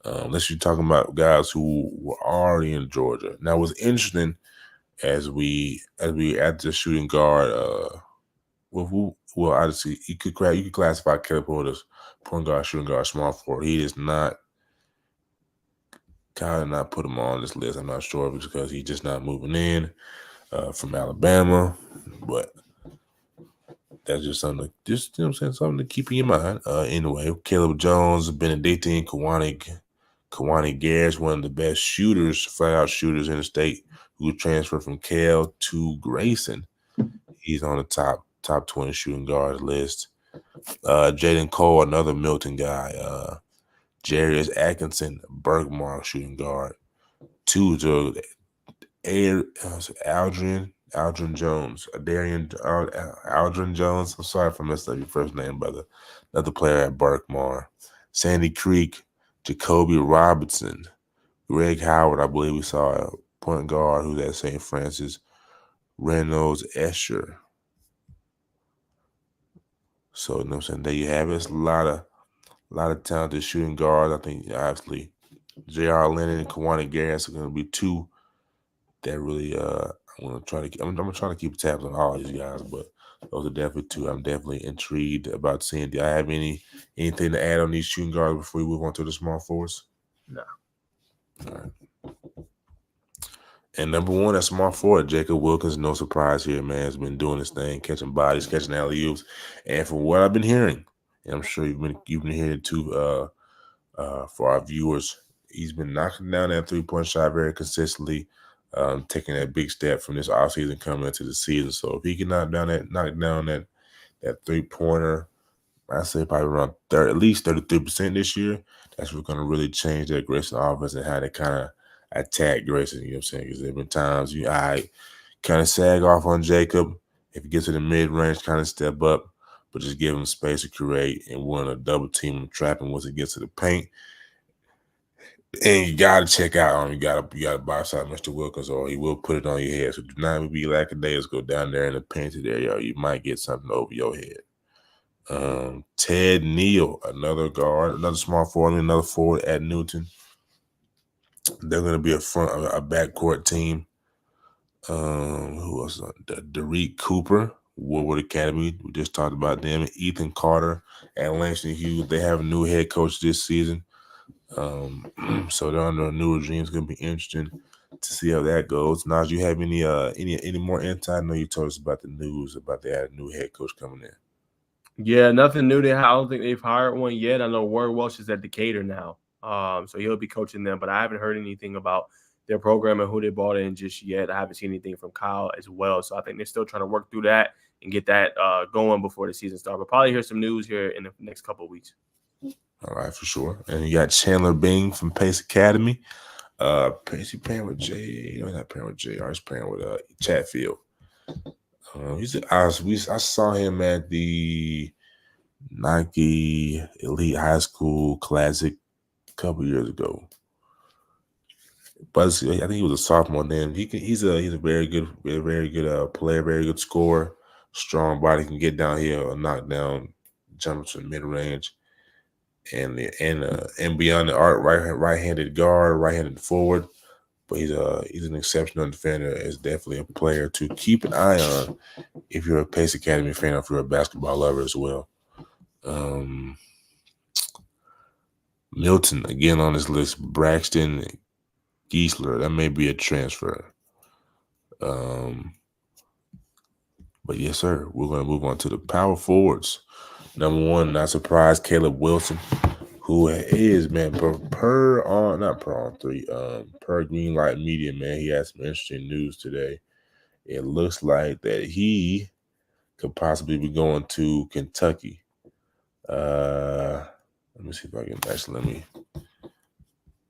Unless you're talking about guys who were already in Georgia. Now, what's interesting as we at the shooting guard, obviously you could classify Caleb Holt as point guard, shooting guard, small forward. He is not. Kind of not put him on this list. I'm not sure if it's because he's just not moving in from Alabama, but that's just something something to keep in your mind. Anyway, Caleb Jones, Benedictine, Kawani Garris, one of the best shooters, flat out shooters in the state, who transferred from Cal to Grayson. He's on the top 20 shooting guards list. Jaden Cole, another Milton guy. Jarius Atkinson, Bergmar shooting guard. Two to Aldrin Jones, Aldrin Jones. I'm sorry if I messed up your first name, brother. Another player at Berkmar. Sandy Creek, Jacoby Robinson, Greg Howard. I believe we saw a point guard who's at St. Francis. Reynolds Escher. So you know what I'm saying. There you have it. It's a lot of talented shooting guards. I think obviously J.R. Lennon and Kawani Garris are going to be two that really I'm gonna try to keep tabs on all these guys, but those are definitely two I'm definitely intrigued about seeing. Do I have anything to add on these shooting guards before we move on to the small forwards?
No.
All right. And number one, at small forward, Jacob Wilkins. No surprise here, man. Has been doing his thing, catching bodies, catching alley-oops, and from what I've been hearing, and I'm sure you've been hearing it too, for our viewers, he's been knocking down that 3-point shot very consistently, taking that big step from this offseason coming into the season. So if he can knock down that 3-pointer, I say probably around at least 33% this year, that's what's going to really change that Grayson offense and how they kind of attack Grayson. You know what I'm saying? Because there have been times I kind of sag off on Jacob. If he gets to the mid-range, kind of step up, but just give him space to create and want to double team him, trap him once he gets to the paint. And you got to check out on him. You got to box out Mr. Wilkins, or he will put it on your head. So do not be lackadaisical down there in the painted area. You might get something over your head. Ted Neal, another guard, another small forward, another forward at Newton. They're going to be a backcourt team. Who else? Derek Cooper, Woodward Academy. We just talked about them. Ethan Carter at Langston Hughes. They have a new head coach this season. So they're under a new regime. It's going to be interesting to see how that goes. Naj, you have any more insight? I know you told us about the news about they had a new head coach coming in.
Yeah, nothing new. I don't think they've hired one yet. I know Ward Welsh is at Decatur now, so he'll be coaching them. But I haven't heard anything about their program and who they brought in just yet. I haven't seen anything from Kyle as well. So I think they're still trying to work through that and get that going before the season starts. We'll probably hear some news here in the next couple of weeks.
All right, for sure. And you got Chandler Bing from Pace Academy. Is he playing with Jay? No, he's not playing with JR. He's playing with Chatfield. I saw him at the Nike Elite High School Classic a couple years ago. But I think he was a sophomore then. He's a very good player, very good scorer, strong body, can get downhill and knock down jumps from mid range, and beyond the arc, right-handed guard, right-handed forward. But he's an exceptional defender. Is definitely a player to keep an eye on if you're a Pace Academy fan, or if you're a basketball lover as well. Milton again on this list. Braxton Giesler, that may be a transfer. But yes, sir, we're going to move on to the power forwards. Number one, not surprised, Caleb Wilson, who is, man, per Greenlight Media, man, he has some interesting news today. It looks like that he could possibly be going to Kentucky. Let me see if I can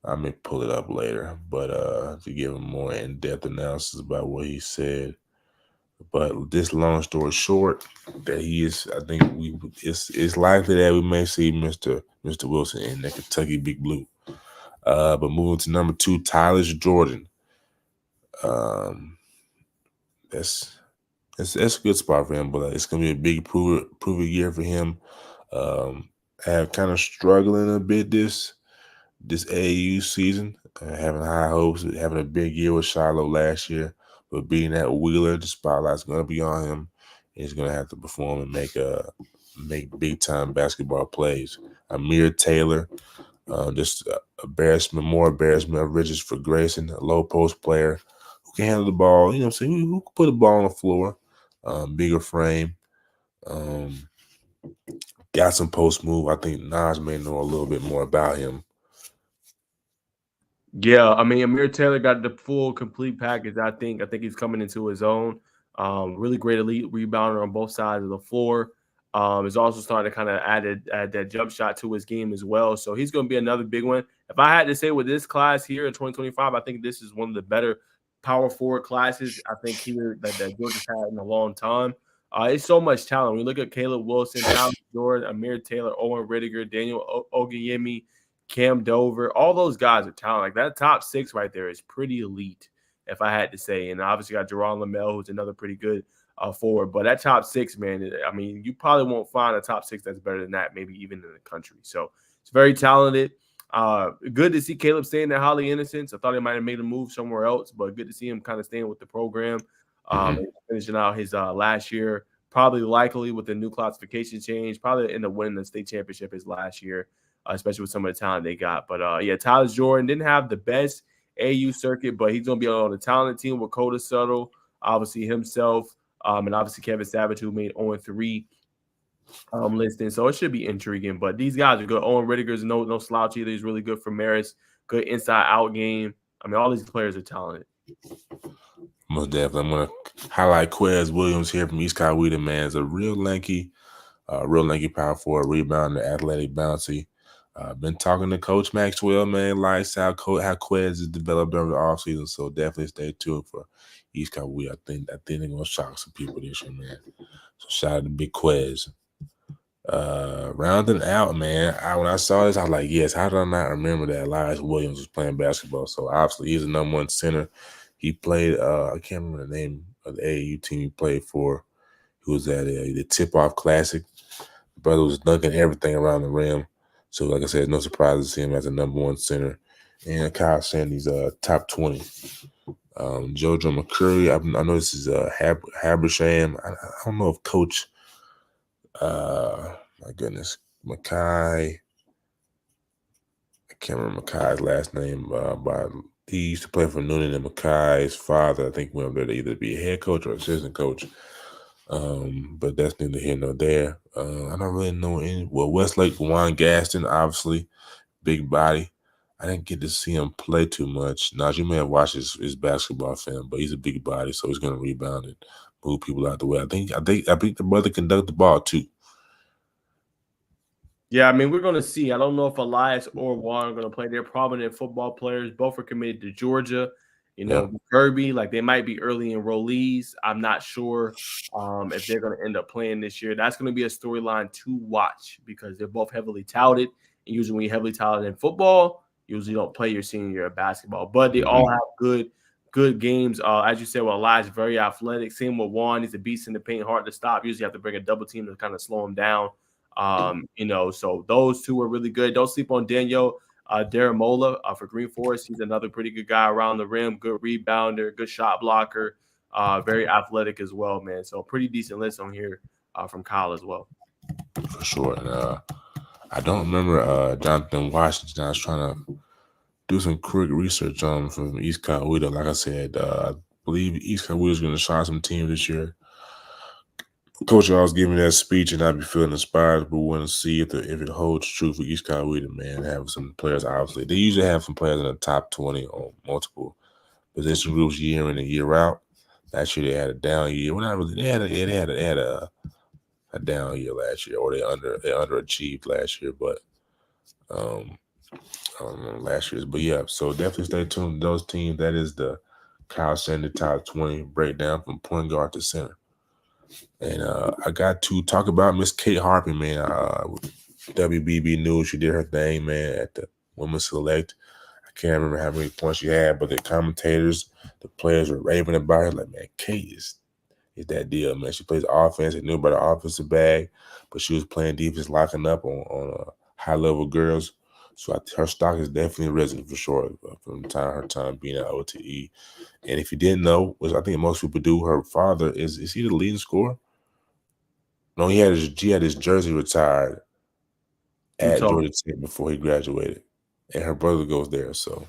I may pull it up later, but to give him more in-depth analysis about what he said. But this long story short, that he is, I think it's likely that we may see Mr. Wilson in the Kentucky Big Blue. But moving to number 2, Tyler Jordan. That's a good spot for him, but it's gonna be a big prove year for him. I have kind of struggling a bit this AAU season, having high hopes, having a big year with Shiloh last year, but being at Wheeler, the spotlight's going to be on him, and he's going to have to perform and make big time basketball plays. Amir Taylor, just more embarrassment of riches for Grayson, a low post player who can handle the ball. You know what I'm saying? Who can put the ball on the floor, bigger frame. Got some post move. I think Nas may know a little bit more about him.
Yeah, I mean, Amir Taylor got the full, complete package. I think he's coming into his own. Really great elite rebounder on both sides of the floor. Is also starting to kind of add that jump shot to his game as well. So he's going to be another big one. If I had to say with this class here in 2025, I think this is one of the better power forward classes I think here that Georgia's had in a long time. It's so much talent. When you look at Caleb Wilson, Tyler Jordan, Amir Taylor, Owen Riddiger, Daniel Ogiyemi, Cam Dover, all those guys are talented. Like that top 6 right there is pretty elite, if I had to say. And obviously got Jerron Lamel, who's another pretty good forward. But that top 6, man, I mean, you probably won't find a top 6 that's better than that, maybe even in the country. So it's very talented. Good to see Caleb staying at Holly Innocence. I thought he might have made a move somewhere else, but good to see him kind of staying with the program. Finishing out his last year, probably likely with the new classification change, probably end up winning the state championship his last year. Especially with some of the talent they got. But, yeah, Tyler Jordan didn't have the best AU circuit, but he's going to be on the talented team with Coda Subtle, obviously himself, and obviously Kevin Savage, who made 0-3 listing. So it should be intriguing. But these guys are good. Owen Riddiger's no slouch either. He's really good for Marist. Good inside-out game. I mean, all these players are talented.
Most definitely. I'm going to highlight Quez Williams here from East Coweta, man. Is a real lanky power forward, rebounder, athletic, bouncy. Been talking to Coach Maxwell, man. Likes how Quez is developed over the offseason, so definitely stay tuned for East Coweta. I think they're gonna shock some people this year, man. So shout out to Big Quez. Rounding out, man. When I saw this, I was like, yes. How did I not remember that Elias Williams was playing basketball? So obviously he's the number 1 center. He played. I can't remember the name of the AAU team he played for. He was at the Tip-Off Classic. The brother was dunking everything around the rim. So, like I said, no surprise to see him as the number 1 center. And Kyle Sandy's top 20. JoJo McCurry, I know this is Habersham. I don't know if Coach, my goodness, Mackay. I can't remember Mackay's last name, but he used to play for Noonan, and Mackay's father, I think, went up there to either be a head coach or assistant coach. But that's neither here nor there. I don't really know any. Well, Westlake Juan Gaston, obviously, big body. I didn't get to see him play too much. Now, you may have watched his basketball film, but he's a big body, so he's going to rebound and move people out the way. I think the brother can dunk the ball too.
Yeah, I mean, we're going to see. I don't know if Elias or Juan are going to play. They're prominent football players. Both are committed to Georgia. Kirby, like they might be early enrollees. I'm not sure if they're going to end up playing this year. That's going to be a storyline to watch because they're both heavily touted. And usually when you're heavily touted in football, you usually don't play your senior year of basketball. But they all have good games. As you said, well, Elias very athletic. Same with Juan. He's a beast in the paint, hard to stop. Usually have to bring a double team to kind of slow him down. So those two are really good. Don't sleep on Daniel Daramola for Green Forest. He's another pretty good guy around the rim, good rebounder, good shot blocker, very athletic as well, man. So pretty decent list on here from Kyle as well.
For sure. And I don't remember Jonathan Washington. I was trying to do some quick research on from East Coweta. Like I said, I believe East Coweta is going to shine some team this year. Coach always giving that speech, and I'd be feeling inspired. But we want to see if it holds true for East Coweta, man. Have some players, obviously. They usually have some players in the top 20 on multiple position groups year in and year out. Last year they had a down year. Well, not really. They had a down year last year, or they underachieved last year. But I don't know last year's. But yeah, so definitely stay tuned to those teams. That is the Kyle Sandy top 20 breakdown from point guard to center. And I got to talk about Miss Kate Harpin, man. WBB News, she did her thing, man, at the Women's Select. I can't remember how many points she had, but the commentators, the players were raving about her. Like, man, Kate is that deal, man. She plays offense. They knew about the offensive bag, but she was playing defense, locking up on high-level girls. So her stock has definitely risen for sure from her time being at OTE. And if you didn't know, which I think most people do, her father is he the leading scorer? No, he had his jersey retired at Georgia Tech before he graduated, and her brother goes there. So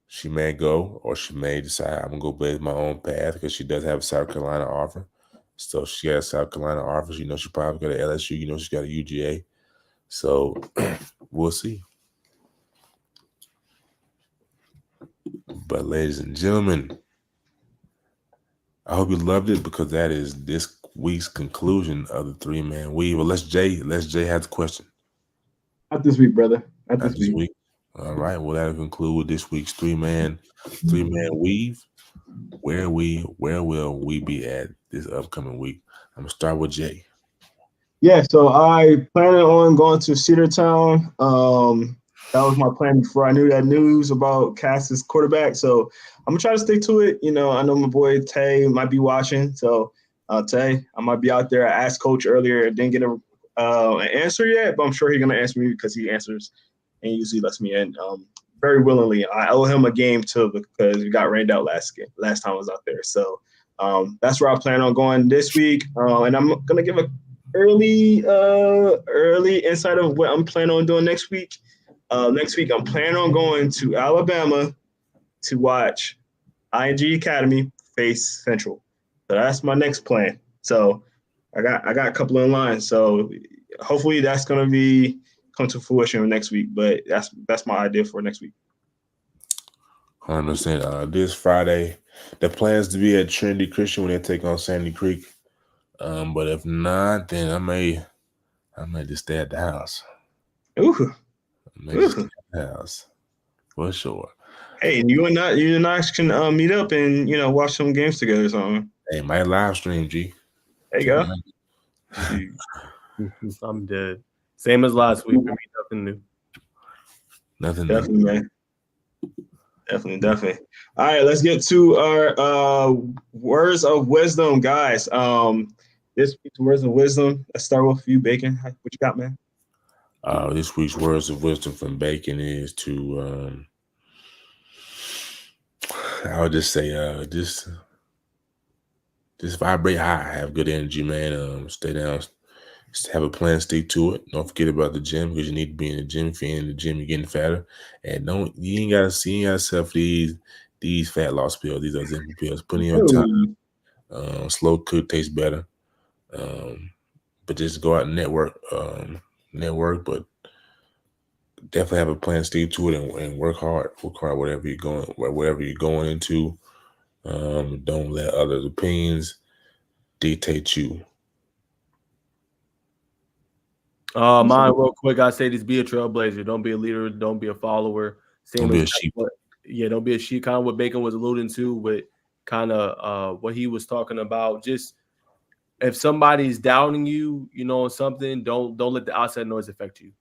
she may go, or she may decide I'm gonna go blaze my own path because she does have a South Carolina offer. So she got a South Carolina offer. She probably got an LSU. She's got a UGA. So we'll see. But ladies and gentlemen, I hope you loved it because that is this week's conclusion of the 3-man weave. Well, let's Jay have the question.
Not this week, brother. Not this week.
All right. Well, that'll conclude this week's 3-man weave. Where will we be at this upcoming week? I'm gonna start with Jay.
Yeah, so I planning on going to Cedartown. That was my plan before I knew that news about Cass's quarterback. So I'm gonna try to stick to it. I know my boy Tay might be watching. So Tay, I might be out there. I asked Coach earlier, I didn't get an answer yet, but I'm sure he's gonna answer me because he answers and usually lets me in very willingly. I owe him a game too because we got rained out last time I was out there. So that's where I plan on going this week. And I'm gonna give a early insight of what I'm planning on doing next week. Next week, I'm planning on going to Alabama to watch ING Academy face Central. So that's my next plan. So I got a couple in line. So hopefully that's gonna come to fruition next week. But that's my idea for next week.
100%. This Friday, the plans to be at Trinity Christian when they take on Sandy Creek. But if not, then I may just stay at the house.
Ooh.
Just stay at the house. For sure.
Hey, you and I can meet up and watch some games together or something.
Hey, my live stream, G.
There you go.
I'm dead. Same as last week. For me, nothing new.
Nothing
Definitely,
new.
man. Definitely. All right, let's get to our words of wisdom, guys. This week's words of wisdom. Let's start with you, Bacon. What you got, man?
This week's words of wisdom from Bacon is to I would just say just vibrate high, have good energy, man. Stay down, have a plan, stick to it. Don't forget about the gym because you need to be in the gym. If you're in the gym, you're getting fatter. And you ain't gotta see yourself these fat loss pills, these Ozempic pills. Put in your time. Slow cook tastes better. But just go out and network, but definitely have a plan, stick to it, and work hard. Whatever you're going into. Don't let others' opinions dictate you.
Mine real quick. I say this: be a trailblazer. Don't be a leader. Don't be a follower. Same
Don't be
as
a sheep.
don't be a sheep. Kind of what Bacon was alluding to, with kind of what he was talking about. Just if somebody's doubting you, something, don't let the outside noise affect you.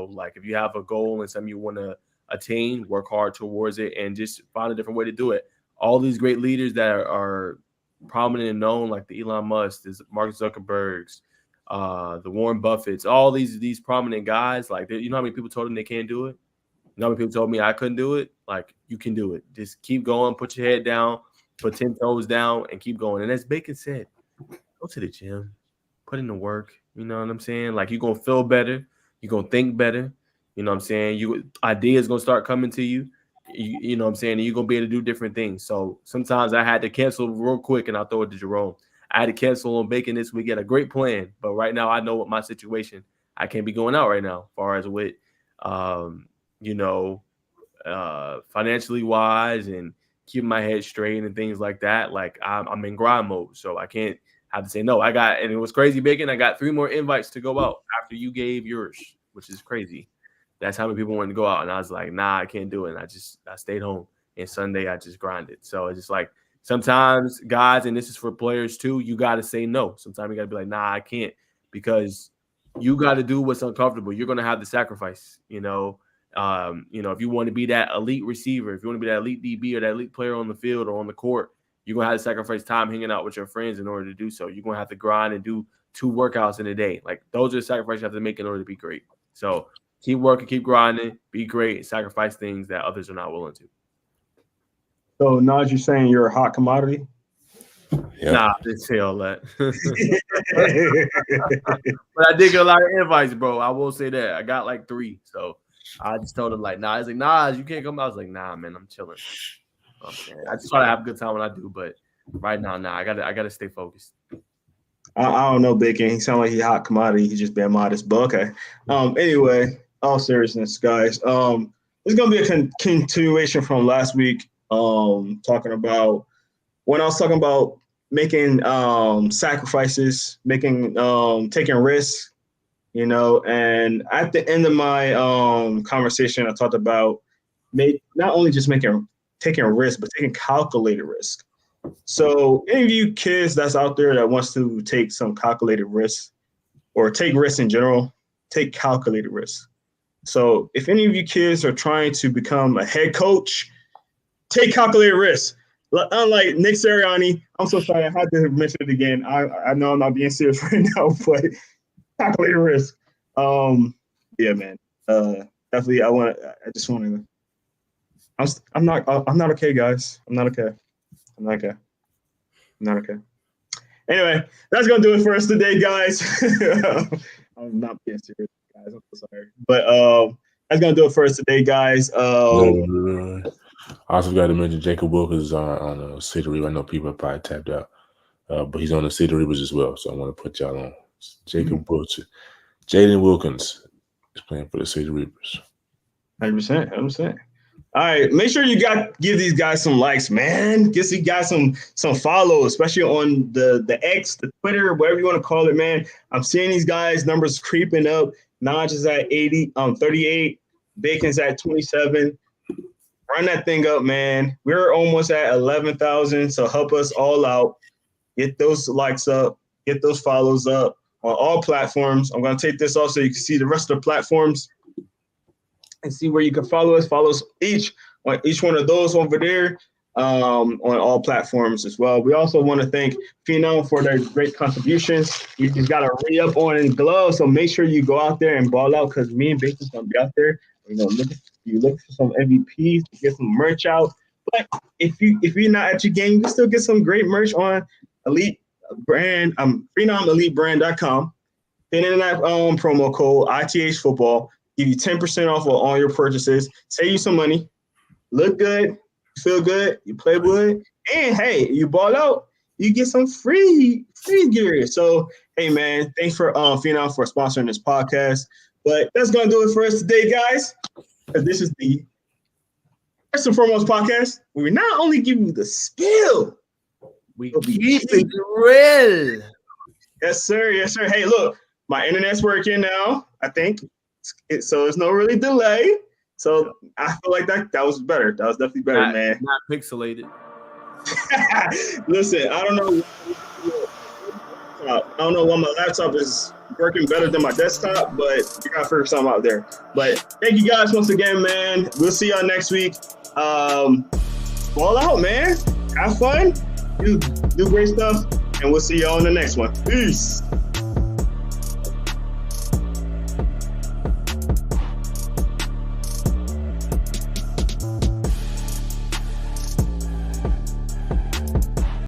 Like if you have a goal and something you want to attain, work hard towards it, and just find a different way to do it. All these great leaders that are prominent and known, like the Elon Musk, Mark Zuckerbergs, the Warren Buffetts, all these prominent guys, like you know how many people told them they can't do it? You know how many people told me I couldn't do it? Like, you can do it. Just keep going, put your head down, put 10 toes down, and keep going. And as Bacon said, go to the gym, put in the work. You know what I'm saying? Like, you're going to feel better. You're going to think better. You know what I'm saying? Ideas going to start coming to you. You know what I'm saying? And you're going to be able to do different things. So sometimes I had to cancel real quick, and I'll throw it to Jerome. I had to cancel on Bacon this week. He had a great plan. But right now, I know what my situation. I can't be going out right now, as far as with, financially wise and keeping my head straight and things like that. Like I'm in grind mode, so I can't have to say no. And it was crazy, Bacon. I got 3 more invites to go out after you gave yours, which is crazy. That's how many people wanted to go out, and I was like, nah, I can't do it. And I stayed home. And Sunday I just grinded. So it's just like sometimes, guys, and this is for players too, you got to say no. Sometimes you got to be like, nah, I can't, because you got to do what's uncomfortable. You're gonna have to sacrifice, if you want to be that elite receiver, if you want to be that elite DB or that elite player on the field or on the court, you're going to have to sacrifice time hanging out with your friends in order to do so. You're going to have to grind and do 2 workouts in a day. Like, those are the sacrifices you have to make in order to be great. So keep working, keep grinding, be great, sacrifice things that others are not willing to.
So, Naj, you're saying you're a hot commodity?
Yeah.
Nah, I didn't say all that. But I did get a lot of invites, bro. I will say that. I got like 3. So I just told him, like, nah. He's like, nah, you can't come. I was like, nah, man, I'm chilling. I just try to have a good time when I do, but right now, nah, I gotta stay focused.
I don't know, Bacon. He sounds like he's a hot commodity. He's just being modest, but okay. Anyway, all seriousness, guys. It's gonna be a continuation from last week. Talking about when I was talking about making sacrifices, taking risks, and at the end of my conversation, I talked about not only just taking risks, but taking calculated risk. So any of you kids that's out there that wants to take some calculated risks or take risks in general, take calculated risks. So if any of you kids are trying to become a head coach, take calculated risks. Unlike Nick Sirianni, I'm so sorry, I had to mention it again. I know I'm not being serious right now, but calculated risk. Yeah, man. Definitely. I'm not okay, guys. I'm not okay. Anyway, that's gonna do it for us today, guys. I'm not being serious, guys. I'm so sorry, but that's gonna do it for us today, guys.
I also got to mention Jacob Wilkins is on City Reapers. I know people are probably tapped out, but he's on the City Reapers as well. So I want to put y'all on. Jacob Wilkins. Jaden Wilkins is playing for the City Reapers.
100%. All right, make sure you give these guys some likes, man. Give these guys some follows, especially on the X, the Twitter, whatever you want to call it, man. I'm seeing these guys' numbers creeping up. Naj is at 38. Bacon's at 27. Run that thing up, man. We're almost at 11,000, so help us all out. Get those likes up. Get those follows up on all platforms. I'm going to take this off so you can see the rest of the platforms and see where you can follow us. Follow us each one of those over there on all platforms as well. We also want to thank Phenom for their great contributions. You just got to re-up on gloves, so make sure you go out there and ball out because me and Bacon's going to be out there. You look for some MVPs to get some merch out. But if you're not at your game, you can still get some great merch on Elite Brand, PhenomEliteBrand.com. Put in that promo code ITH Football. Give you 10% off of all your purchases. Save you some money. Look good. Feel good. You play good. And hey, you ball out. You get some free gear. So hey man, thanks for Phenom for sponsoring this podcast. But that's gonna do it for us today, guys. This is the First and Foremost podcast, we not only give you the spill,
we keep it real.
Yes, sir. Yes, sir. Hey, look, my internet's working now, I think. So there's no really delay. So I feel like that was better. That was definitely better, man.
Not pixelated.
Listen, I don't know why my laptop is working better than my desktop, but you gotta figure something out there. But thank you guys once again, man. We'll see y'all next week. Ball out, man. Have fun. Do great stuff, and we'll see y'all on the next one. Peace.